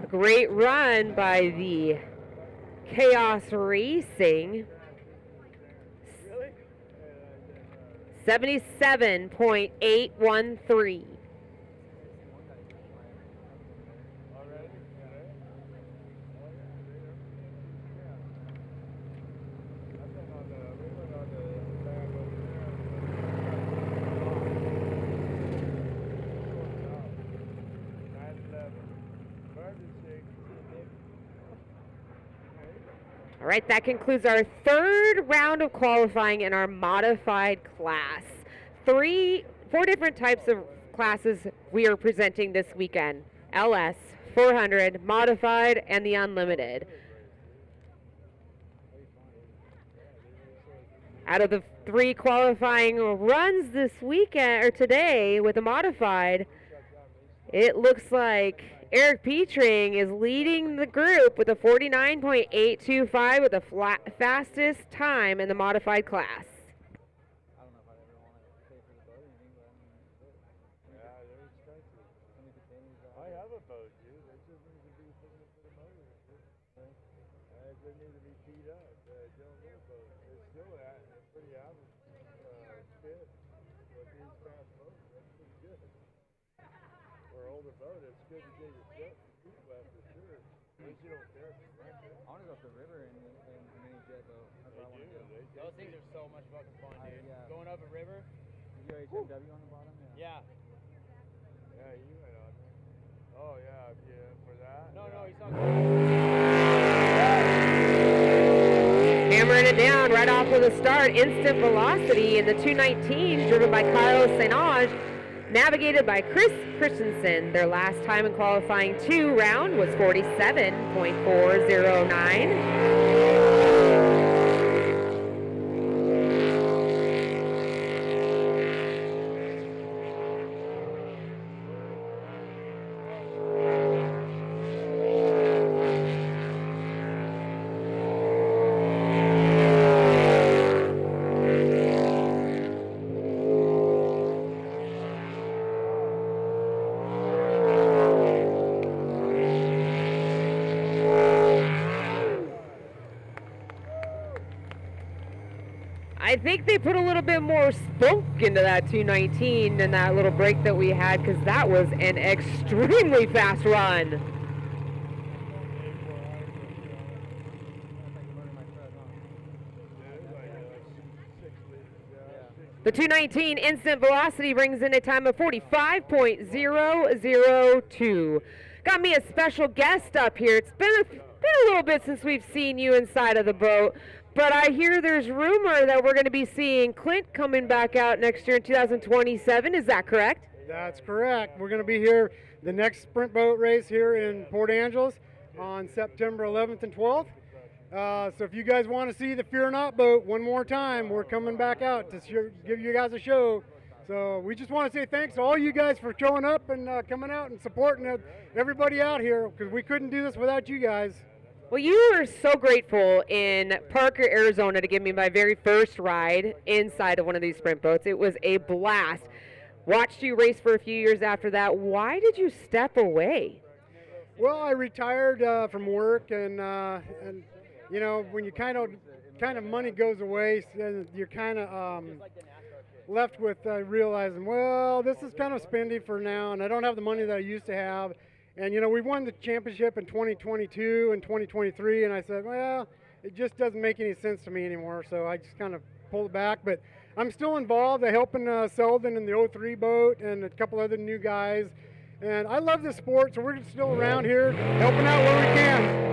Great run by the Chaos Racing. 77.813. All right, that concludes our third round of qualifying in our modified class. Four different types of classes we are presenting this weekend. LS, 400, modified, and the unlimited. Out of the 3 qualifying runs this weekend, or today, with the modified, it looks like Eric Petring is leading the group with a 49.825 with the fastest time in the modified class. I have a boat, dude. They just need to be putting it for the motor. They need to be beat up. They don't get a boat. It's still a pretty average spit with these fast boats. That's pretty good. For an older boat, it's good to get your feet wet for sure. At least you don't care. I want to go up the river in a mini jet though. That's what I want to do. Those things are so much fucking fun, dude. Yeah. Going up a river. Is your HMW on the bottom? Yeah. Yeah, you went on there. Oh, yeah, for that? No, yeah. he's talking. Hammering it down right off with a start. Instant Velocity in the 219, driven by Kyle St. Ange, navigated by Chris Christensen. Their last time in qualifying 2 round was 47.409. I think they put a little bit more spunk into that 219 than that little break that we had, because that was an extremely fast run. The 219 Instant Velocity brings in a time of 45.002. Got me a special guest up here. It's been a little bit since we've seen you inside of the boat. But I hear there's rumor that we're going to be seeing Clint coming back out next year in 2027. Is that correct? That's correct. We're going to be here the next sprint boat race here in Port Angeles on September 11th and 12th. So if you guys want to see the Fear Not boat one more time, we're coming back out to give you guys a show. So we just want to say thanks to all you guys for showing up and coming out and supporting everybody out here, because we couldn't do this without you guys. Well, you were so grateful in Parker, Arizona to give me my very first ride inside of one of these sprint boats. It was a blast. Watched you race for a few years after that. Why did you step away? Well, I retired from work and you know, when you kind of money goes away, so you're kind of left with realizing, well, this is kind of spendy for now, and I don't have the money that I used to have. And you know, we won the championship in 2022 and 2023, and I said, well, it just doesn't make any sense to me anymore. So I just kind of pulled it back. But I'm still involved. I'm helping Selden in the 03 boat and a couple other new guys. And I love this sport, so we're still around here helping out where we can.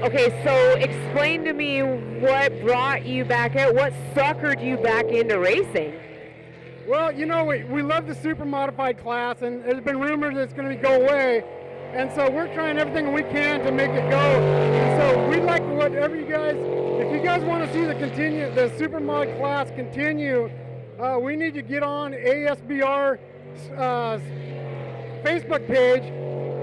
Okay, so explain to me what brought you back out, what suckered you back into racing? Well, you know, we love the super modified class, and there's been rumors that it's going to go away. And so we're trying everything we can to make it go. And so we'd like whatever you guys, if you guys want to see the super mod class continue, we need to get on ASBR Facebook page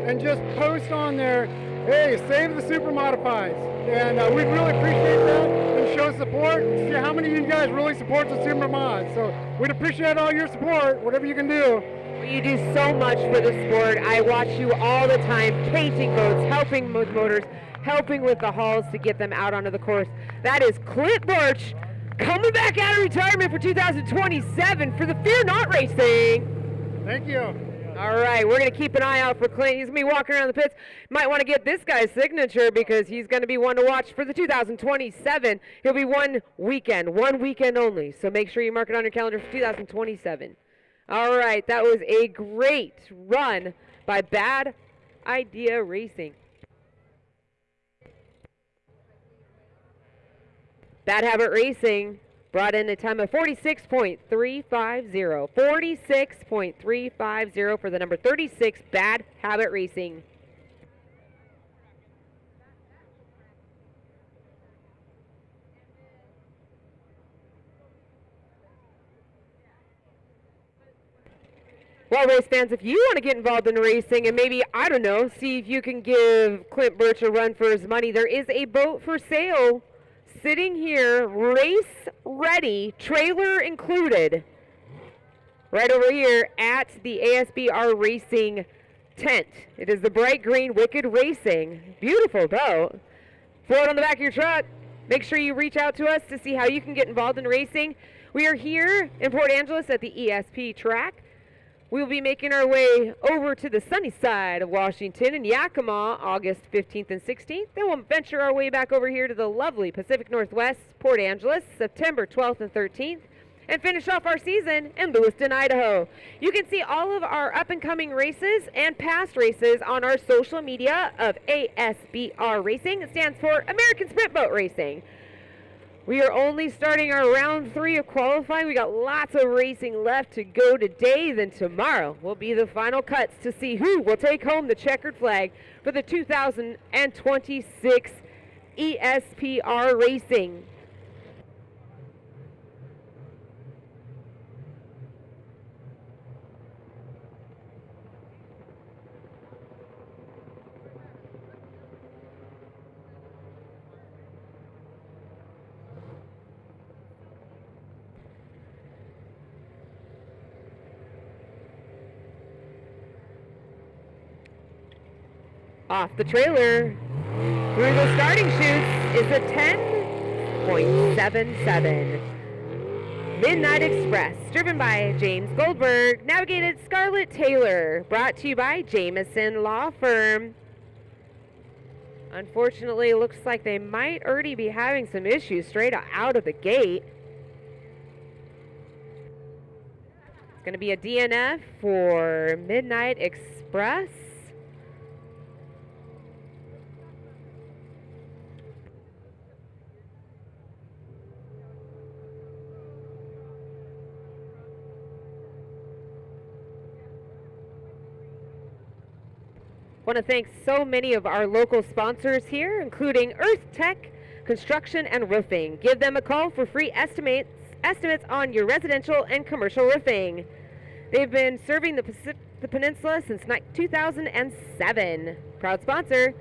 and just post on there, hey, save the super modifieds. And we'd really appreciate that and show support. See how many of you guys really support the super mods. So we'd appreciate all your support, whatever you can do. You do so much for the sport. I watch you all the time, painting boats, helping with motors, helping with the hulls to get them out onto the course. That is Clint Birch coming back out of retirement for 2027 for the Fear Not Racing. Thank you. All right, we're going to keep an eye out for Clint. He's going to be walking around the pits. Might want to get this guy's signature because he's going to be one to watch for the 2027. He'll be one weekend only. So make sure you mark it on your calendar for 2027. All right, that was a great run by Bad Idea Racing. Bad Habit Racing brought in a time of 46.350. 46.350 for the number 36, Bad Habit Racing. Well, race fans, if you want to get involved in racing and maybe, I don't know, see if you can give Clint Birch a run for his money, there is a boat for sale sitting here, race ready, trailer included, right over here at the ASBR Racing tent. It is the bright green Wicked Racing. Beautiful boat. Throw it on the back of your truck. Make sure you reach out to us to see how you can get involved in racing. We are here in Port Angeles at the ESP track. We'll be making our way over to the sunny side of Washington in Yakima, August 15th and 16th. Then we'll venture our way back over here to the lovely Pacific Northwest, Port Angeles, September 12th and 13th, and finish off our season in Lewiston, Idaho. You can see all of our up-and-coming races and past races on our social media of ASBR Racing. It stands for American Sprint Boat Racing. We are only starting our round 3 of qualifying. We got lots of racing left to go today. Then tomorrow will be the final cuts to see who will take home the checkered flag for the 2026 ESPR Racing. Off the trailer, through the starting chutes, is a 10.77. Midnight Express, driven by James Goldberg, navigated Scarlett Taylor, brought to you by Jameson Law Firm. Unfortunately, it looks like they might already be having some issues straight out of the gate. It's going to be a DNF for Midnight Express. I want to thank so many of our local sponsors here, including Earth Tech Construction and Roofing. Give them a call for free estimates on your residential and commercial roofing. They've been serving the peninsula since 2007. Proud sponsor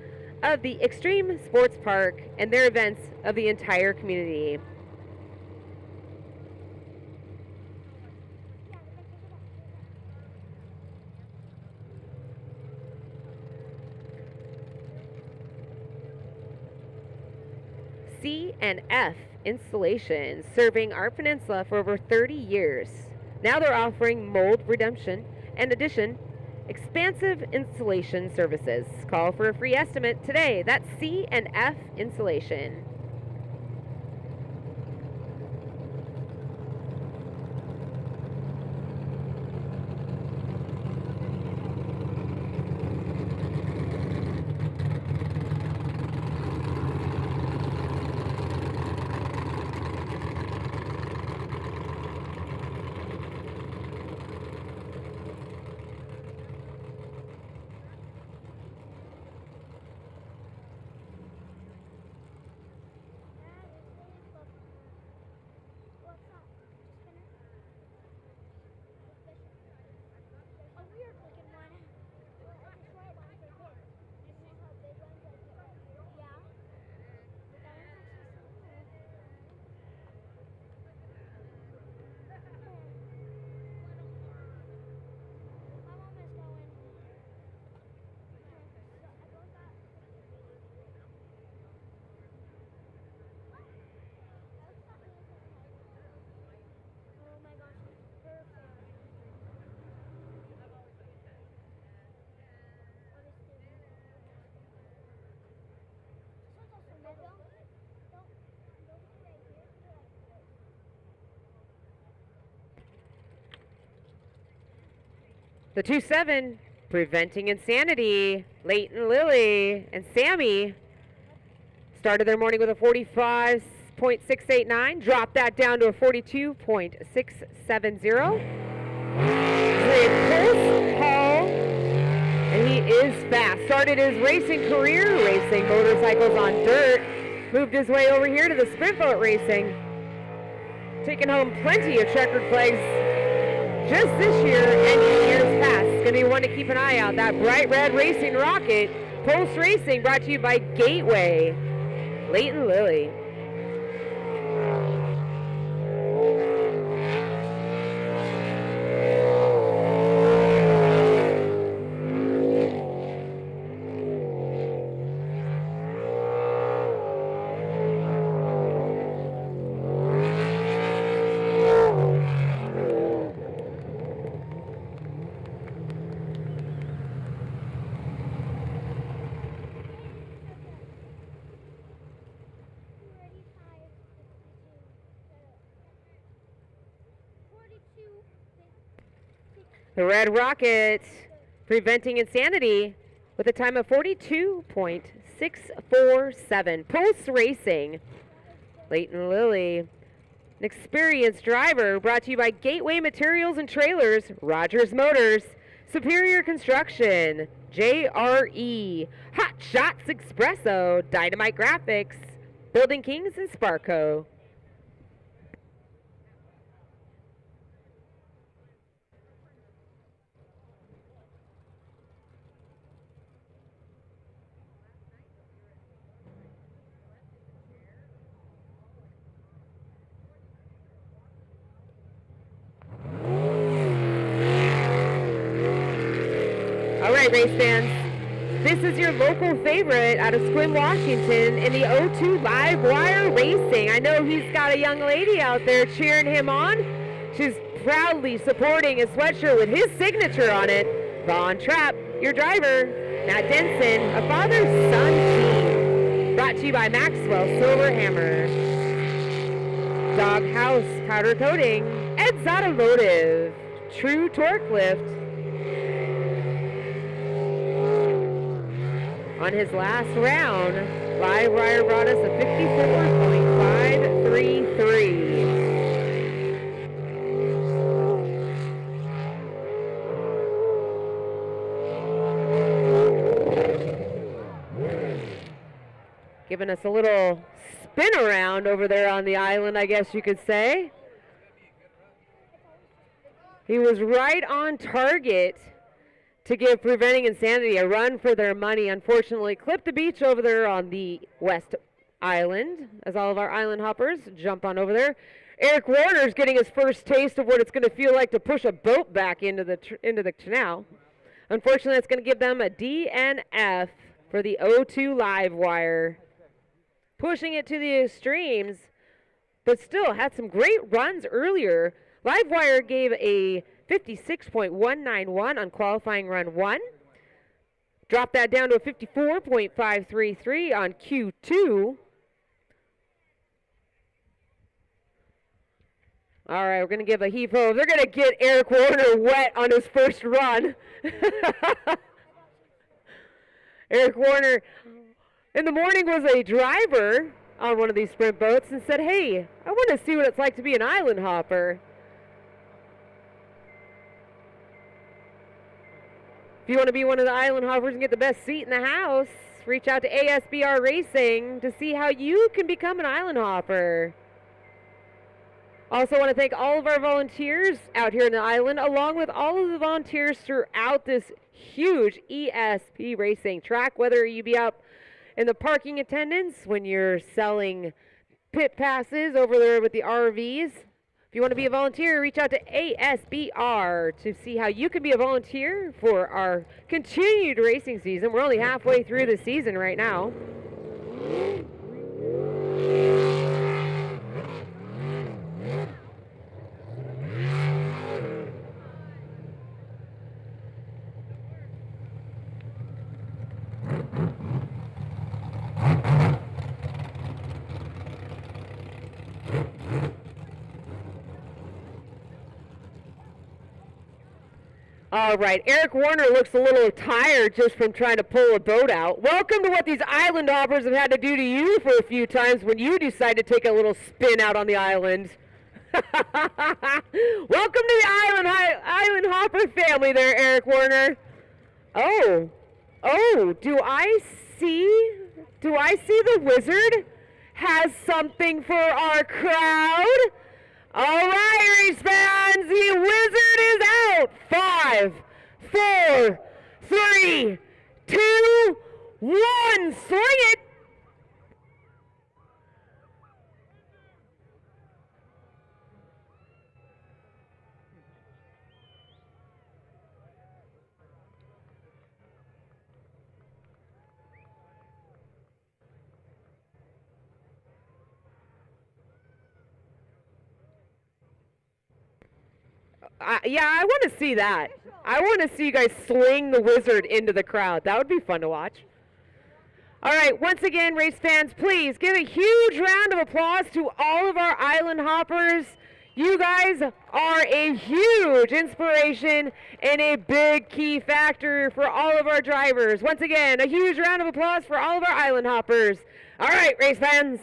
of the Extreme Sports Park and their events of the entire community. C and F Installations, serving our peninsula for over 30 years. Now they're offering mold redemption and addition expansive installation services. Call for a free estimate today. That's C and F Installation. The 2-7, Preventing Insanity. Leighton Lilly and Sammy started their morning with a 45.689, dropped that down to a 42.670. Paul, and he is fast. Started his racing career racing motorcycles on dirt, moved his way over here to the sprint boat racing, taking home plenty of checkered flags just this year and in years past. It's going to be one to keep an eye out. That bright red racing rocket. Pulse Racing, brought to you by Gateway. Leighton Lilly. The Red Rocket, Preventing Insanity, with a time of 42.647. Pulse Racing, Leighton Lilly. An experienced driver, brought to you by Gateway Materials and Trailers, Rogers Motors, Superior Construction, JRE, Hot Shots Espresso, Dynamite Graphics, Building Kings, and Sparco. All right, race fans, this is your local favorite out of Sequim, Washington in the O2 Live Wire Racing. I know he's got a young lady out there cheering him on. She's proudly supporting his sweatshirt with his signature on it. Vaughn Trapp, your driver. Matt Denson, a father-son team. Brought to you by Maxwell Silver Hammer. Doghouse Powder Coating. Ed's Automotive. True Torque Lift. On his last round, Live Wire brought us a 54.533. Giving us a little spin around over there on the island, I guess you could say. He was right on target to give Preventing Insanity a run for their money. Unfortunately, clipped the beach over there on the West Island, as all of our island hoppers jump on over there. Eric Warner's getting his first taste of what it's going to feel like to push a boat back into the canal. Unfortunately, it's going to give them a DNF for the O2 Live Wire. pushing it to the extremes, but still had some great runs earlier. Livewire gave a 56.191 on qualifying run 1. Dropped that down to a 54.533 on Q2. All right, we're going to give a heave-ho. They're going to get Eric Warner wet on his first run. Eric Warner in the morning was a driver on one of these sprint boats and said, hey, I want to see what it's like to be an island hopper. If you want to be one of the island hoppers and get the best seat in the house, reach out to ASBR Racing to see how you can become an island hopper. Also want to thank all of our volunteers out here in the island, along with all of the volunteers throughout this huge ESP racing track, whether you be out in the parking attendants when you're selling pit passes over there with the RVs. If you want to be a volunteer, reach out to ASBR to see how you can be a volunteer for our continued racing season. We're only halfway through the season right now. All right, Eric Warner looks a little tired just from trying to pull a boat out. Welcome to what these island hoppers have had to do to you for a few times when you decide to take a little spin out on the island. Welcome to the island hopper family there, Eric Warner. Oh, do I see the wizard has something for our crowd? All right, race fans, the wizard is out. 5, 4, 3, 2, 1. Swing it. Yeah, I want to see that. I want to see you guys sling the wizard into the crowd. That would be fun to watch. All right, once again, race fans, please give a huge round of applause to all of our island hoppers. You guys are a huge inspiration and a big key factor for all of our drivers. Once again, a huge round of applause for all of our island hoppers. All right, race fans,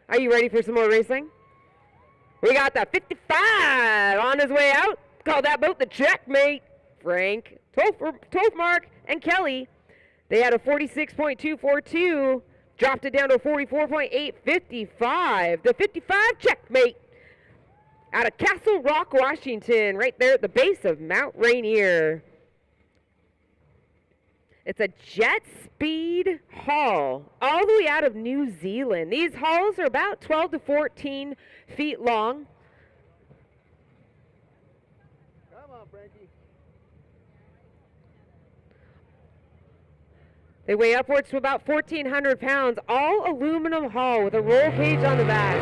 are you ready for some more racing? We got the 55 on his way out. Call that boat the Checkmate. Frank, Tolfmark, and Kelly. They had a 46.242. Dropped it down to a 44.855. The 55 Checkmate out of Castle Rock, Washington, right there at the base of Mount Rainier. It's a jet speed haul all the way out of New Zealand. These hauls are about 12 to 14 feet long. Come on, Frankie. They weigh upwards to about 1,400 pounds, all aluminum hull with a roll cage on the back.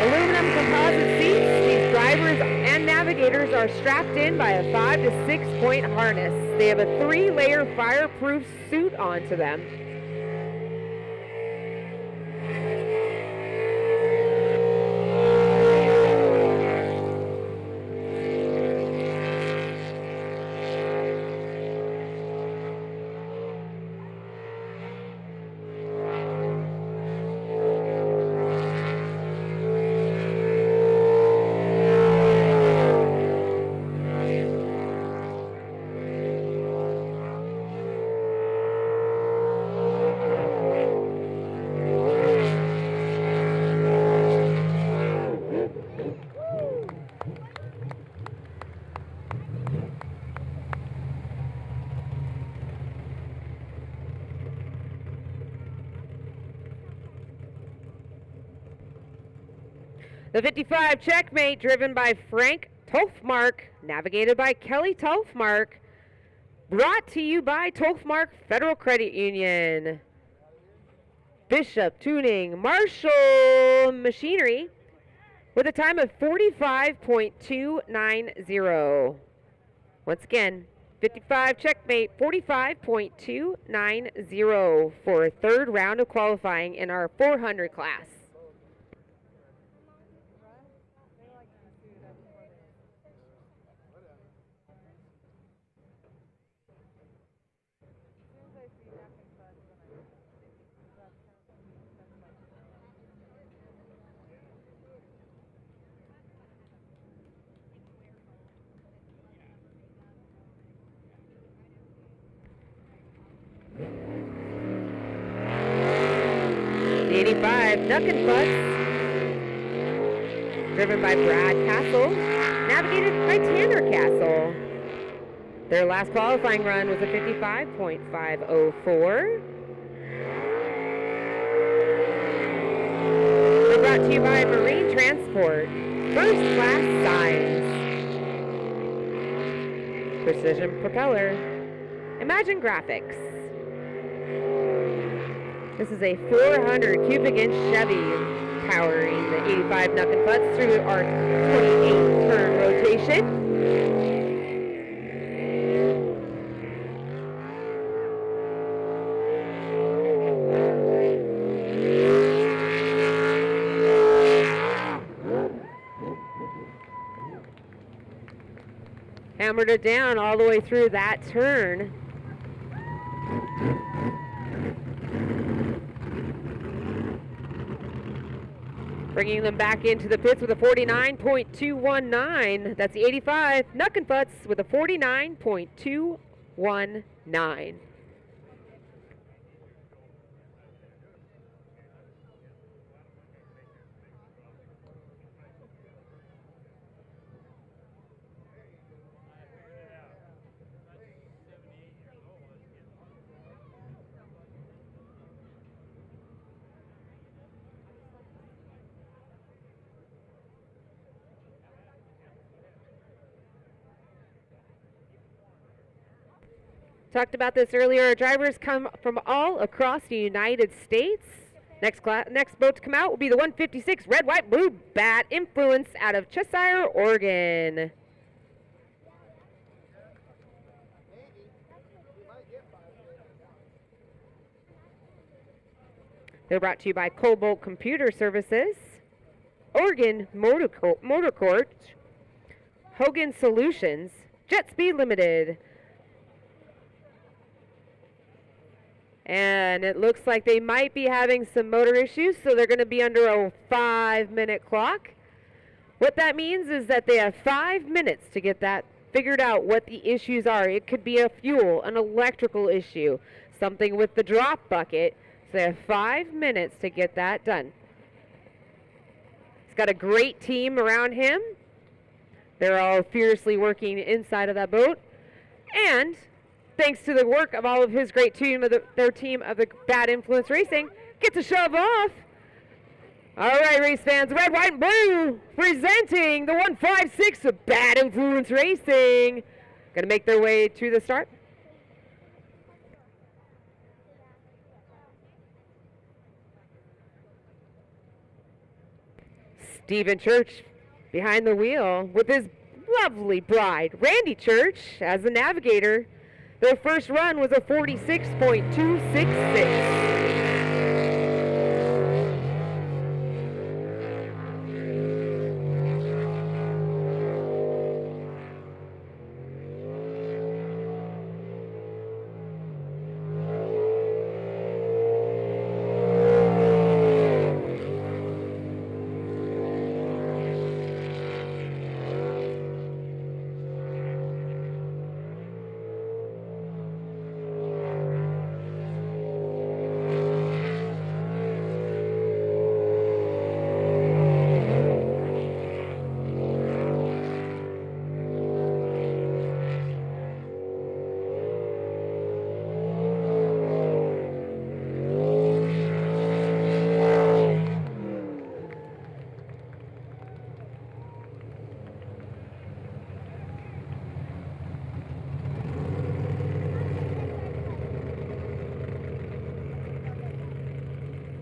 Aluminum composite seats. These drivers and navigators are strapped in by a 5 to 6 point harness. They have a 3-layer fireproof suit onto them. The 55 Checkmate, driven by Frank Tolfmark, navigated by Kelly Tolfmark, brought to you by Tolfmark Federal Credit Union. Bishop Tuning Marshall Machinery with a time of 45.290. Once again, 55 checkmate, 45.290 for a third round of qualifying in our 400 class. The 85 Nuck and Butts, driven by Brad Castle, navigated by Tanner Castle. Their last qualifying run was a 55.504. They're brought to you by Marine Transport, First Class Signs, Precision Propeller, Imagine Graphics. This is a 400 cubic inch Chevy powering the 85 Nuck and Butts through our 28 turn rotation. Hammered it down all the way through that turn. Bringing them back into the pits with a 49.219. That's the 85 Nuck and Butts with a 49.219. Talked about this earlier. Our drivers come from all across the United States. Next boat to come out will be the 156 Red, White, Blue Bat Influence out of Cheshire, Oregon. They're brought to you by Cobalt Computer Services, Oregon Motor Court, Hogan Solutions, Jet Speed Limited. And it looks like they might be having some motor issues, so they're going to be under a 5-minute clock. What that means is that they have 5 minutes to get that figured out, what the issues are. It could be a fuel, an electrical issue, something with the drop bucket. So they have 5 minutes to get that done. He's got a great team around him. They're all fiercely working inside of that boat. And thanks to the work of all of his great team, their team of the Bad Influence Racing, get to shove off. All right, race fans, red, white, and blue, presenting the 156 of Bad Influence Racing. Going to make their way to the start. Stephen Church behind the wheel with his lovely bride, Randy Church, as the navigator. Their first run was a 46.266.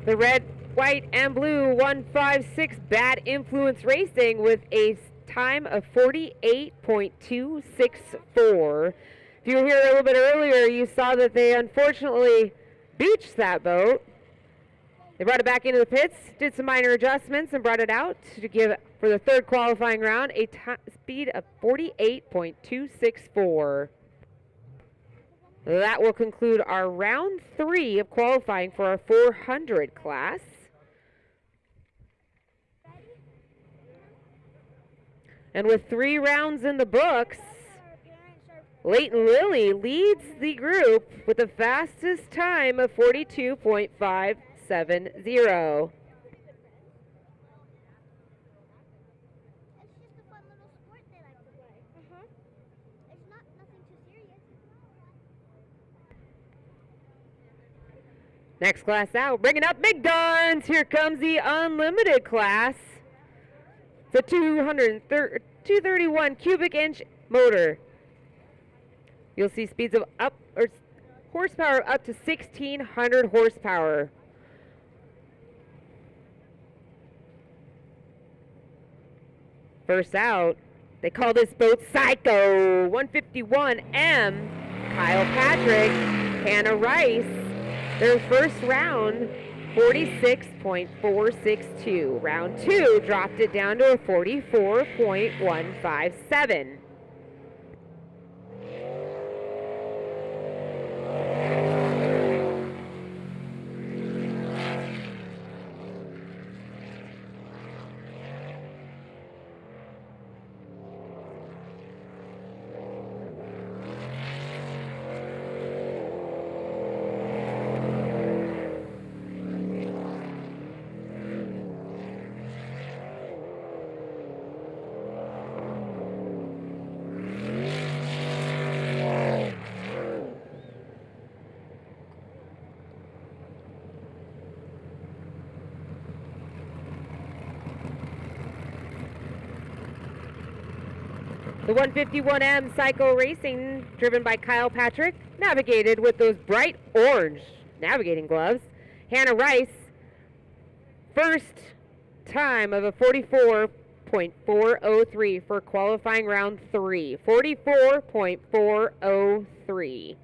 The red, white, and blue 156 Bad Influence Racing with a time of 48.264. If you were here a little bit earlier, you saw that they unfortunately beached that boat. They brought it back into the pits, did some minor adjustments, and brought it out to give, for the third qualifying round, a speed of 48.264. That will conclude our round 3 of qualifying for our 400 class. And with 3 rounds in the books, Leighton Lilly leads the group with the fastest time of 42.570. Next class out, bringing up big guns. Here comes the unlimited class. It's a 231 cubic inch motor. You'll see speeds of horsepower up to 1,600 horsepower. First out, they call this boat Psycho. 151M, Kyle Patrick, Hannah Rice. Their first round, 46.462. Round 2 dropped it down to a 44.157. The 151M Psycho Racing, driven by Kyle Patrick, navigated with those bright orange navigating gloves. Hannah Rice, first time of a 44.403 for qualifying round 3. 44.403.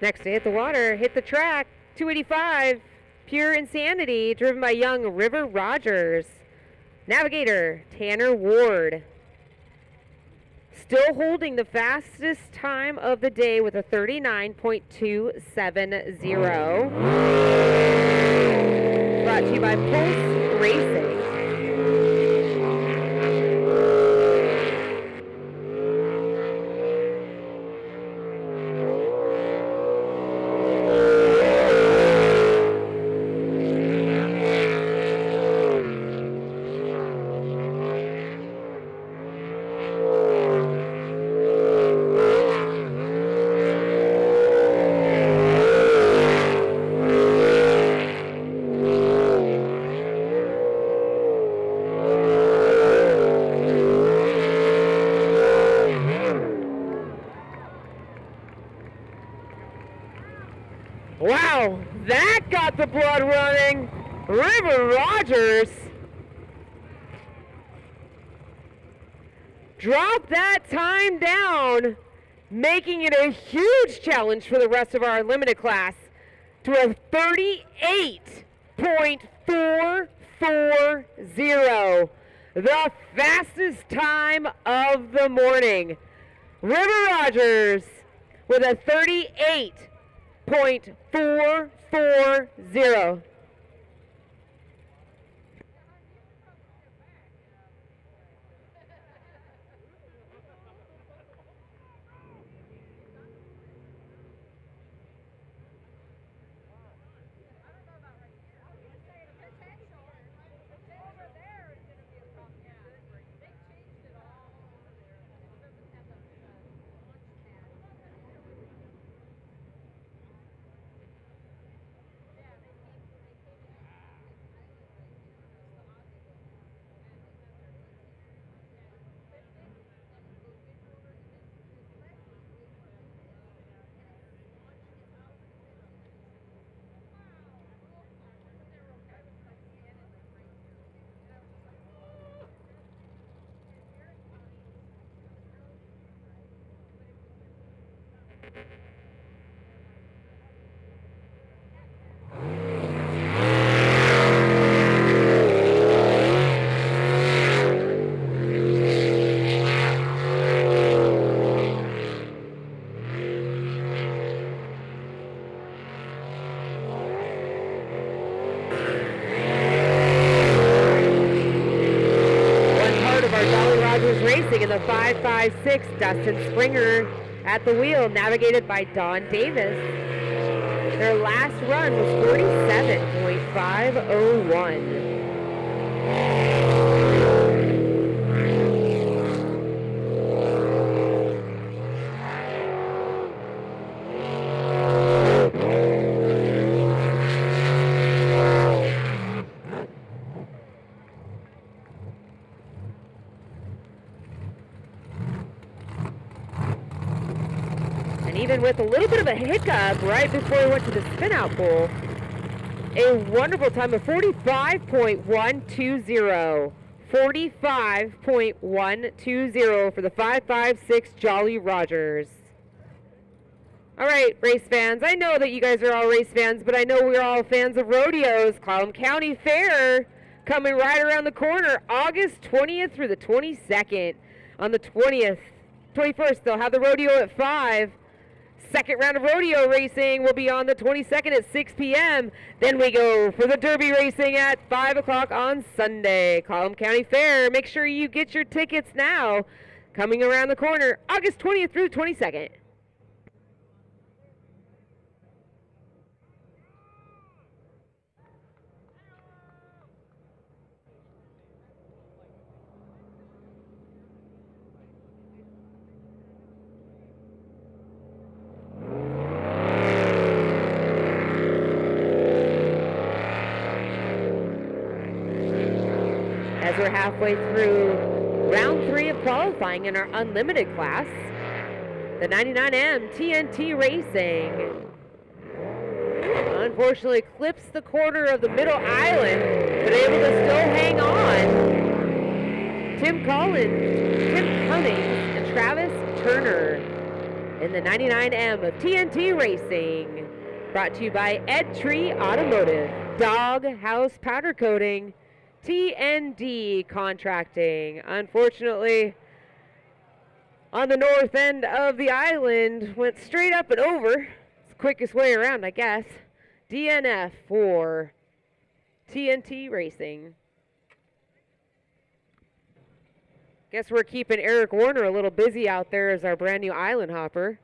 Next to hit the water, hit the track, 285, Pure Insanity, driven by young River Rogers. Navigator, Tanner Ward. Still holding the fastest time of the day with a 39.270. Brought to you by Pulse Racing. Wow, that got the blood running. River Rogers dropped that time down, making it a huge challenge for the rest of our limited class to a 38.440, the fastest time of the morning. River Rogers with a 38.440. Racing in the 556, Dustin Springer at the wheel, navigated by Don Davis. Their last run was 47:01. Even with a little bit of a hiccup right before we went to the spin-out pool, a wonderful time of 45.120. 45.120 for the 556 Jolly Rogers. All right, race fans, I know that you guys are all race fans, but I know we're all fans of rodeos. Clallam County Fair coming right around the corner, August 20th through the 22nd. On the 21st, they'll have the rodeo at 5. Second round of rodeo racing will be on the 22nd at 6 p.m. Then we go for the Derby racing at 5 o'clock on Sunday. Clallam County Fair. Make sure you get your tickets now. Coming around the corner, August 20th through 22nd. As we're halfway through round 3 of qualifying in our unlimited class, the 99M TNT Racing unfortunately clips the corner of the middle island, but able to still hang on. Tim Cummings, and Travis Turner in the 99M of TNT Racing, brought to you by Ed Tree Automotive, Dog House Powder Coating, TND Contracting. Unfortunately, on the north end of the island, went straight up and over. It's the quickest way around, I guess. DNF for TNT Racing. Guess we're keeping Eric Warner a little busy out there as our brand new island hopper.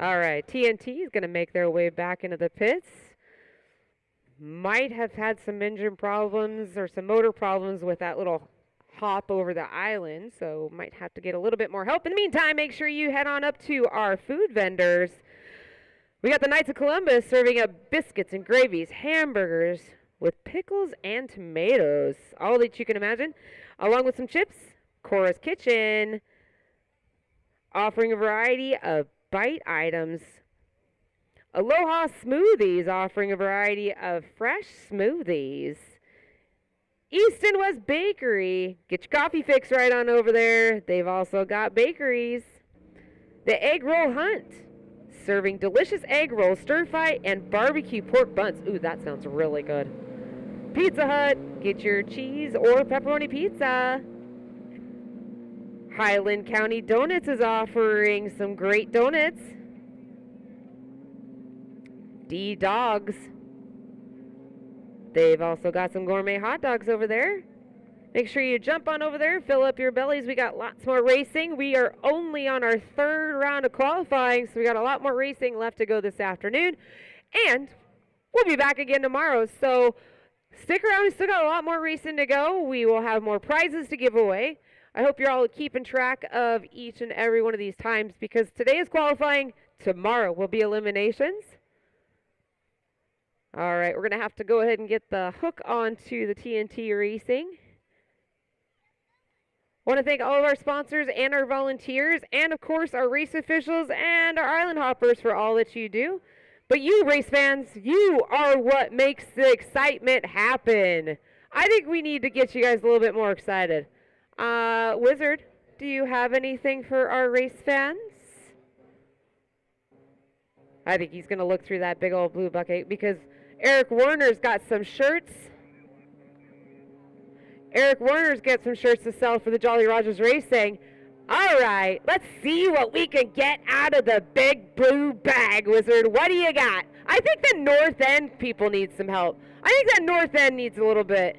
All right, TNT is going to make their way back into the pits. Might have had some engine problems or some motor problems with that little hop over the island, so might have to get a little bit more help. In the meantime, make sure you head on up to our food vendors. We got the Knights of Columbus serving up biscuits and gravies, hamburgers with pickles and tomatoes, all that you can imagine, along with some chips. Cora's Kitchen offering a variety of bite items. Aloha Smoothies offering a variety of fresh smoothies. East and West Bakery. Get your coffee fix right on over there. They've also got bakeries. The Egg Roll Hunt. Serving delicious egg rolls, stir-fry, and barbecue pork buns. Ooh, that sounds really good. Pizza Hut. Get your cheese or pepperoni pizza. Highland County Donuts is offering some great donuts. D Dogs. They've also got some gourmet hot dogs over there. Make sure you jump on over there, fill up your bellies. We got lots more racing. We are only on our third round of qualifying, so we got a lot more racing left to go this afternoon. And we'll be back again tomorrow, so stick around. We still got a lot more racing to go. We will have more prizes to give away. I hope you're all keeping track of each and every one of these times, because today is qualifying. Tomorrow will be eliminations. All right, we're going to have to go ahead and get the hook onto the TNT Racing. Want to thank all of our sponsors and our volunteers, and of course our race officials and our island hoppers for all that you do. But you race fans, you are what makes the excitement happen. I think we need to get you guys a little bit more excited. Wizard, do you have anything for our race fans? I think he's going to look through that big old blue bucket, because Eric Warner's got some shirts. Eric Warner's got some shirts to sell for the Jolly Rogers Racing. All right, let's see what we can get out of the big blue bag, Wizard. What do you got? I think the North End people need some help. I think that North End needs a little bit.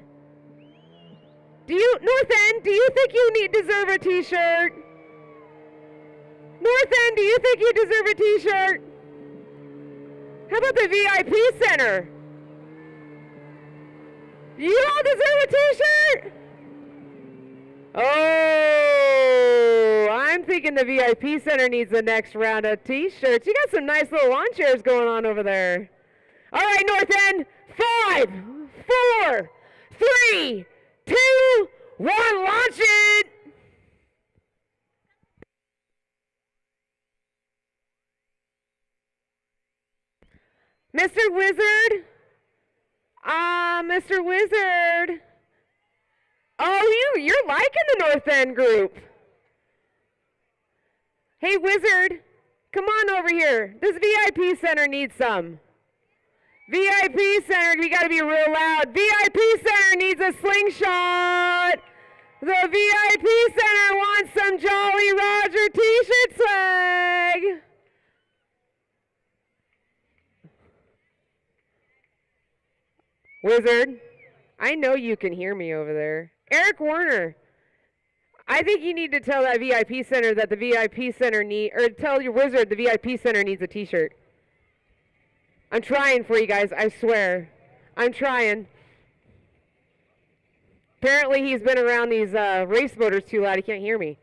North End, do you think you deserve a t-shirt? North End, do you think you deserve a t-shirt? How about the VIP Center? You all deserve a t-shirt? Oh, I'm thinking the VIP Center needs the next round of t-shirts. You got some nice little lawn chairs going on over there. All right, North End, 5, 4, 3, 2, 1, launch it! Mr. Wizard? Mr. Wizard? Oh, you're liking the North End group. Hey, Wizard, come on over here. This VIP Center needs some. VIP Center, we gotta be real loud. VIP Center needs a slingshot. The VIP Center wants some Jolly Roger t-shirt swag. Wizard, I know you can hear me over there. Eric Warner, I think you need to tell that VIP Center that the VIP Center tell your Wizard the VIP Center needs a t-shirt. I'm trying for you guys, I swear. I'm trying. Apparently he's been around these race motors too loud, he can't hear me.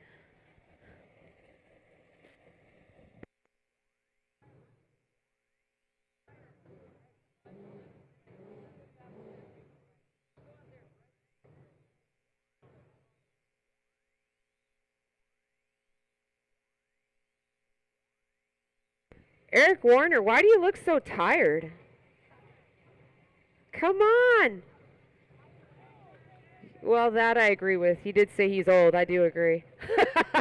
Eric Warner, why do you look so tired? Come on. Well, that I agree with. He did say he's old. I do agree.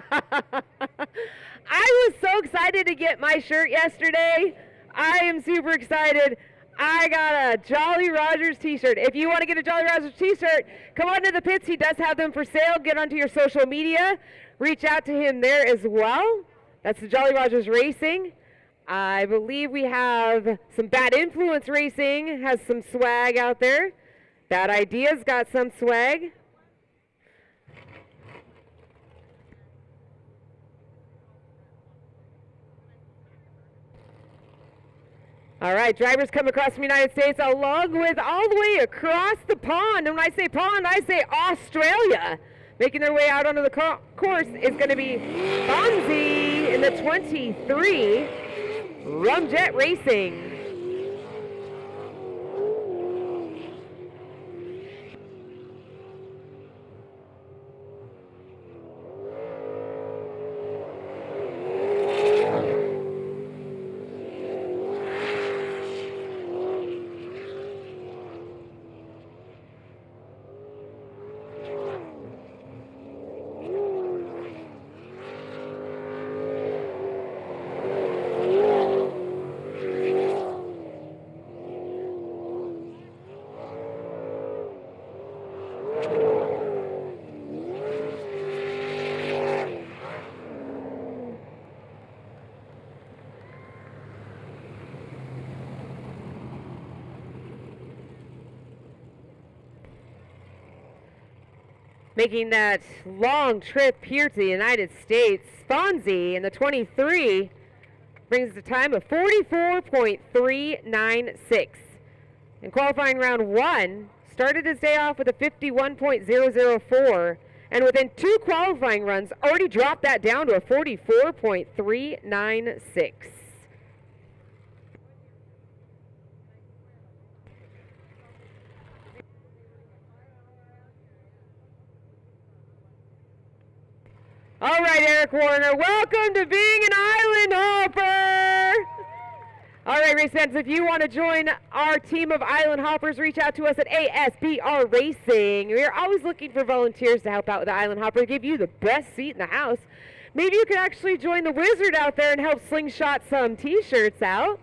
I was so excited to get my shirt yesterday. I am super excited. I got a Jolly Rogers t-shirt. If you want to get a Jolly Rogers t-shirt, come on to the pits. He does have them for sale. Get onto your social media. Reach out to him there as well. That's the Jolly Rogers Racing. I believe we have some Bad Influence Racing, has some swag out there. Bad Ideas got some swag. All right, drivers come across the United States along with all the way across the pond. And when I say pond, I say Australia. Making their way out onto the course is going to be Fonzie in the 23. Rumjet Racing. Making that long trip here to the United States, Fonzie in the 23 brings the time of 44.396. In qualifying round 1, started his day off with a 51.004, and within 2 qualifying runs, already dropped that down to a 44.396. All right, Eric Warner, welcome to being an Island Hopper. All right, race fans, if you want to join our team of Island Hoppers, reach out to us at ASBR Racing. We are always looking for volunteers to help out with the Island Hopper, give you the best seat in the house. Maybe you could actually join the Wizard out there and help slingshot some t-shirts out.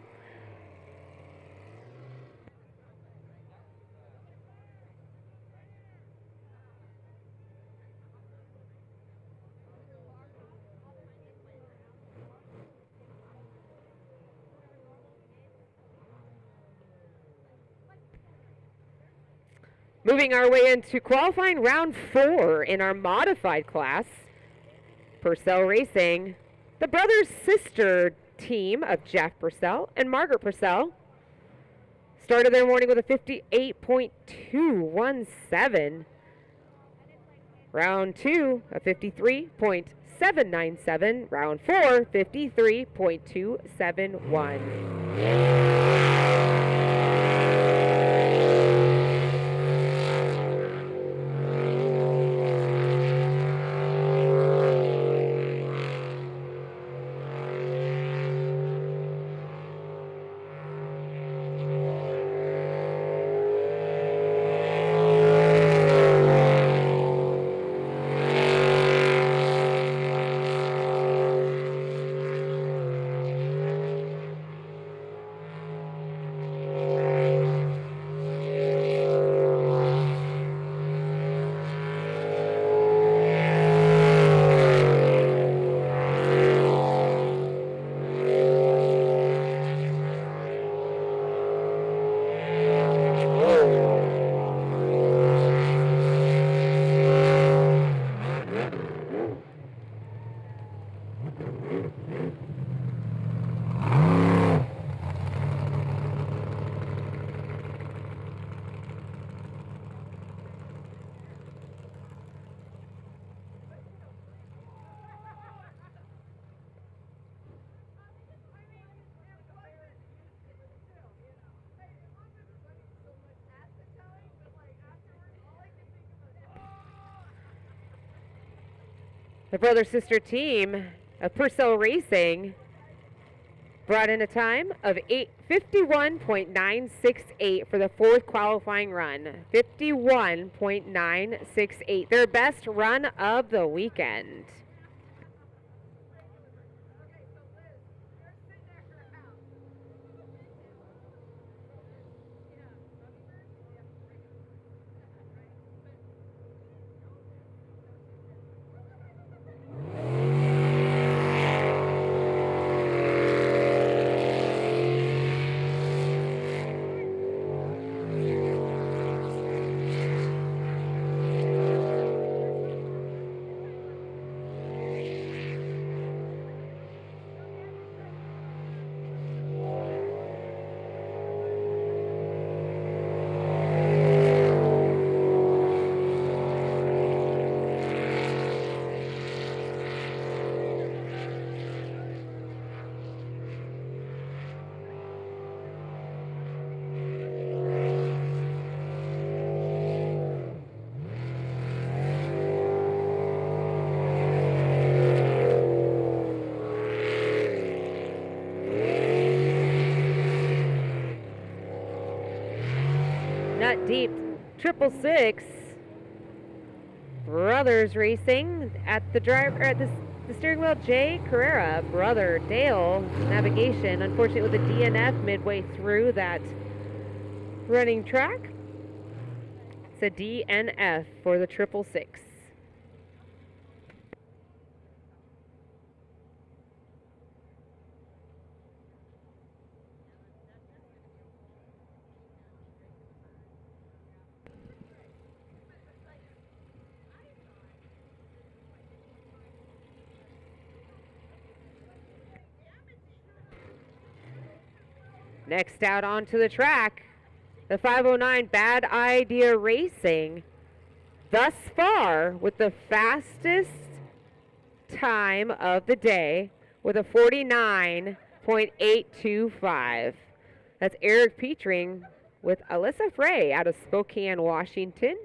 Moving our way into qualifying round 4 in our modified class, Purcell Racing, the brother-sister team of Jeff Purcell and Margaret Purcell started their morning with a 58.217. Round 2, a 53.797. Round 4, 53.271. The brother-sister team of Purcell Racing brought in a time of 51.968 for the 4th qualifying run. 51.968, their best run of the weekend. Nut Deep 666 Brothers Racing at the driver at the steering wheel. Jay Carrera, brother Dale Navigation. Unfortunately, with a DNF midway through that running track, it's a DNF for the 666. Next out onto the track, the 509 Bad Idea Racing, thus far with the fastest time of the day with a 49.825. That's Eric Petring with Alyssa Frey out of Spokane, Washington.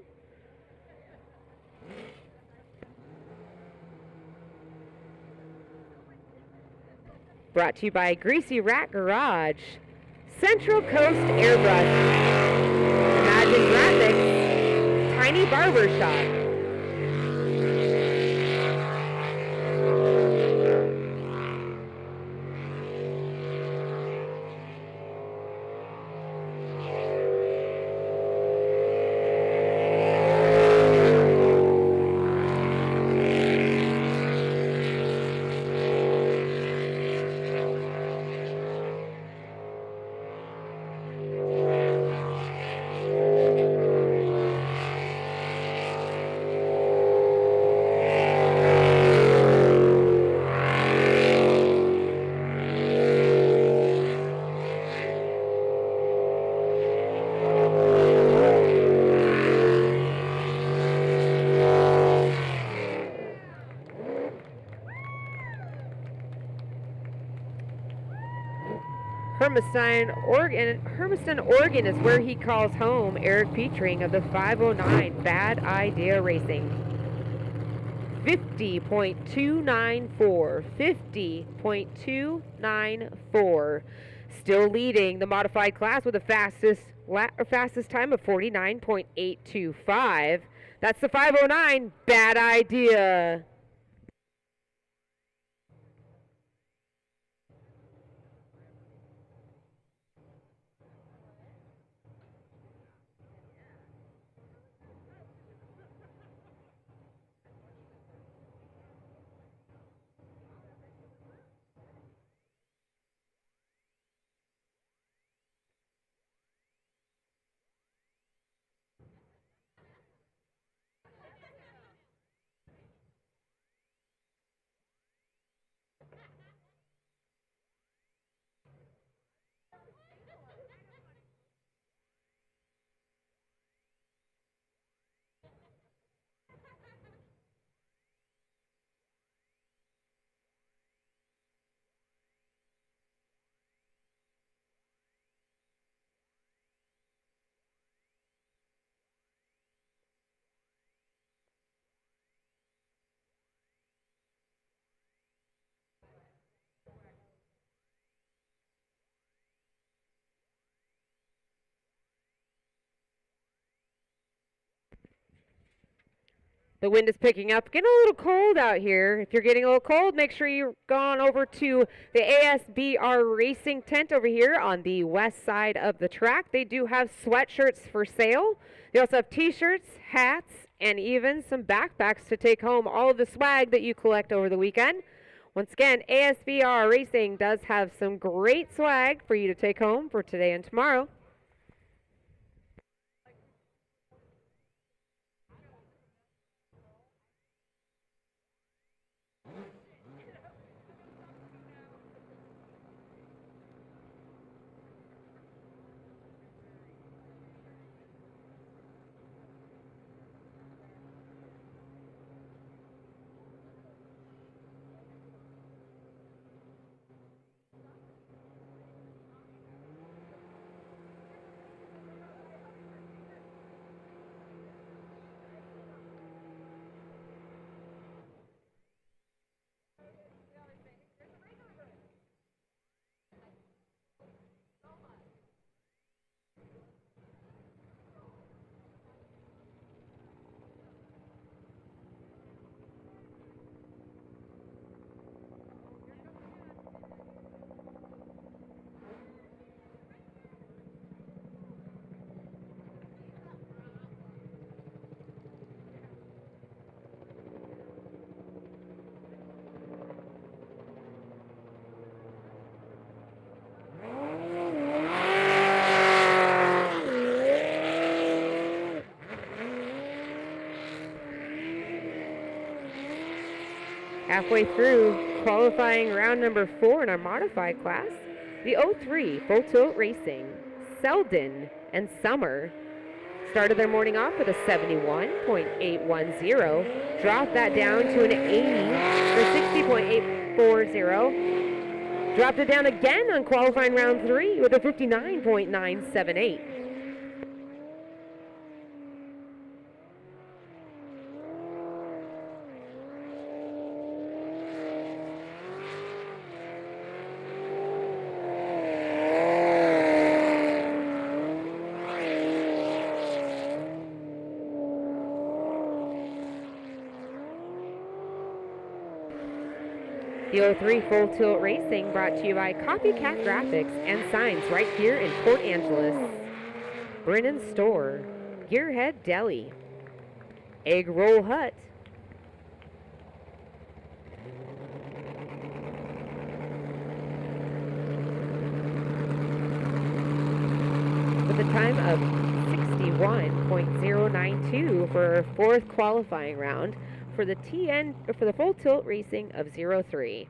Brought to you by Greasy Rat Garage, Central Coast Airbrush, Imagine Graphics, Tiny Barber Shop. Hermiston, Oregon is where he calls home. Eric Petring of the 509 Bad Idea Racing. 50.294. 50.294. Still leading the modified class with the fastest time of 49.825. That's the 509 Bad Idea. The wind is picking up. Getting a little cold out here. If you're getting a little cold, make sure you've gone over to the ASBR Racing tent over here on the west side of the track. They do have sweatshirts for sale. They also have t-shirts, hats, and even some backpacks to take home. All of the swag that you collect over the weekend. Once again, ASBR Racing does have some great swag for you to take home for today and tomorrow. Halfway through qualifying round number 4 in our modified class. The 03 Full Tilt Racing, Selden and Summer, started their morning off with a 71.810, dropped that down to an 80 for 60.840, dropped it down again on qualifying round 3 with a 59.978. The 03 Full Tilt Racing brought to you by Copycat Graphics and Signs right here in Port Angeles. Brennan Store, Gearhead Deli, Egg Roll Hut, with a time of 61.092 for our 4th qualifying round for the Full Tilt Racing of 03.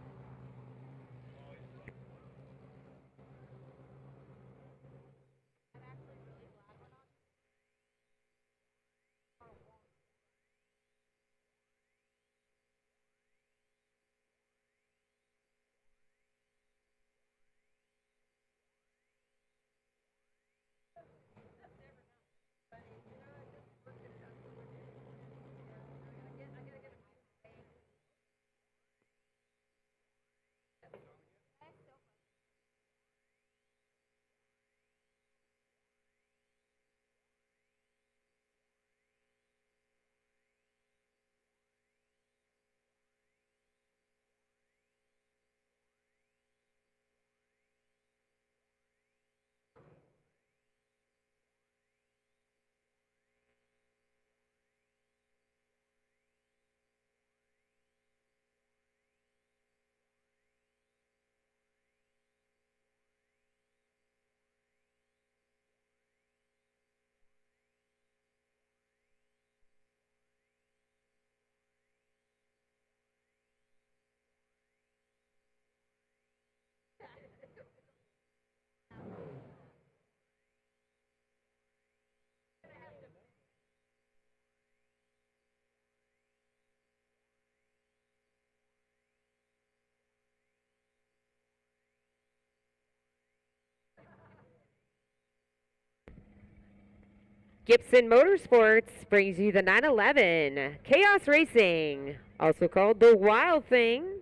Gibson Motorsports brings you the 911 Chaos Racing, also called the Wild Thing.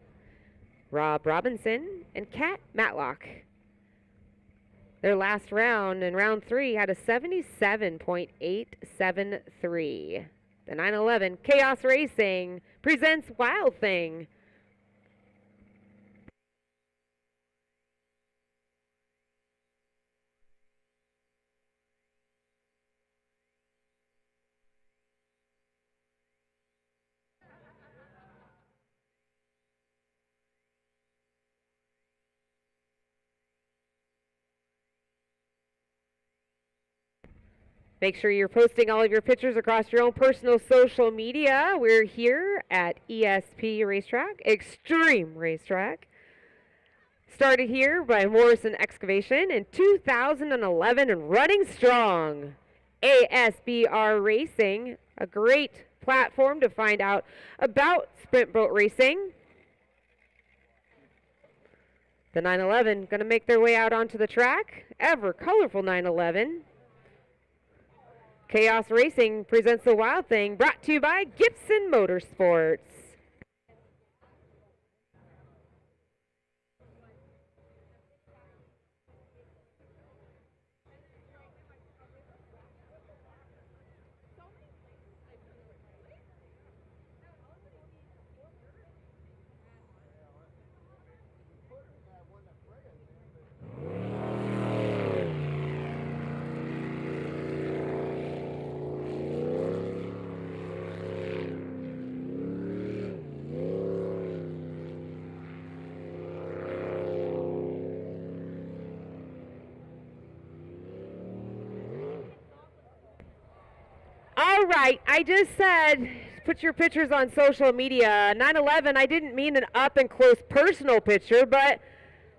Rob Robinson and Kat Matlock. Their last round in round 3 had a 77.873. The 911 Chaos Racing presents Wild Thing. Make sure you're posting all of your pictures across your own personal social media. We're here at ESP Racetrack, Extreme Racetrack. Started here by Morrison Excavation in 2011 and running strong. ASBR Racing, a great platform to find out about sprint boat racing. The 911 going to make their way out onto the track. Ever colorful 911. Chaos Racing presents the Wild Thing, brought to you by Gibson Motorsports. All right, I just said put your pictures on social media. 9/11, I didn't mean an up and close personal picture, but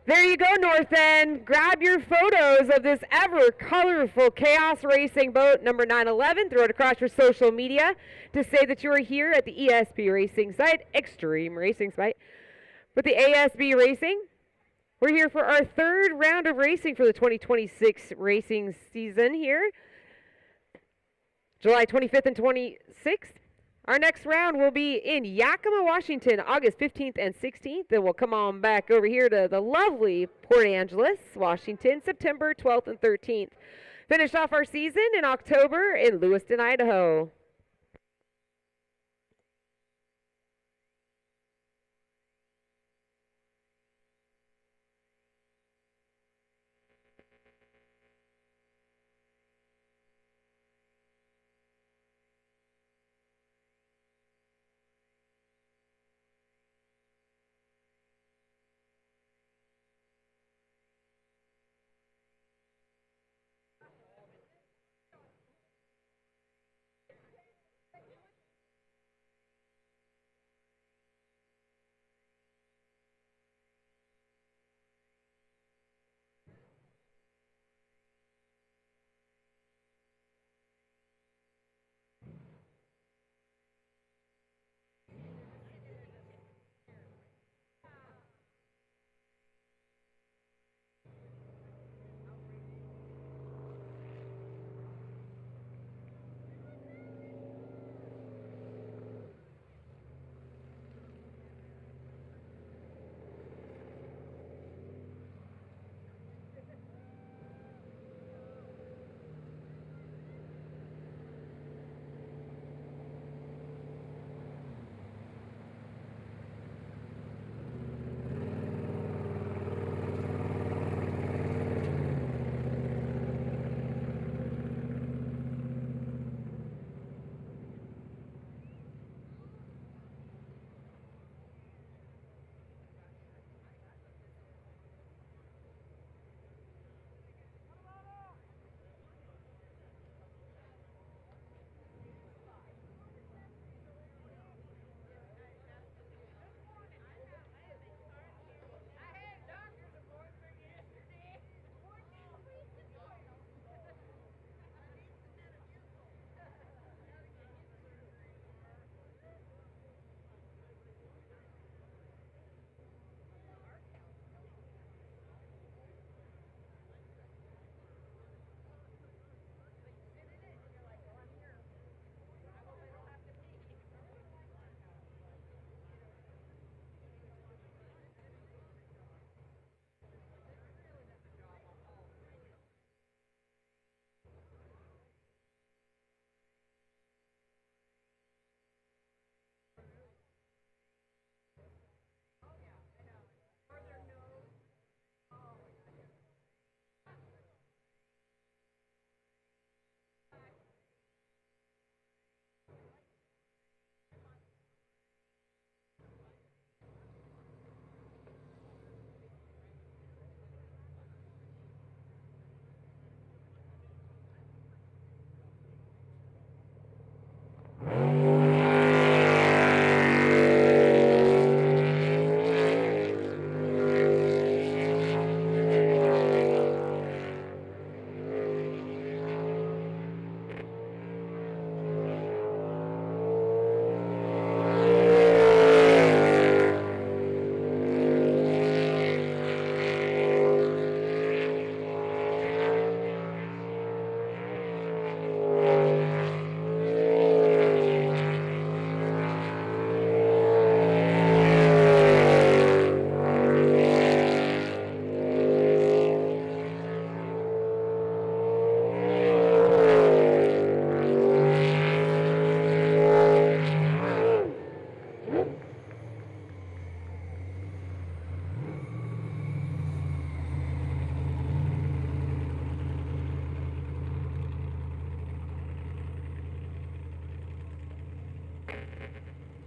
There you go, North End. Grab your photos of this ever colorful Chaos Racing boat number 911. Throw it across your social media to say that you are here at the ESP Racing site, Extreme Racing site, with the ASB Racing. We're here for our third round of racing for the 2026 racing season here, July 25th and 26th. Our next round will be in Yakima, Washington, August 15th and 16th. Then we'll come on back over here to the lovely Port Angeles, Washington, September 12th and 13th. Finish off our season in October in Lewiston, Idaho.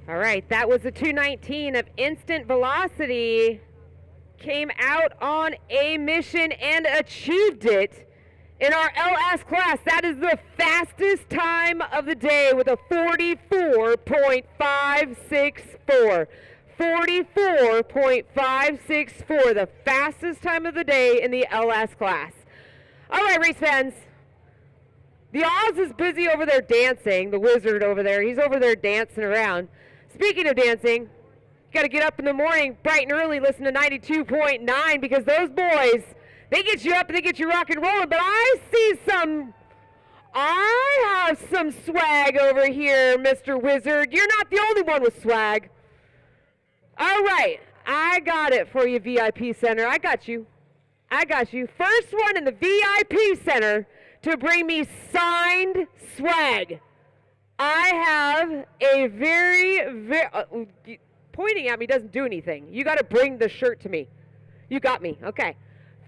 All right, that was the 219 of Instant Velocity. Came out on a mission and achieved it in our LS class. That is the fastest time of the day with a 44.564. 44.564, the fastest time of the day in the LS class. All right, race fans. The Oz is busy over there dancing, the wizard over there. He's over there dancing around. Speaking of dancing, you got to get up in the morning bright and early, listen to 92.9 because those boys, they get you up and they get you rock and rolling. But I have some swag over here, Mr. Wizard. You're not the only one with swag. All right, I got it for you, VIP Center. I got you. First one in the VIP Center to bring me signed swag. I have a very pointing at me doesn't do anything. You got to bring the shirt to me. You got me. Okay.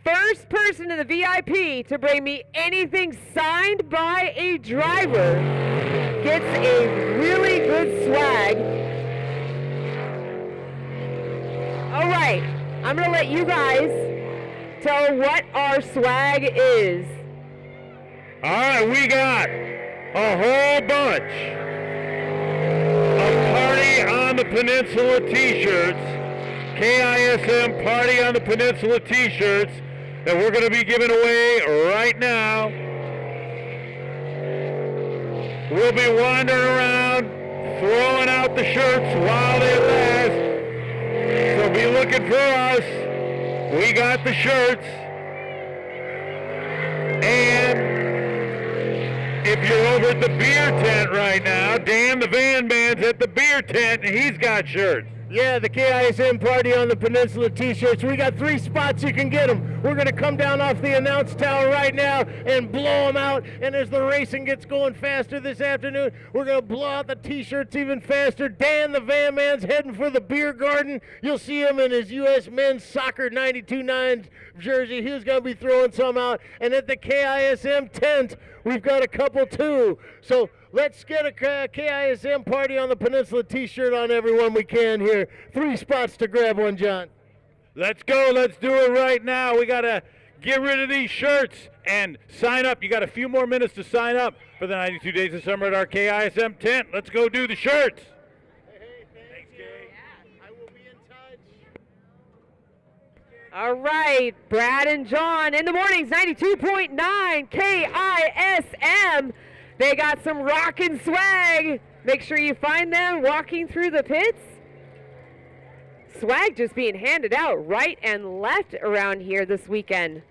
First person in the VIP to bring me anything signed by a driver gets a really good swag. All right, I'm going to let you guys tell what our swag is. All right, we got a whole bunch of Party on the Peninsula t-shirts, KISM Party on the Peninsula t-shirts that we're going to be giving away right now. We'll be wandering around, throwing out the shirts while they last. So be looking for us. We got the shirts. And if you're over at the beer tent right now, Dan the Van Man's at the beer tent and he's got shirts. Yeah, the KISM Party on the Peninsula t-shirts. We got 3 spots you can get them. We're going to come down off the announce tower right now and blow them out. And as the racing gets going faster this afternoon, we're going to blow out the t-shirts even faster. Dan the Van Man's heading for the beer garden. You'll see him in his U.S. Men's Soccer 92-9 jersey. He's going to be throwing some out. And at the KISM tent, we've got a couple too. So let's get a KISM Party on the Peninsula t-shirt on everyone we can here. 3 spots to grab one, John. Let's go. Let's do it right now. We got to get rid of these shirts and sign up. You got a few more minutes to sign up for the 92 Days of Summer at our KISM tent. Let's go do the shirts. Hey, thanks, Kay. Yeah, I will be in touch. All right, Brad and John in the mornings, 92.9 KISM. They got some rockin' swag. Make sure you find them walking through the pits. Swag just being handed out right and left around here this weekend.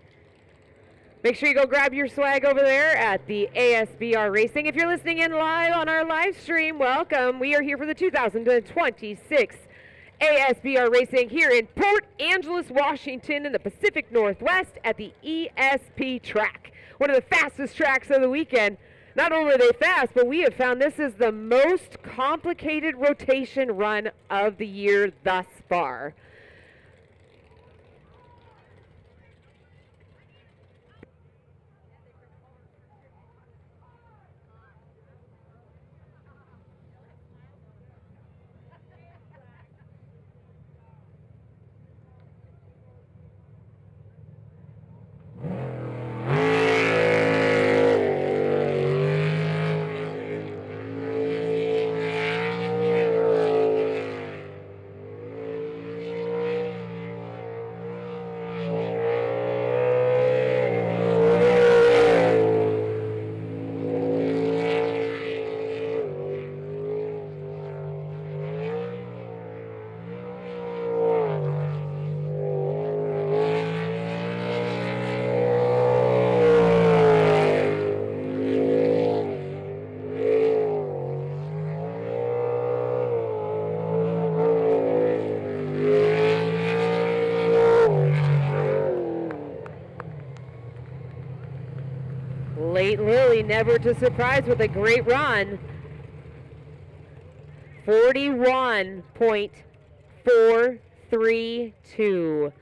Make sure you go grab your swag over there at the ASBR Racing. If you're listening in live on our live stream, welcome. We are here for the 2026 ASBR Racing here in Port Angeles, Washington in the Pacific Northwest at the ESP track. One of the fastest tracks of the weekend. Not only are they fast, but we have found this is the most complicated rotation run of the year thus far. Late Lily never to surprise with a great run. 41.432.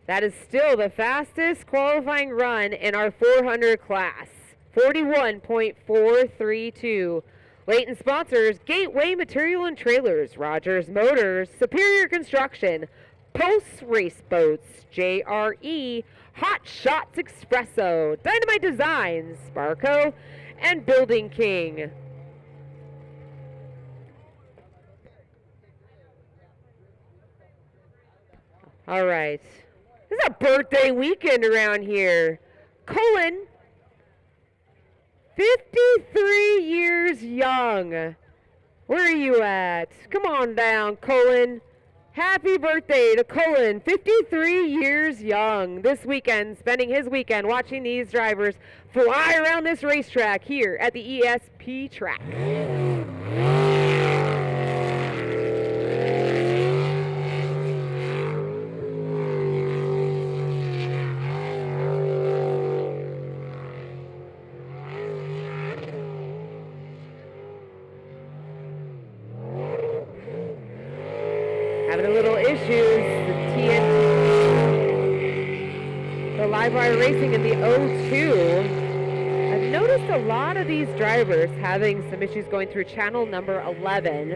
That is still the fastest qualifying run in our 400 class. 41.432. Leighton sponsors Gateway Material and Trailers, Rogers Motors, Superior Construction, Post Race Boats, JRE, Hot Shots Espresso, Dynamite Designs, Sparco, and Building King. All right. This is a birthday weekend around here. Cullen, 53 years young. Where are you at? Come on down, Cullen. Happy birthday to Cullen, 53 years young. This weekend, spending his weekend watching these drivers fly around this racetrack here at the ESP track. Having a little issues, the TNT, the live wire racing in the O2. I've noticed a lot of these drivers having some issues going through channel number 11.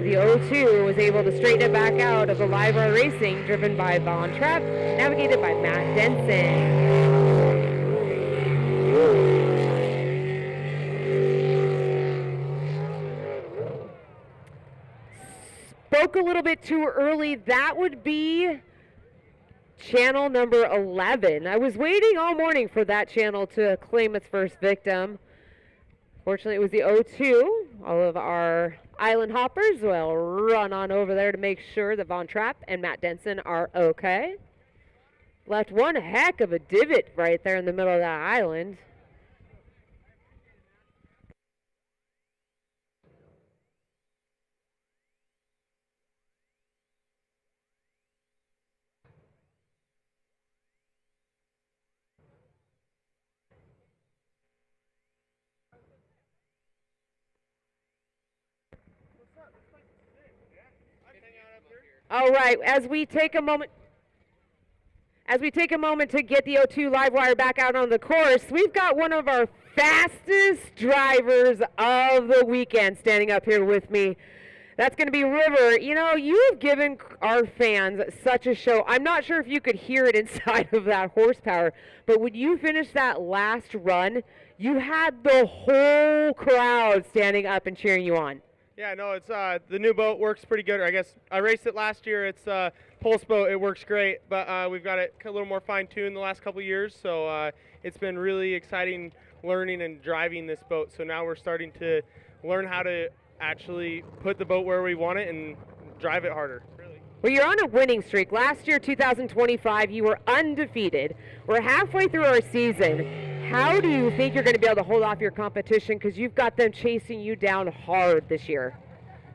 The O2 was able to straighten it back out of the live wire racing driven by Von Trapp, navigated by Matt Denson. Spoke a little bit too early. That would be channel number 11. I was waiting all morning for that channel to claim its first victim. Fortunately, it was the O2. All of our island hoppers will run on over there to make sure that Von Trapp and Matt Denson are okay. Left one heck of a divot right there in the middle of that island. All right, as we take a moment to get the O2 live wire back out on the course, we've got one of our fastest drivers of the weekend standing up here with me. That's going to be River. You know, you've given our fans such a show. I'm not sure if you could hear it inside of that horsepower, but when you finished that last run, you had the whole crowd standing up and cheering you on. Yeah, no, it's the new boat works pretty good. I guess I raced it last year. It's Pulse boat. It works great, but we've got it a little more fine-tuned the last couple years. So it's been really exciting learning and driving this boat. So now we're starting to learn how to actually put the boat where we want it and drive it harder. Well, you're on a winning streak. Last year, 2025, you were undefeated. We're halfway through our season. How do you think you're going to be able to hold off your competition, because you've got them chasing you down hard this year?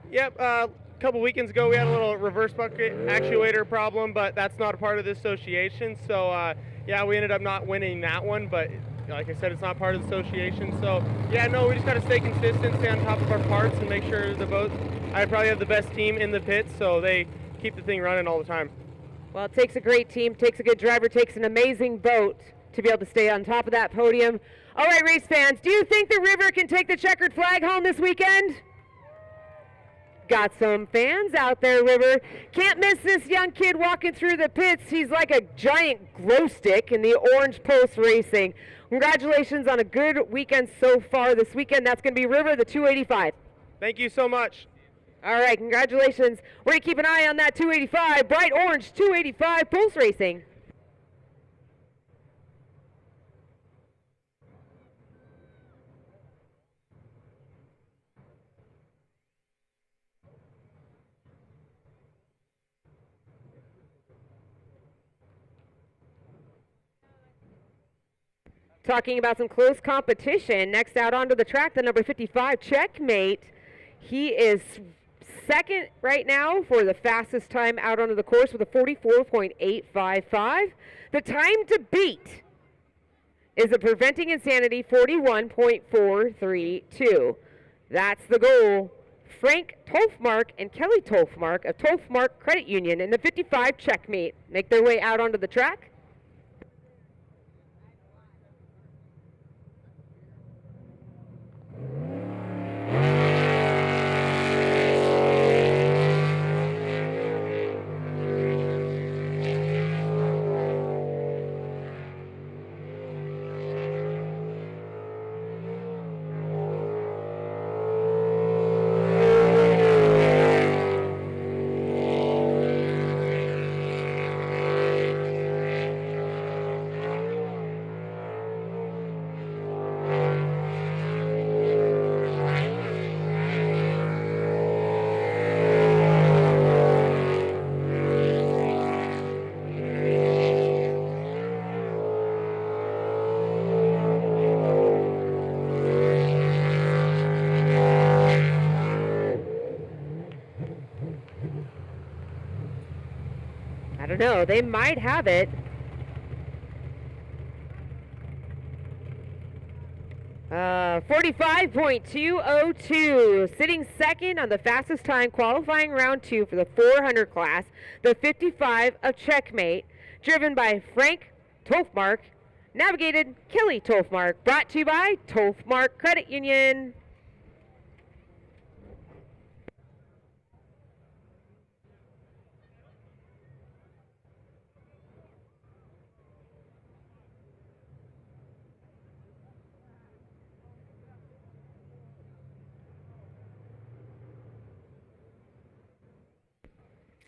Yep, a couple weekends ago we had a little reverse bucket actuator problem, but that's not a part of the association. So yeah, we ended up not winning that one, but like I said, it's not part of the association. So yeah, no, we just got to stay consistent, stay on top of our parts, and make sure the boat, I probably have the best team in the pits, so they keep the thing running all the time. Well, it takes a great team, takes a good driver, takes an amazing boat to be able to stay on top of that podium. All right, race fans, do you think the River can take the checkered flag home this weekend? Got some fans out there, River. Can't miss this young kid walking through the pits. He's like a giant glow stick in the Orange Pulse Racing. Congratulations on a good weekend so far this weekend. That's going to be River, the 285. Thank you so much. All right, congratulations. We're going to keep an eye on that 285, bright orange 285 Pulse Racing. Talking about some close competition, next out onto the track, the number 55, Checkmate. He is second right now for the fastest time out onto the course with a 44.855. The time to beat is a Preventing Insanity 41.432. That's the goal. Frank Tolfmark and Kelly Tolfmark of Tolfmark Credit Union in the 55 Checkmate make their way out onto the track. I don't know. They might have it. Uh, 45.202, sitting second on the fastest time qualifying round 2 for the 400 class, the 55 of Checkmate, driven by Frank Tolfmark, navigated Kelly Tolfmark, brought to you by Tolfmark Credit Union.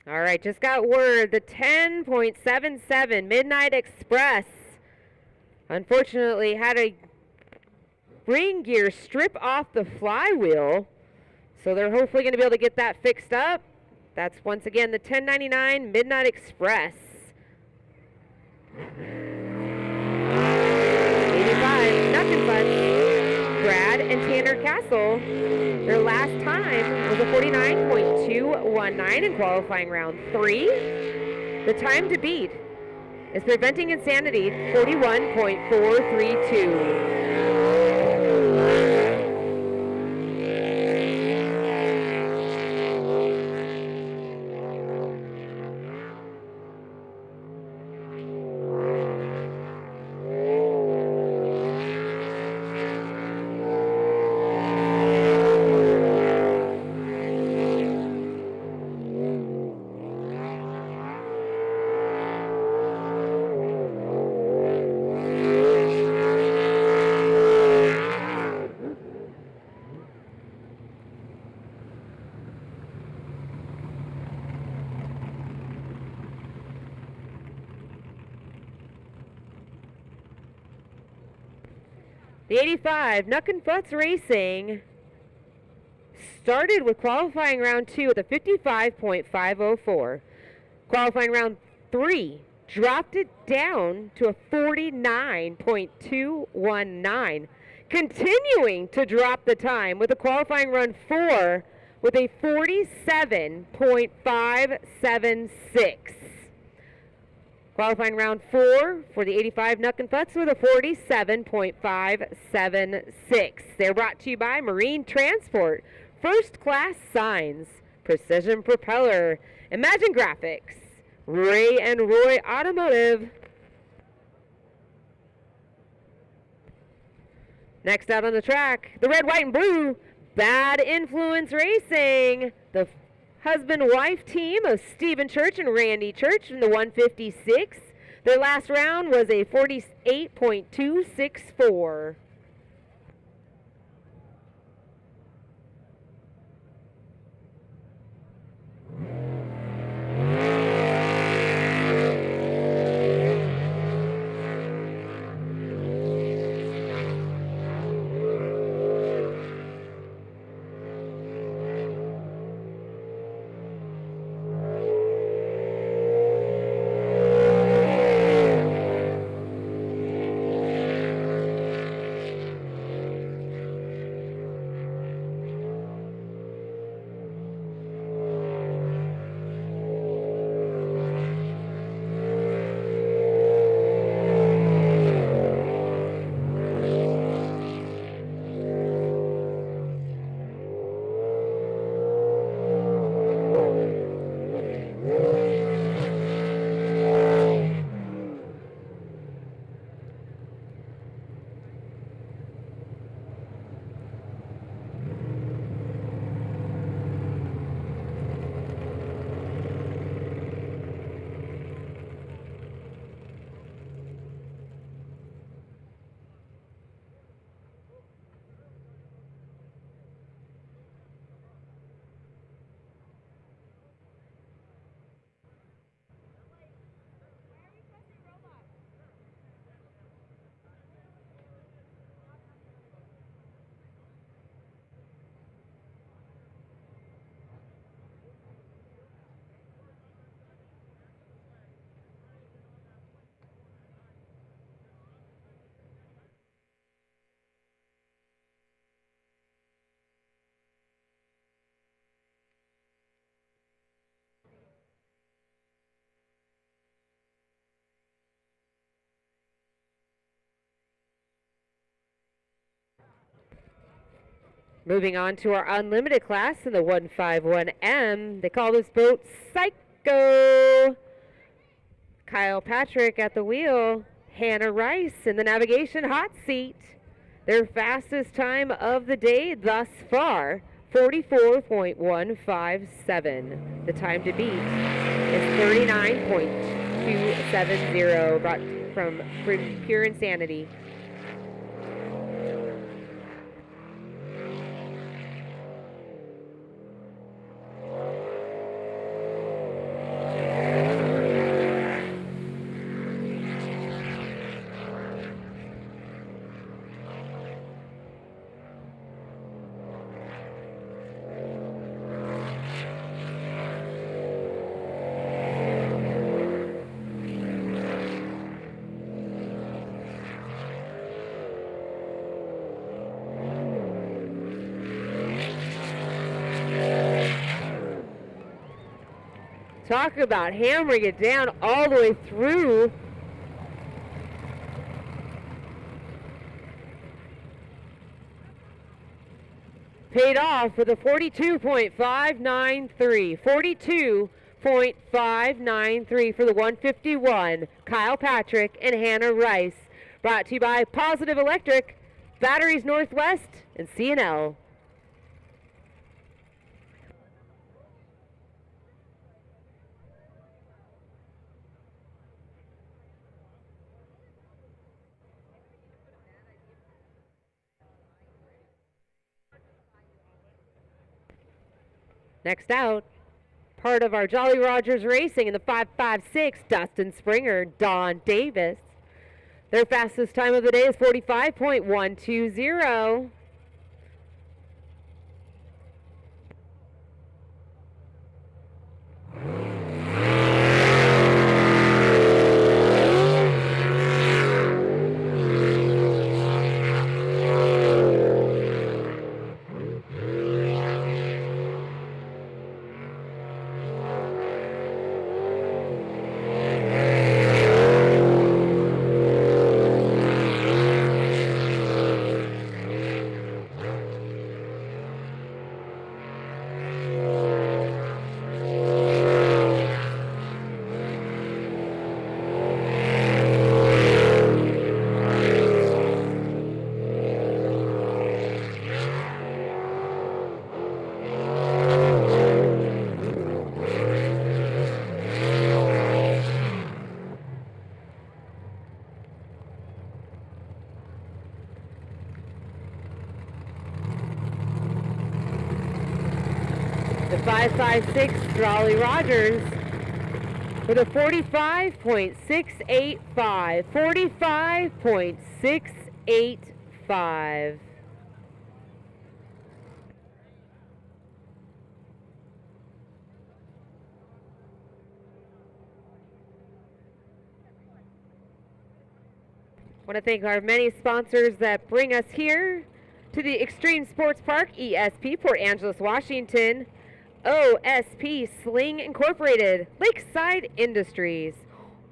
All right, just got word, the 10.77 Midnight Express unfortunately had a ring gear strip off the flywheel, so they're hopefully going to be able to get that fixed up. That's once again the 1099 Midnight Express. 85, nothing but Brad and Tanner Castle. Their last time was a 49.219 in qualifying round 3. The time to beat is Preventing Insanity, 41.432. The 85, Nuck and Futz Racing, started with qualifying round 2 at a 55.504. Qualifying round 3 dropped it down to a 49.219. Continuing to drop the time with a qualifying run 4 with a 47.576. Qualifying round 4 for the 85 Nuck and Futz with a 47.576. They're brought to you by Marine Transport, First Class Signs, Precision Propeller, Imagine Graphics, Ray and Roy Automotive. Next out on the track, the red, white, and blue, Bad Influence Racing. The husband-wife team of Stephen Church and Randy Church in the 156. Their last round was a 48.264. Moving on to our unlimited class in the 151M. They call this boat Psycho. Kyle Patrick at the wheel. Hannah Rice in the navigation hot seat. Their fastest time of the day thus far, 44.157. The time to beat is 39.270, brought from Pure Insanity. Talk about hammering it down all the way through. Paid off with a 42.593. 42.593 for the 151. Kyle Patrick and Hannah Rice. Brought to you by Positive Electric, Batteries Northwest, and CNL. Next out, part of our Jolly Rogers Racing in the 556, Dustin Springer, Don Davis. Their fastest time of the day is 45.120. The 556 Jolly Rogers with a 45.685. 45.685. I want to thank our many sponsors that bring us here to the Extreme Sports Park, ESP, Port Angeles, Washington. OSP Sling Incorporated, Lakeside Industries,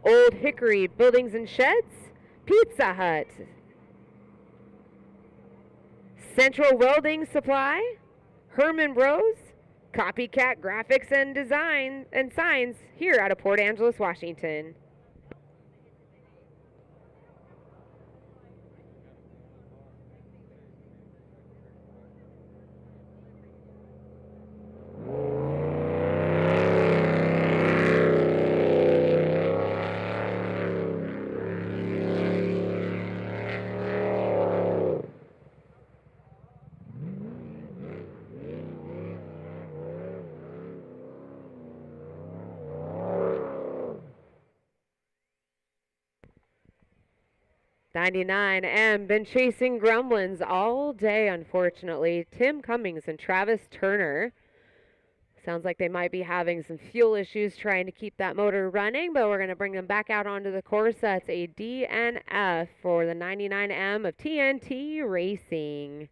Old Hickory Buildings and Sheds, Pizza Hut, Central Welding Supply, Herman Bros, Copycat Graphics and Design and Signs here out of Port Angeles, Washington. '99M been chasing gremlins all day, unfortunately. Tim Cummings and Travis Turner. Sounds like they might be having some fuel issues trying to keep that motor running, but we're going to bring them back out onto the course. That's a DNF for the '99M of TNT Racing.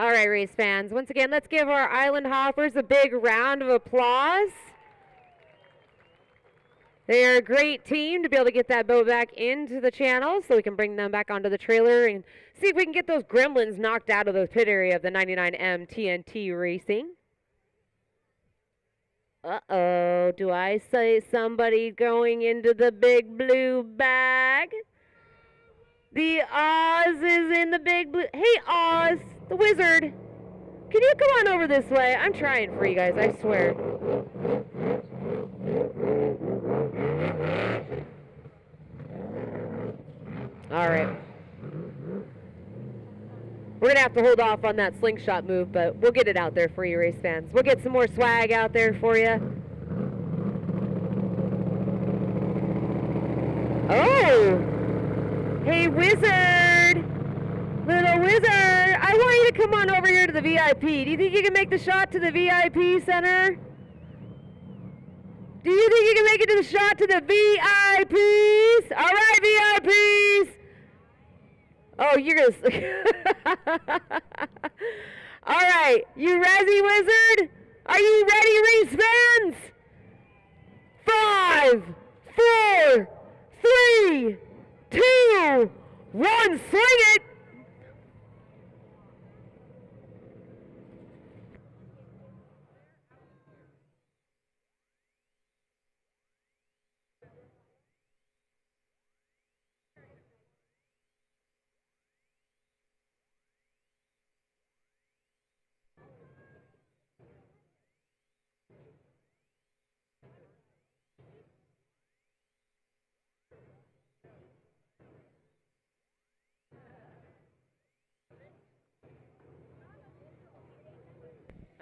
All right, race fans. Once again, let's give our Island Hoppers a big round of applause. They're a great team to be able to get that boat back into the channel so we can bring them back onto the trailer and see if we can get those gremlins knocked out of the pit area of the 99M TNT Racing. Uh-oh, do I say somebody going into the big blue bag? The Oz is in the big blue. Hey, Oz, the wizard. Can you come on over this way? I'm trying for you guys, I swear. All right. We're going to have to hold off on that slingshot move, but we'll get it out there for you, race fans. We'll get some more swag out there for you. Oh! Hey, wizard! Little wizard! I want you to come on over here to the VIP. Do you think you can make the shot to the VIP center? Do you think you can make it to the shot to the VIPs? All right, VIPs! Oh, you're going to... All right, you ready, wizard? Are you ready, race fans? 5, 4, 3, 2, 1, swing it!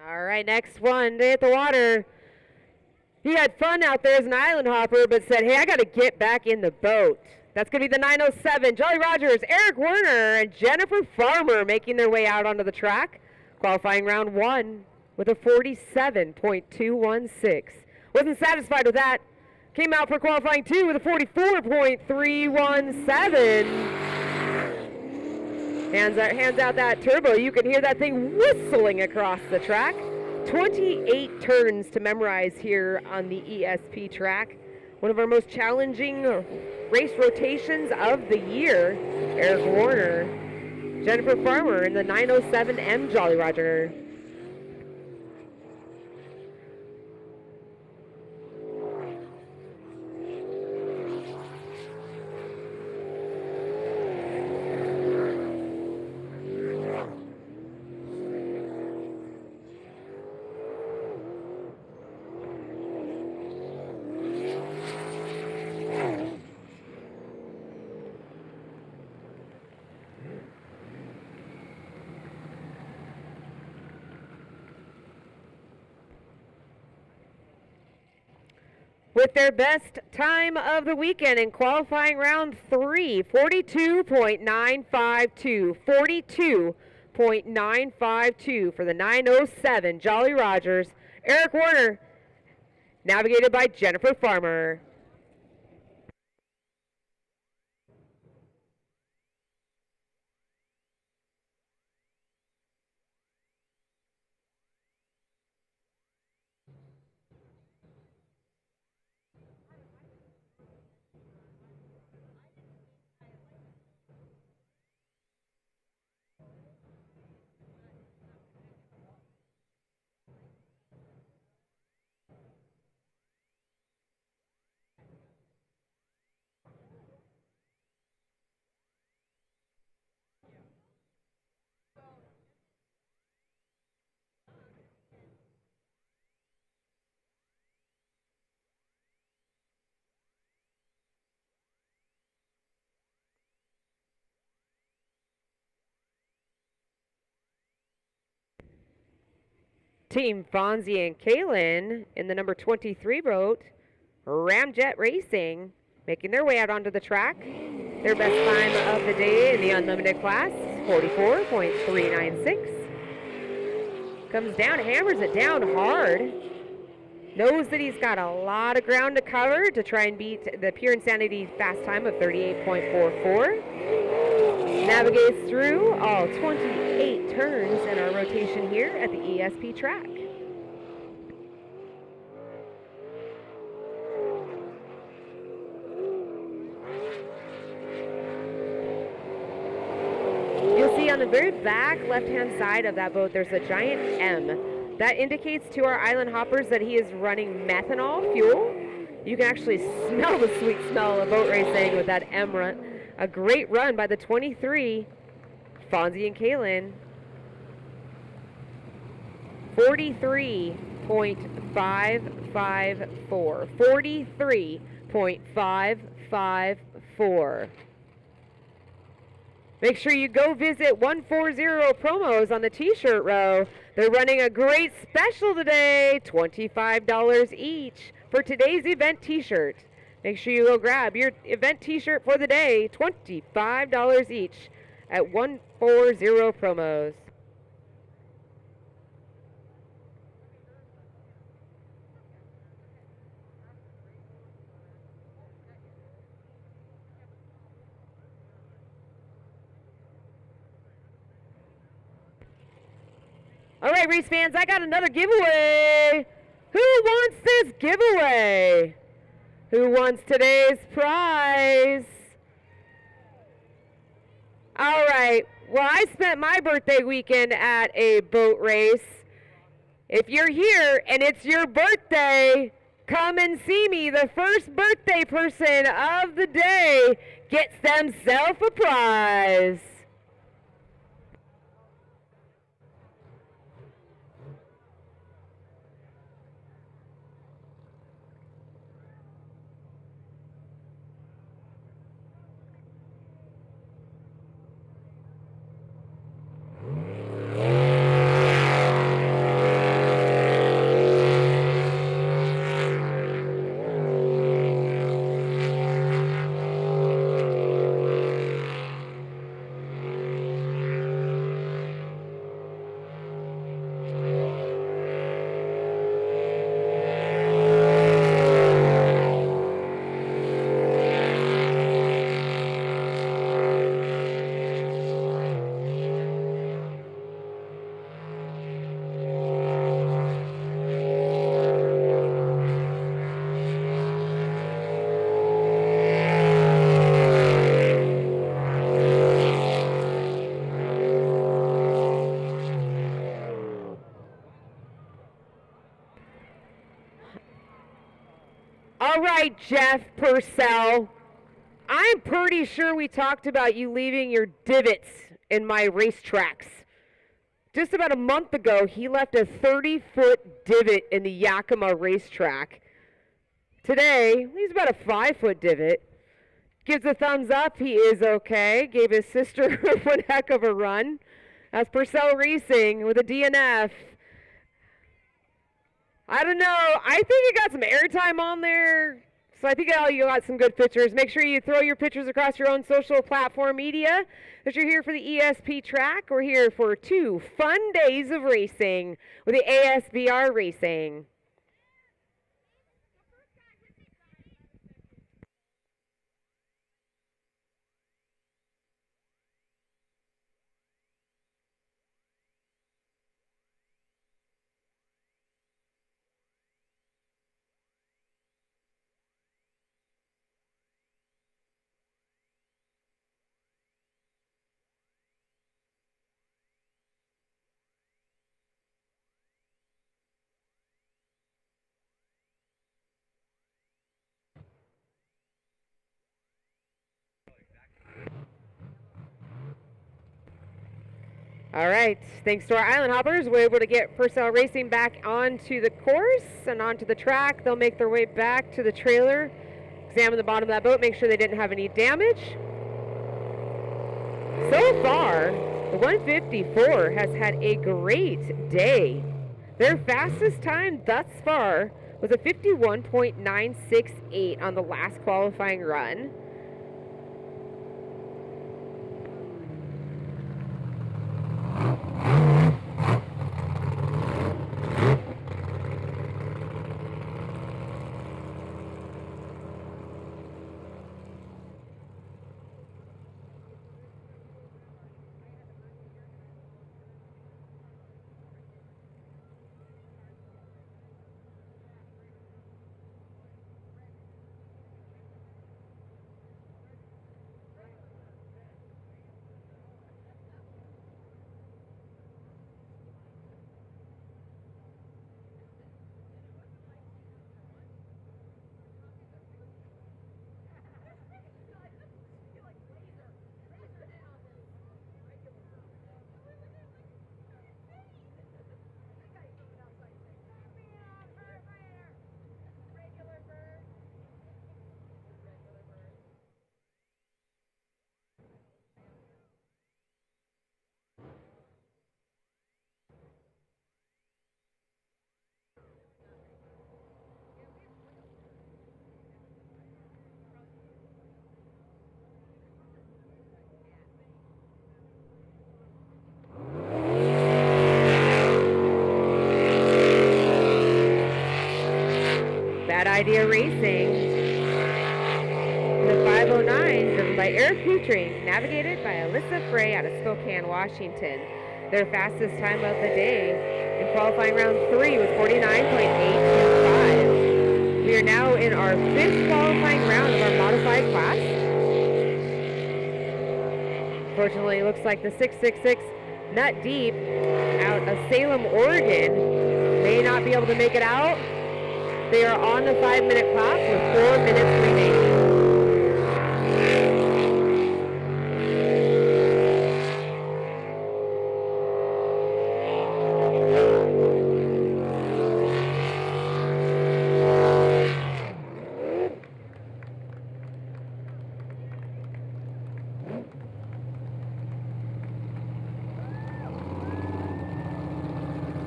All right, next one, to hit the water. He had fun out there as an island hopper, but said, hey, I got to get back in the boat. That's going to be the 907, Jolly Rogers, Eric Werner, and Jennifer Farmer making their way out onto the track. Qualifying round 1 with a 47.216. Wasn't satisfied with that. Came out for qualifying 2 with a 44.317. Hands out that turbo. You can hear that thing whistling across the track. 28 turns to memorize here on the ESP track. One of our most challenging race rotations of the year. Eric Warner, Jennifer Farmer in the 907M Jolly Roger. With their best time of the weekend in qualifying round 3, 42.952. 42.952 for the 907 Jolly Rogers. Eric Warner, navigated by Jennifer Farmer. Team Fonzie and Kalen in the number 23 boat, Ramjet Racing, making their way out onto the track. Their best time of the day in the unlimited class, 44.396. Comes down, hammers it down hard. Knows that he's got a lot of ground to cover to try and beat the Pure Insanity fast time of 38.44. navigates through all 28 turns in our rotation here at the ESP track. You'll see on the very back left-hand side of that boat, there's a giant M. That indicates to our island hoppers that he is running methanol fuel. You can actually smell the sweet smell of boat racing with that M run. A great run by the 23, Fonzie and Kaylin. 43.554. 43.554. Make sure you go visit 140 Promos on the t-shirt row. They're running a great special today, $25 each for today's event t-shirt. Make sure you go grab your event t-shirt for the day, $25 each at 140 Promos. All right, race fans, I got another giveaway. Who wants this giveaway? Who wants today's prize? All right, well, I spent my birthday weekend at a boat race. If you're here and it's your birthday, come and see me. The first birthday person of the day gets themselves a prize. All right, Jeff Purcell. I'm pretty sure we talked about you leaving your divots in my racetracks. Just about a month ago, he left a 30-foot divot in the Yakima racetrack. Today, he's about a 5-foot divot. Gives a thumbs up, he is okay. Gave his sister one heck of a run. That's Purcell Racing with a DNF. I don't know. I think you got some airtime on there. So I think you got some good pictures. Make sure you throw your pictures across your own social platform media. If you're here for the ESP track, we're here for 2 fun days of racing with the ASBR Racing. All right, thanks to our Island Hoppers, we're able to get Purcell Racing back onto the course and onto the track. They'll make their way back to the trailer, examine the bottom of that boat, make sure they didn't have any damage. So far, the 154 has had a great day. Their fastest time thus far was a 51.968 on the last qualifying run. Idea Racing. The 509, driven by Eric Petrie, navigated by Alyssa Frey out of Spokane, Washington. Their fastest time of the day in qualifying round 3 was 49.825. We are now in our 5th qualifying round of our modified class. Fortunately, it looks like the 666 Nut Deep out of Salem, Oregon may not be able to make it out. They are on the 5-minute clock with 4 minutes remaining.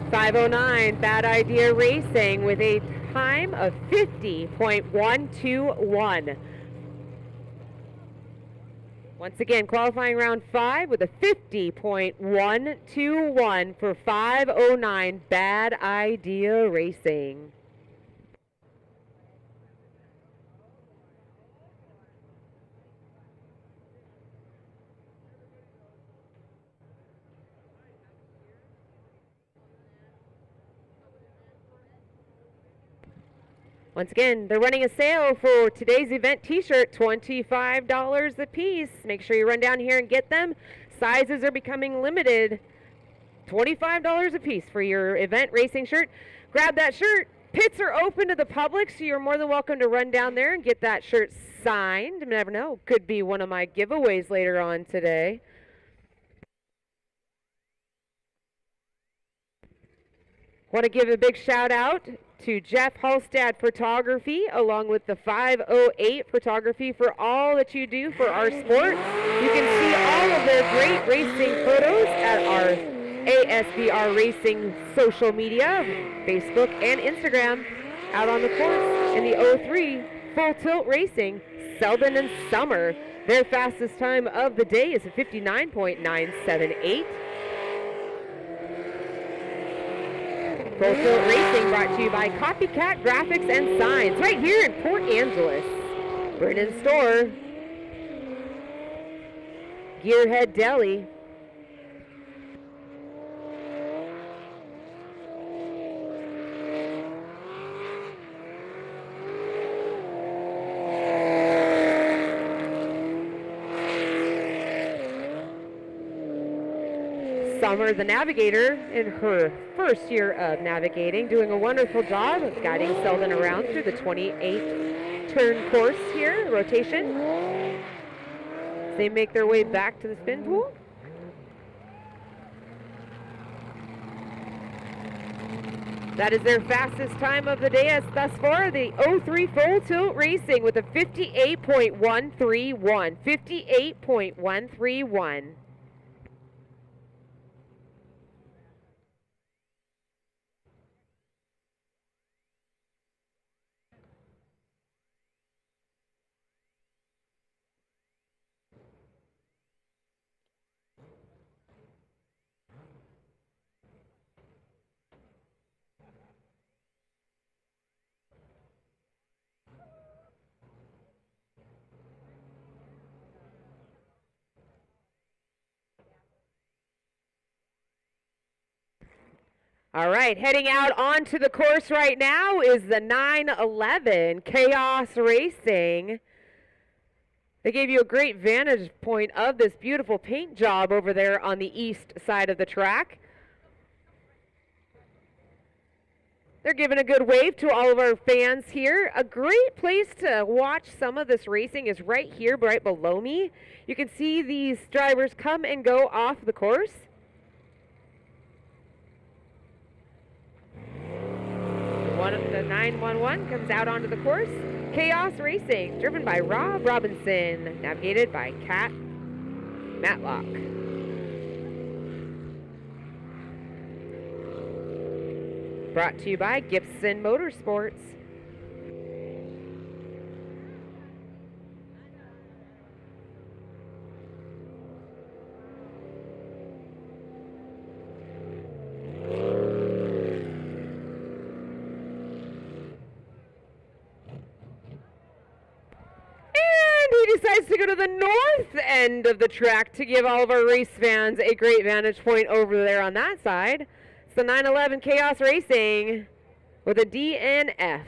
.509 Bad Idea Racing with a time of 50.121. Once again, qualifying round 5 with a 50.121 for 509 Bad Idea Racing. Once again, they're running a sale for today's event t-shirt, $25 a piece. Make sure you run down here and get them. Sizes are becoming limited. $25 a piece for your event racing shirt. Grab that shirt. Pits are open to the public, so you're more than welcome to run down there and get that shirt signed. You never know, could be one of my giveaways later on today. Want to give a big shout out to Jeff Halstad Photography along with the 508 Photography for all that you do for our sport. You can see all of their great racing photos at our ASBR Racing social media, Facebook and Instagram, out on the course in the 03 Full Tilt Racing, Selden and Summer. Their fastest time of the day is a 59.978. Full Tilt Racing brought to you by Copycat Graphics and Signs right here in Port Angeles. Brennan Store, Gearhead Deli, Summer, the navigator, in her first year of navigating, doing a wonderful job of guiding Selden around through the 28-turn course here, rotation. As they make their way back to the spin pool. That is their fastest time of the day as thus far, the 03 Full Tilt Racing with a 58.131. 58.131. All right, heading out onto the course right now is the 911 Chaos Racing. They gave you a great vantage point of this beautiful paint job over there on the east side of the track. They're giving a good wave to all of our fans here. A great place to watch some of this racing is right here, right below me. You can see these drivers come and go off the course. The 911 comes out onto the course. Chaos Racing, driven by Rob Robinson, navigated by Kat Matlock. Brought to you by Gibson Motorsports. to the north end of the track to give all of our race fans a great vantage point over there on that side. It's the 911 Chaos Racing with a DNF.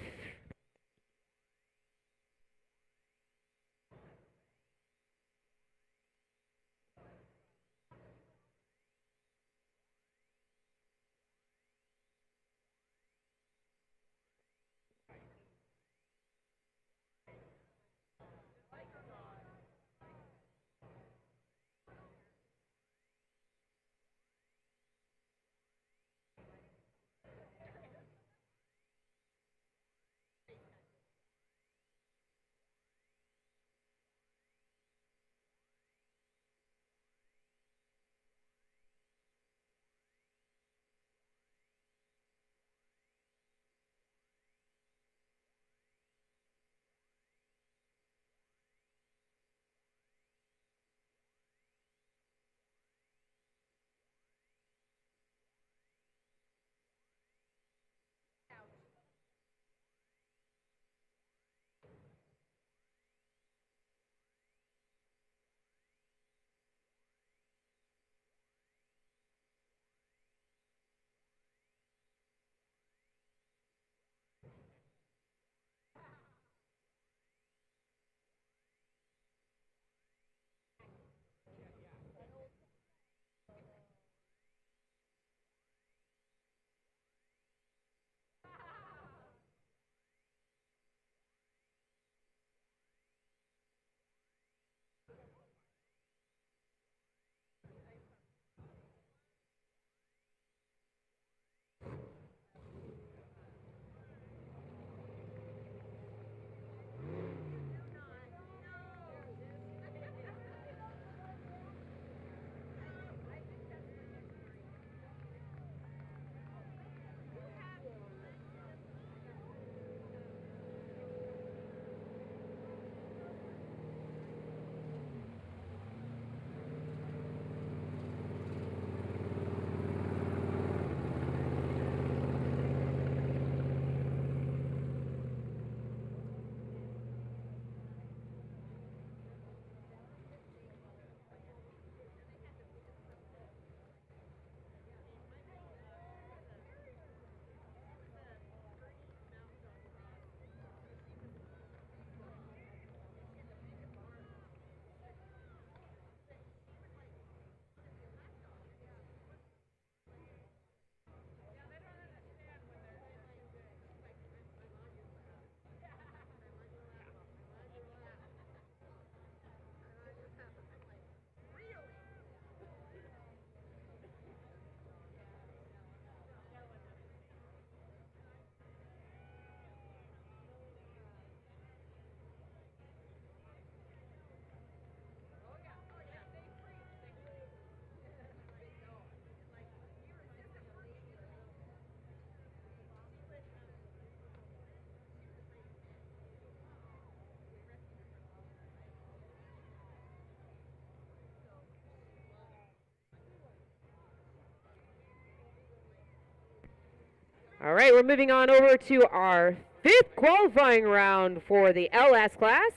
All right, we're moving on over to our 5th qualifying round for the LS class.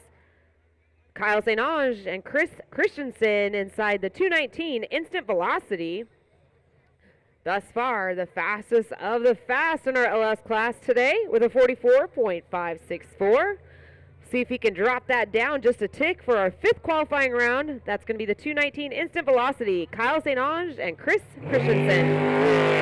Kyle St. Ange and Chris Christensen inside the 219 Instant Velocity. Thus far, the fastest of the fast in our LS class today with a 44.564. See if he can drop that down just a tick for our 5th qualifying round. That's going to be the 219 Instant Velocity. Kyle St. Ange and Chris Christensen.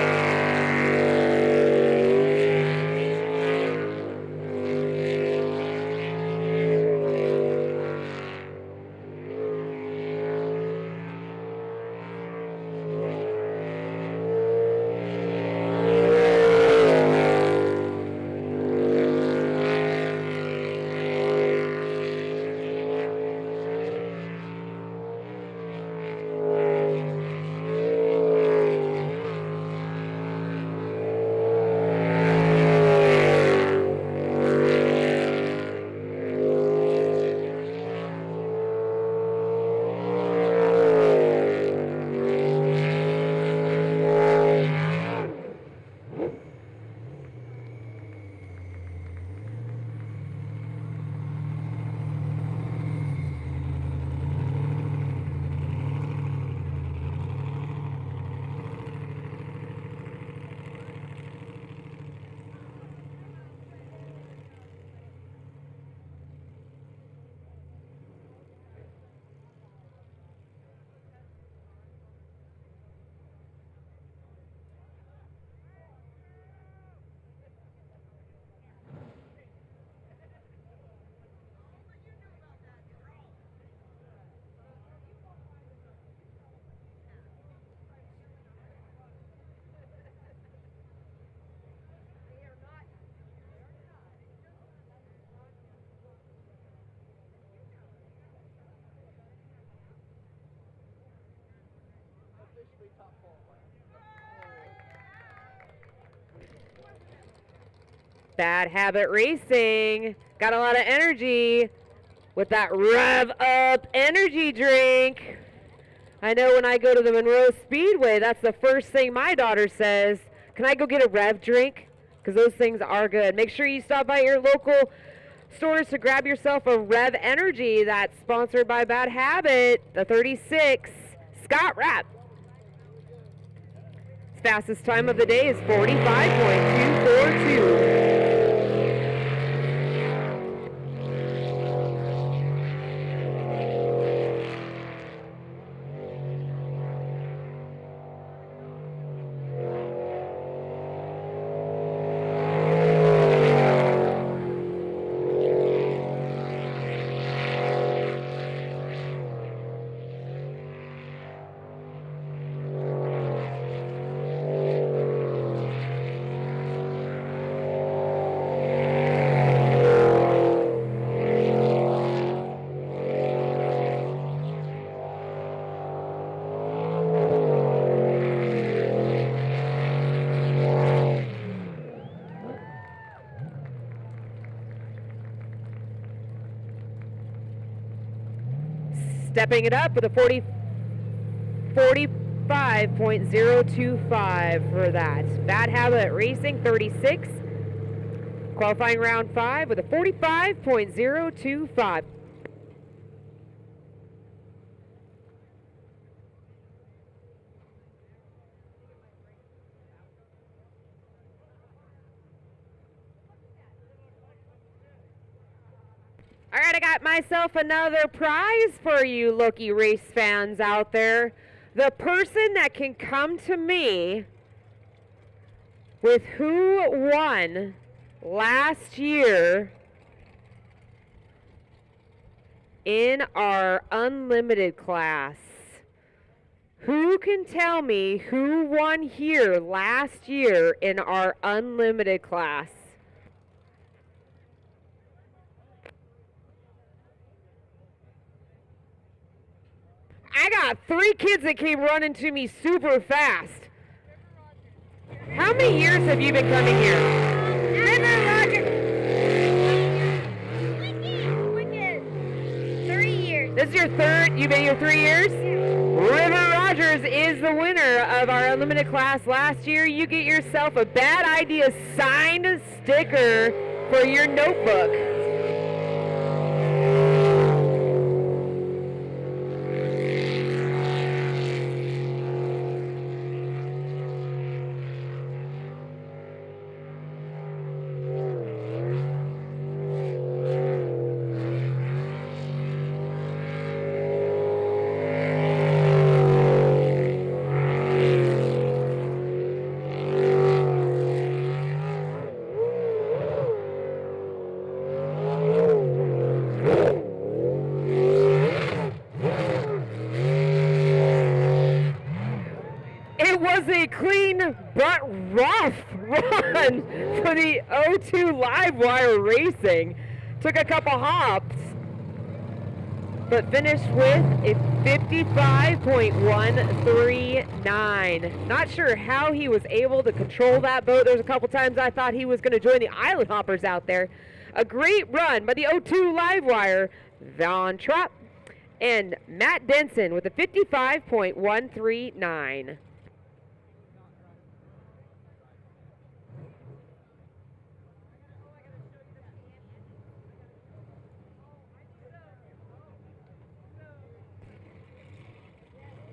Bad Habit Racing got a lot of energy with that Rev Up energy drink. I know when I go to the Monroe Speedway, that's the first thing my daughter says. Can I go get a Rev drink? Because those things are good. Make sure you stop by your local stores to grab yourself a Rev Energy that's sponsored by Bad Habit, the 36 Scott Rapp. His fastest time of the day is 45.242. Stepping it up with a 45.025 for that. Bad Habit Racing 36. Qualifying round 5 with a 45.025. All right, I got myself another prize for you Loki race fans out there. The person that can come to me with who won last year in our unlimited class. Who can tell me who won here last year in our unlimited class? I got 3 kids that came running to me super fast. How many years have you been coming here? River Rogers. Wicked. 3 years. This is your third, you've been here 3 years? River Rogers is the winner of our unlimited class last year. You get yourself a Bad Idea signed sticker for your notebook. It was a clean but rough run for the O2 Livewire Racing. Took a couple hops, but finished with a 55.139. Not sure how he was able to control that boat. There's a couple times I thought he was going to join the Island Hoppers out there. A great run by the O2 Livewire, Von Trapp, and Matt Denson with a 55.139.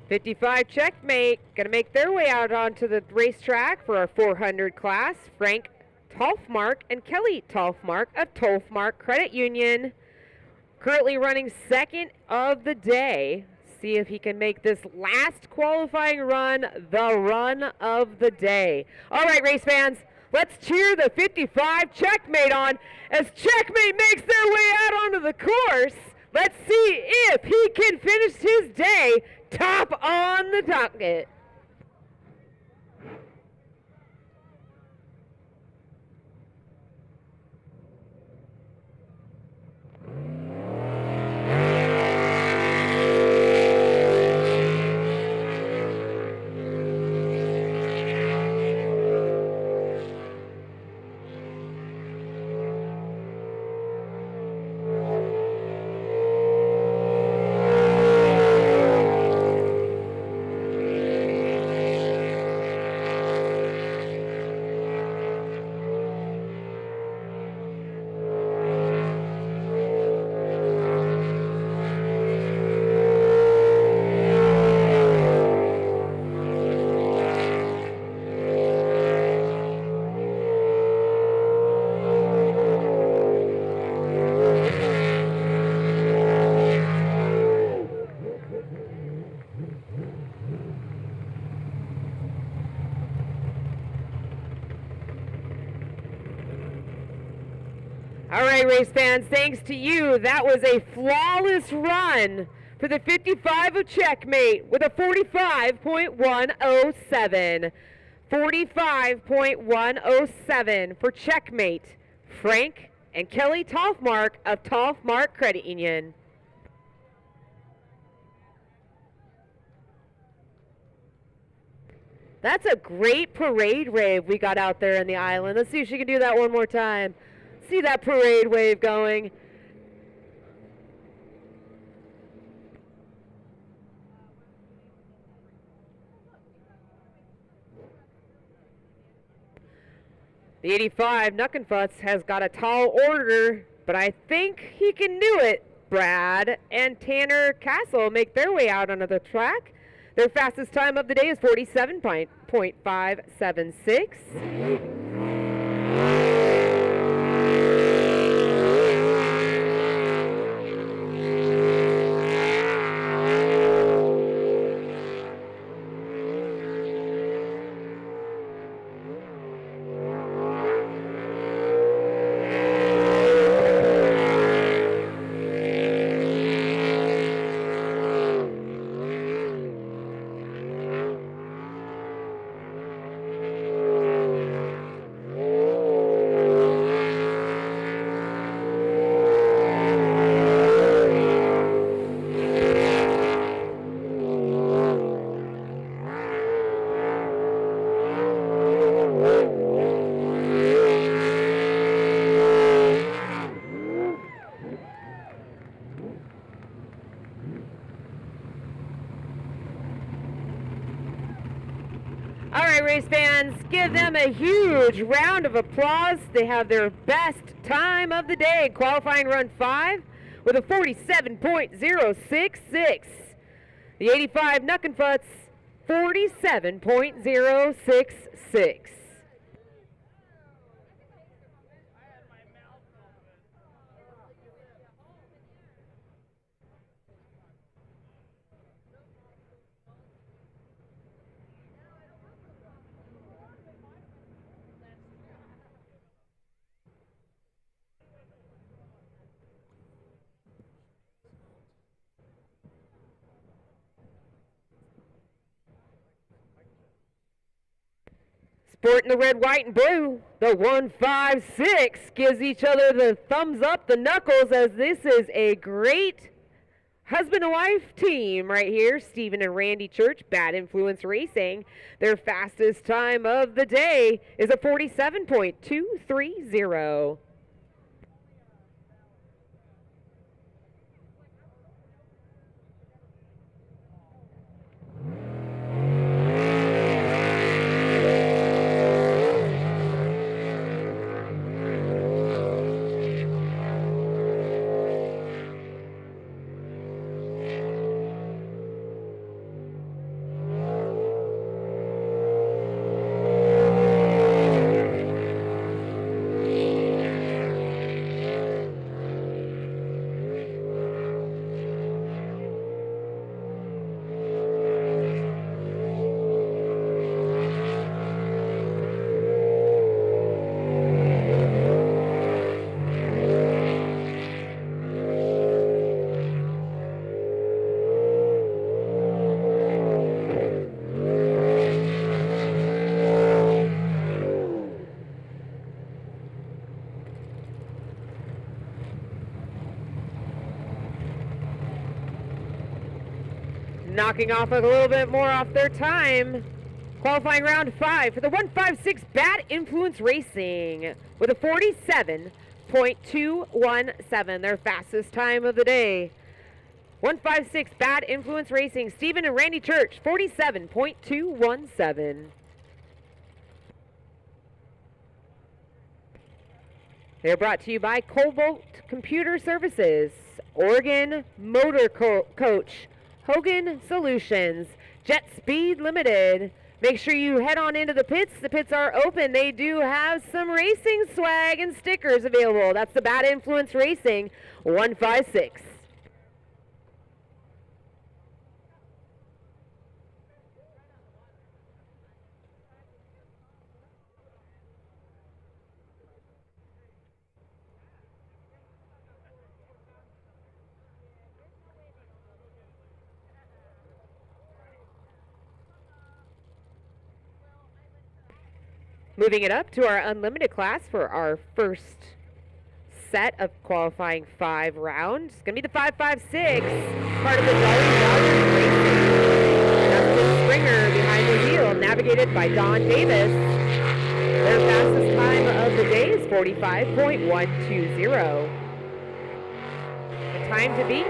'55 checkmate, gonna make their way out onto the racetrack for our 400 class. Frank Tolfmark and Kelly Tolfmark of Tolfmark Credit Union. Currently running second of the day. See if he can make this last qualifying run the run of the day. All right, race fans, let's cheer the '55 checkmate on as checkmate makes their way out onto the course. Let's see if he can finish his day top on the docket. All right, race fans, thanks to you, that was a flawless run for the 55 of Checkmate with a 45.107. 45.107 for Checkmate, Frank and Kelly Toffmark of Toffmark Credit Union. That's a great parade wave we got out there in the island. Let's see if she can do that one more time. See that parade wave going. The 85, Nuckenfutz, has got a tall order, but I think he can do it. Brad and Tanner Castle make their way out onto the track. Their fastest time of the day is 47.576. All right, race fans, give them a huge round of applause. They have their best time of the day, qualifying run 5 with a 47.066. The 85 Nuckenfutz, 47.066. Sporting the red, white, and blue, the 156 gives each other the thumbs up, the knuckles, as this is a great husband and wife team right here. Stephen and Randy Church, Bad Influence Racing. Their fastest time of the day is a 47.230. Knocking off a little bit more off their time. Qualifying round 5 for the 156 Bad Influence Racing with a 47.217, their fastest time of the day. 156 Bad Influence Racing, Stephen and Randy Church, 47.217. They're brought to you by Cobalt Computer Services, Oregon Motor Coach, Hogan Solutions, Jet Speed Limited. Make sure you head on into the pits. The pits are open. They do have some racing swag and stickers available. That's the Bad Influence Racing 156. Moving it up to our unlimited class for our first set of qualifying 5 rounds. It's going to be the 5.56, part of the Jolly Rogers Racing. Justin Springer behind the wheel, navigated by Don Davis. Their fastest time of the day is 45.120. The time to beat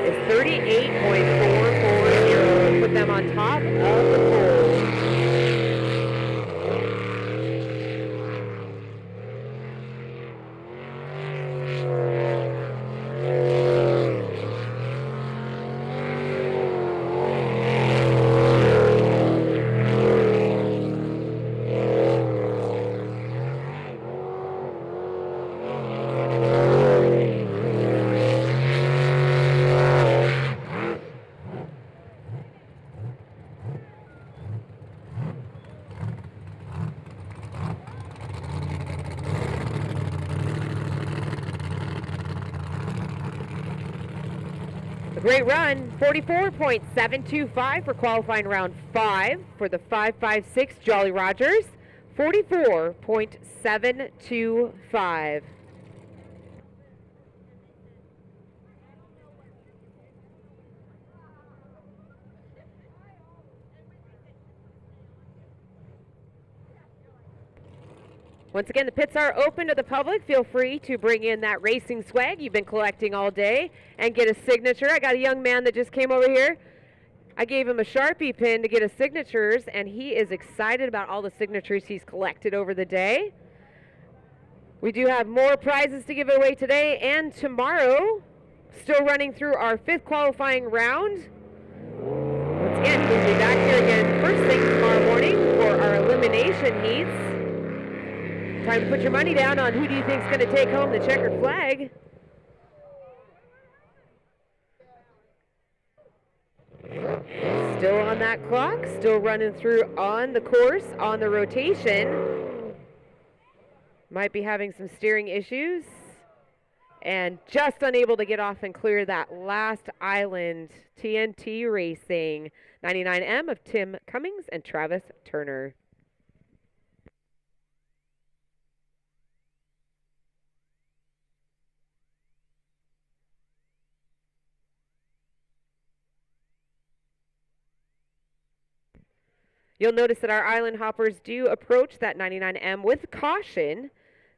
is 38.440. Put them on top of the pole. Great run, 44.725 for qualifying round 5 for the 5.56 Jolly Rogers, 44.725. Once again, the pits are open to the public. Feel free to bring in that racing swag you've been collecting all day and get a signature. I got a young man that just came over here. I gave him a Sharpie pin to get his signatures, and he is excited about all the signatures he's collected over the day. We do have more prizes to give away today and tomorrow. Still running through our 5th qualifying round. Once again, we'll be back here again first thing tomorrow morning for our elimination heats. Time to put your money down on who do you think is going to take home the checkered flag. Still on that clock, still running through on the course, on the rotation. Might be having some steering issues. And just unable to get off and clear that last island. TNT Racing, 99M of Tim Cummings and Travis Turner. You'll notice that our island hoppers do approach that 99M with caution.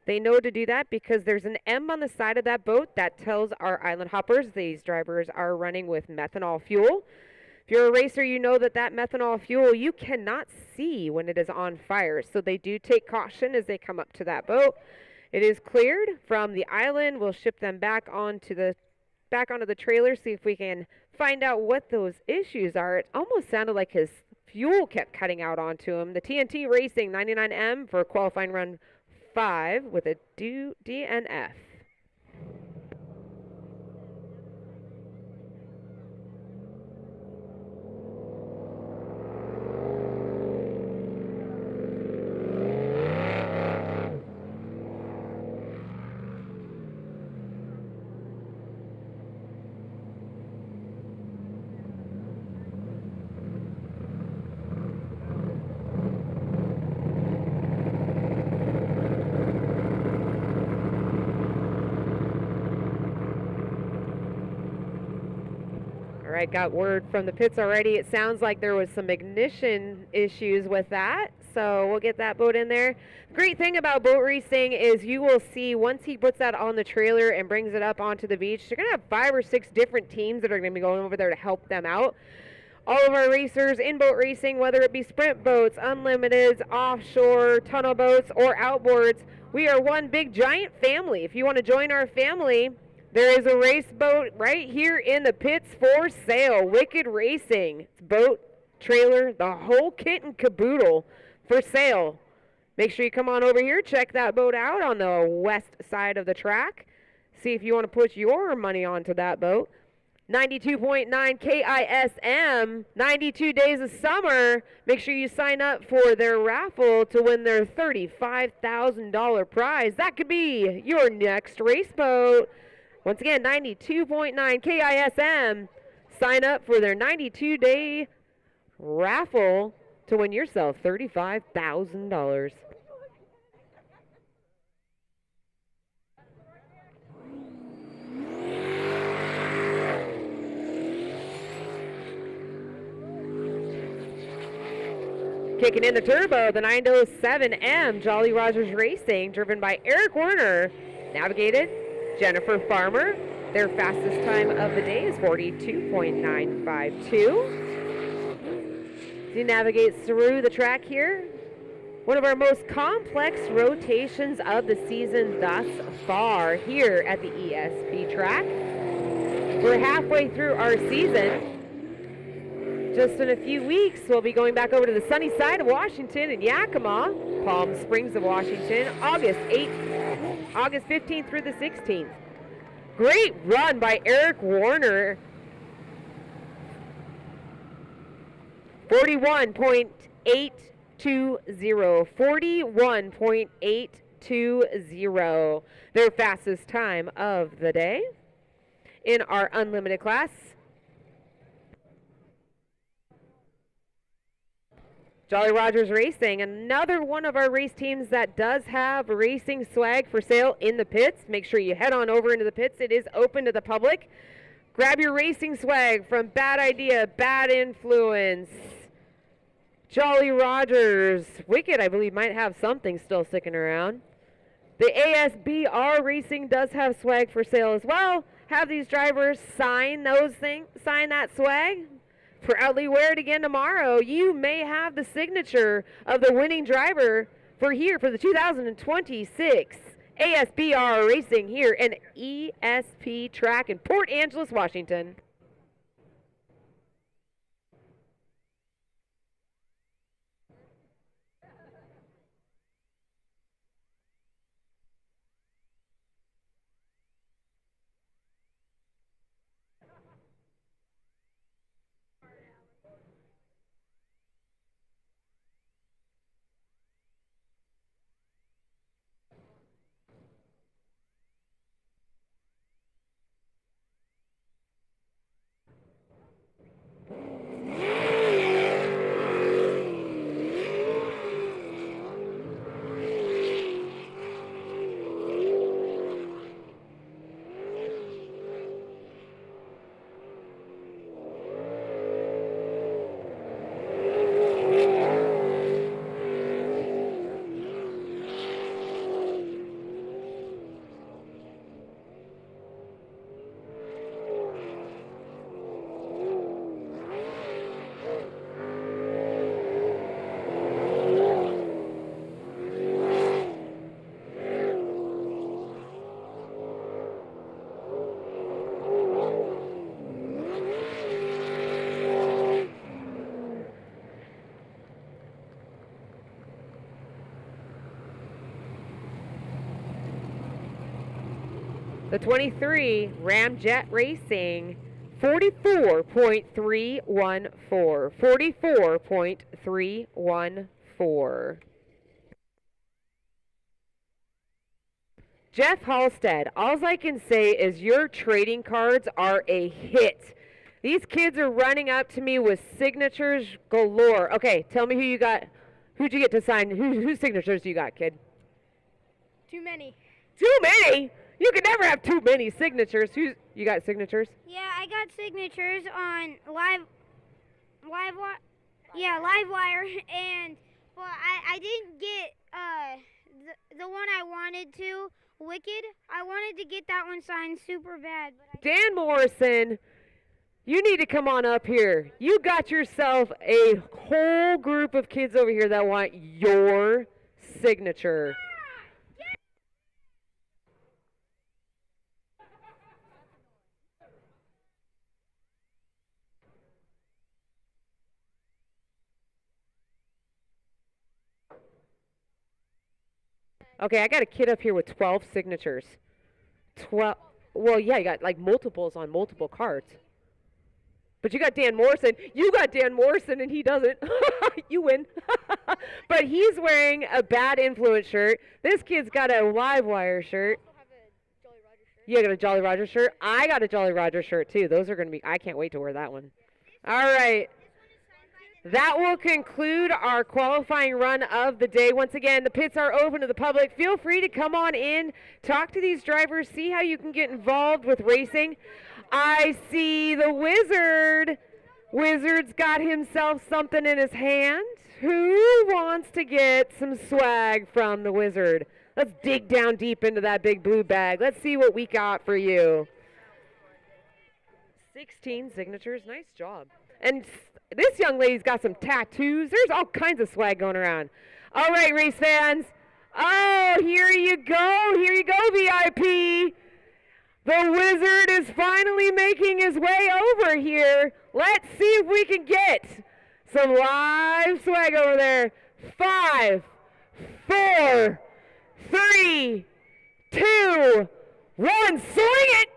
They know to do that because there's an M on the side of that boat that tells our island hoppers these drivers are running with methanol fuel. If you're a racer, you know that that methanol fuel you cannot see when it is on fire. So they do take caution as they come up to that boat. It is cleared from the island. We'll ship them back onto the trailer, see if we can find out what those issues are. It almost sounded like his fuel kept cutting out onto him. The TNT Racing 99M for qualifying run 5 with a DNF. I got word from the pits already. It sounds like there was some ignition issues with that, so we'll get that boat in there. Great thing about boat racing is you will see once he puts that on the trailer and brings it up onto the beach, they're going to have 5 or 6 different teams that are going to be going over there to help them out. All of our racers in boat racing, whether it be sprint boats, unlimiteds, offshore, tunnel boats, or outboards, we are one big giant family. If you want to join our family, there is a race boat right here in the pits for sale. Wicked Racing. It's boat, trailer, the whole kit and caboodle for sale. Make sure you come on over here, check that boat out on the west side of the track. See if you want to put your money onto that boat. 92.9 KISM, 92 days of summer. Make sure you sign up for their raffle to win their $35,000 prize. That could be your next race boat. Once again, 92.9 KISM. Sign up for their 92-day raffle to win yourself $35,000. Kicking in the turbo, the 907M Jolly Rogers Racing, driven by Eric Werner, navigated Jennifer Farmer. Their fastest time of the day is 42.952. He navigates through the track here. One of our most complex rotations of the season thus far here at the ESP track. We're halfway through our season. Just in a few weeks, we'll be going back over to the sunny side of Washington in Yakima, Palm Springs of Washington, August 15th through the 16th. Great run by Eric Warner. 41.820. 41.820. Their fastest time of the day in our unlimited class. Jolly Rogers Racing, another one of our race teams that does have racing swag for sale in the pits. Make sure you head on over into the pits. It is open to the public. Grab your racing swag from Bad Idea, Bad Influence, Jolly Rogers. Wicked, I believe, might have something still sticking around. The ASBR Racing does have swag for sale as well. Have these drivers sign that swag. Proudly wear it again tomorrow. You may have the signature of the winning driver for the 2026 ASBR Racing here in ESP track in Port Angeles, Washington. The 23 Ramjet Racing, 44.314. 44.314. Jeff Halstead, all I can say is your trading cards are a hit. These kids are running up to me with signatures galore. Okay, tell me who you got. Who'd you get to sign? Whose signatures do you got, kid? Too many. Too many? You can never have too many signatures. You got signatures? Yeah, I got signatures on Livewire, and I didn't get the one I wanted to. Wicked. I wanted to get that one signed super bad. But Dan Morrison, you need to come on up here. You got yourself a whole group of kids over here that want your signature. Okay, I got a kid up here with 12 signatures. 12. Well, yeah, you got like multiples on multiple cards. But you got Dan Morrison. You got Dan Morrison, and he doesn't. You win. But he's wearing a Bad Influence shirt. This kid's got a Livewire shirt. You got a Jolly Roger shirt? I got a Jolly Roger shirt, too. Those are going to be, I can't wait to wear that one. All right. That will conclude our qualifying run of the day. Once again, the pits are open to the public. Feel free to come on in, talk to these drivers, see how you can get involved with racing. I see the Wizard. Wizard's got himself something in his hand. Who wants to get some swag from the Wizard? Let's dig down deep into that big blue bag. Let's see what we got for you. 16 signatures. Nice job. And this young lady's got some tattoos. There's all kinds of swag going around. All right, race fans. Oh, here you go. Here you go, VIP. The Wizard is finally making his way over here. Let's see if we can get some live swag over there. 5, 4, 3, 2, 1. Swing it.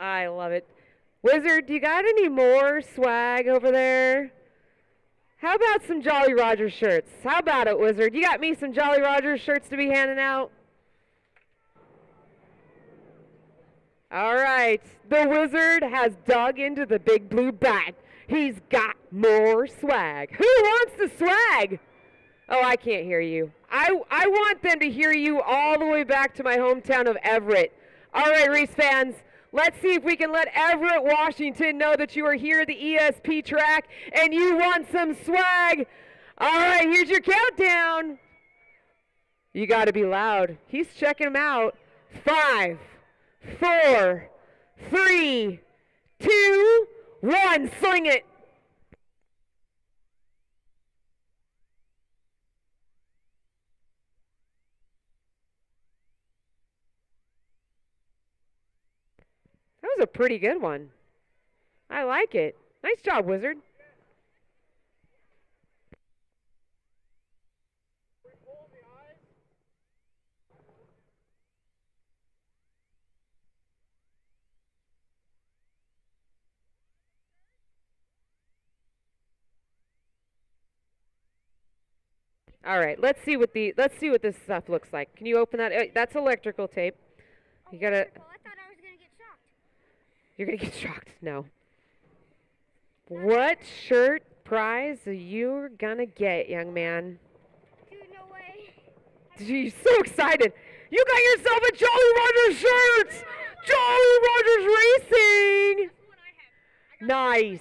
I love it. Wizard, do you got any more swag over there? How about some Jolly Roger shirts? How about it, Wizard? You got me some Jolly Roger shirts to be handing out? All right. The Wizard has dug into the big blue bag. He's got more swag. Who wants the swag? Oh, I can't hear you. I want them to hear you all the way back to my hometown of Everett. All right, race fans. Let's see if we can let Everett, Washington know that you are here at the ESP track and you want some swag. All right, here's your countdown. You got to be loud. He's checking them out. 5, 4, 3, 2, 1. Sling it. That was a pretty good one. I like it. Nice job, Wizard. All right, let's see what this stuff looks like. Can you open that? That's electrical tape. You gotta. You're going to get shocked. No. What shirt prize are you going to get, young man? Dude, no way. Geez, so excited. You got yourself a Jolly Rogers shirt. Jolly Rogers Racing. Nice.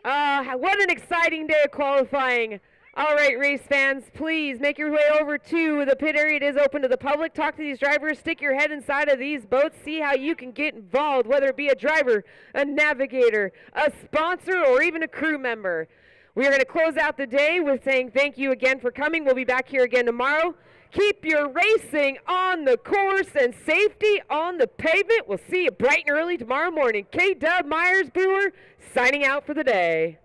What an exciting day of qualifying. All right, race fans, please make your way over to the pit area. It is open to the public. Talk to these drivers. Stick your head inside of these boats. See how you can get involved, whether it be a driver, a navigator, a sponsor, or even a crew member. We are going to close out the day with saying thank you again for coming. We'll be back here again tomorrow. Keep your racing on the course and safety on the pavement. We'll see you bright and early tomorrow morning. K-Dub Myers Brewer signing out for the day.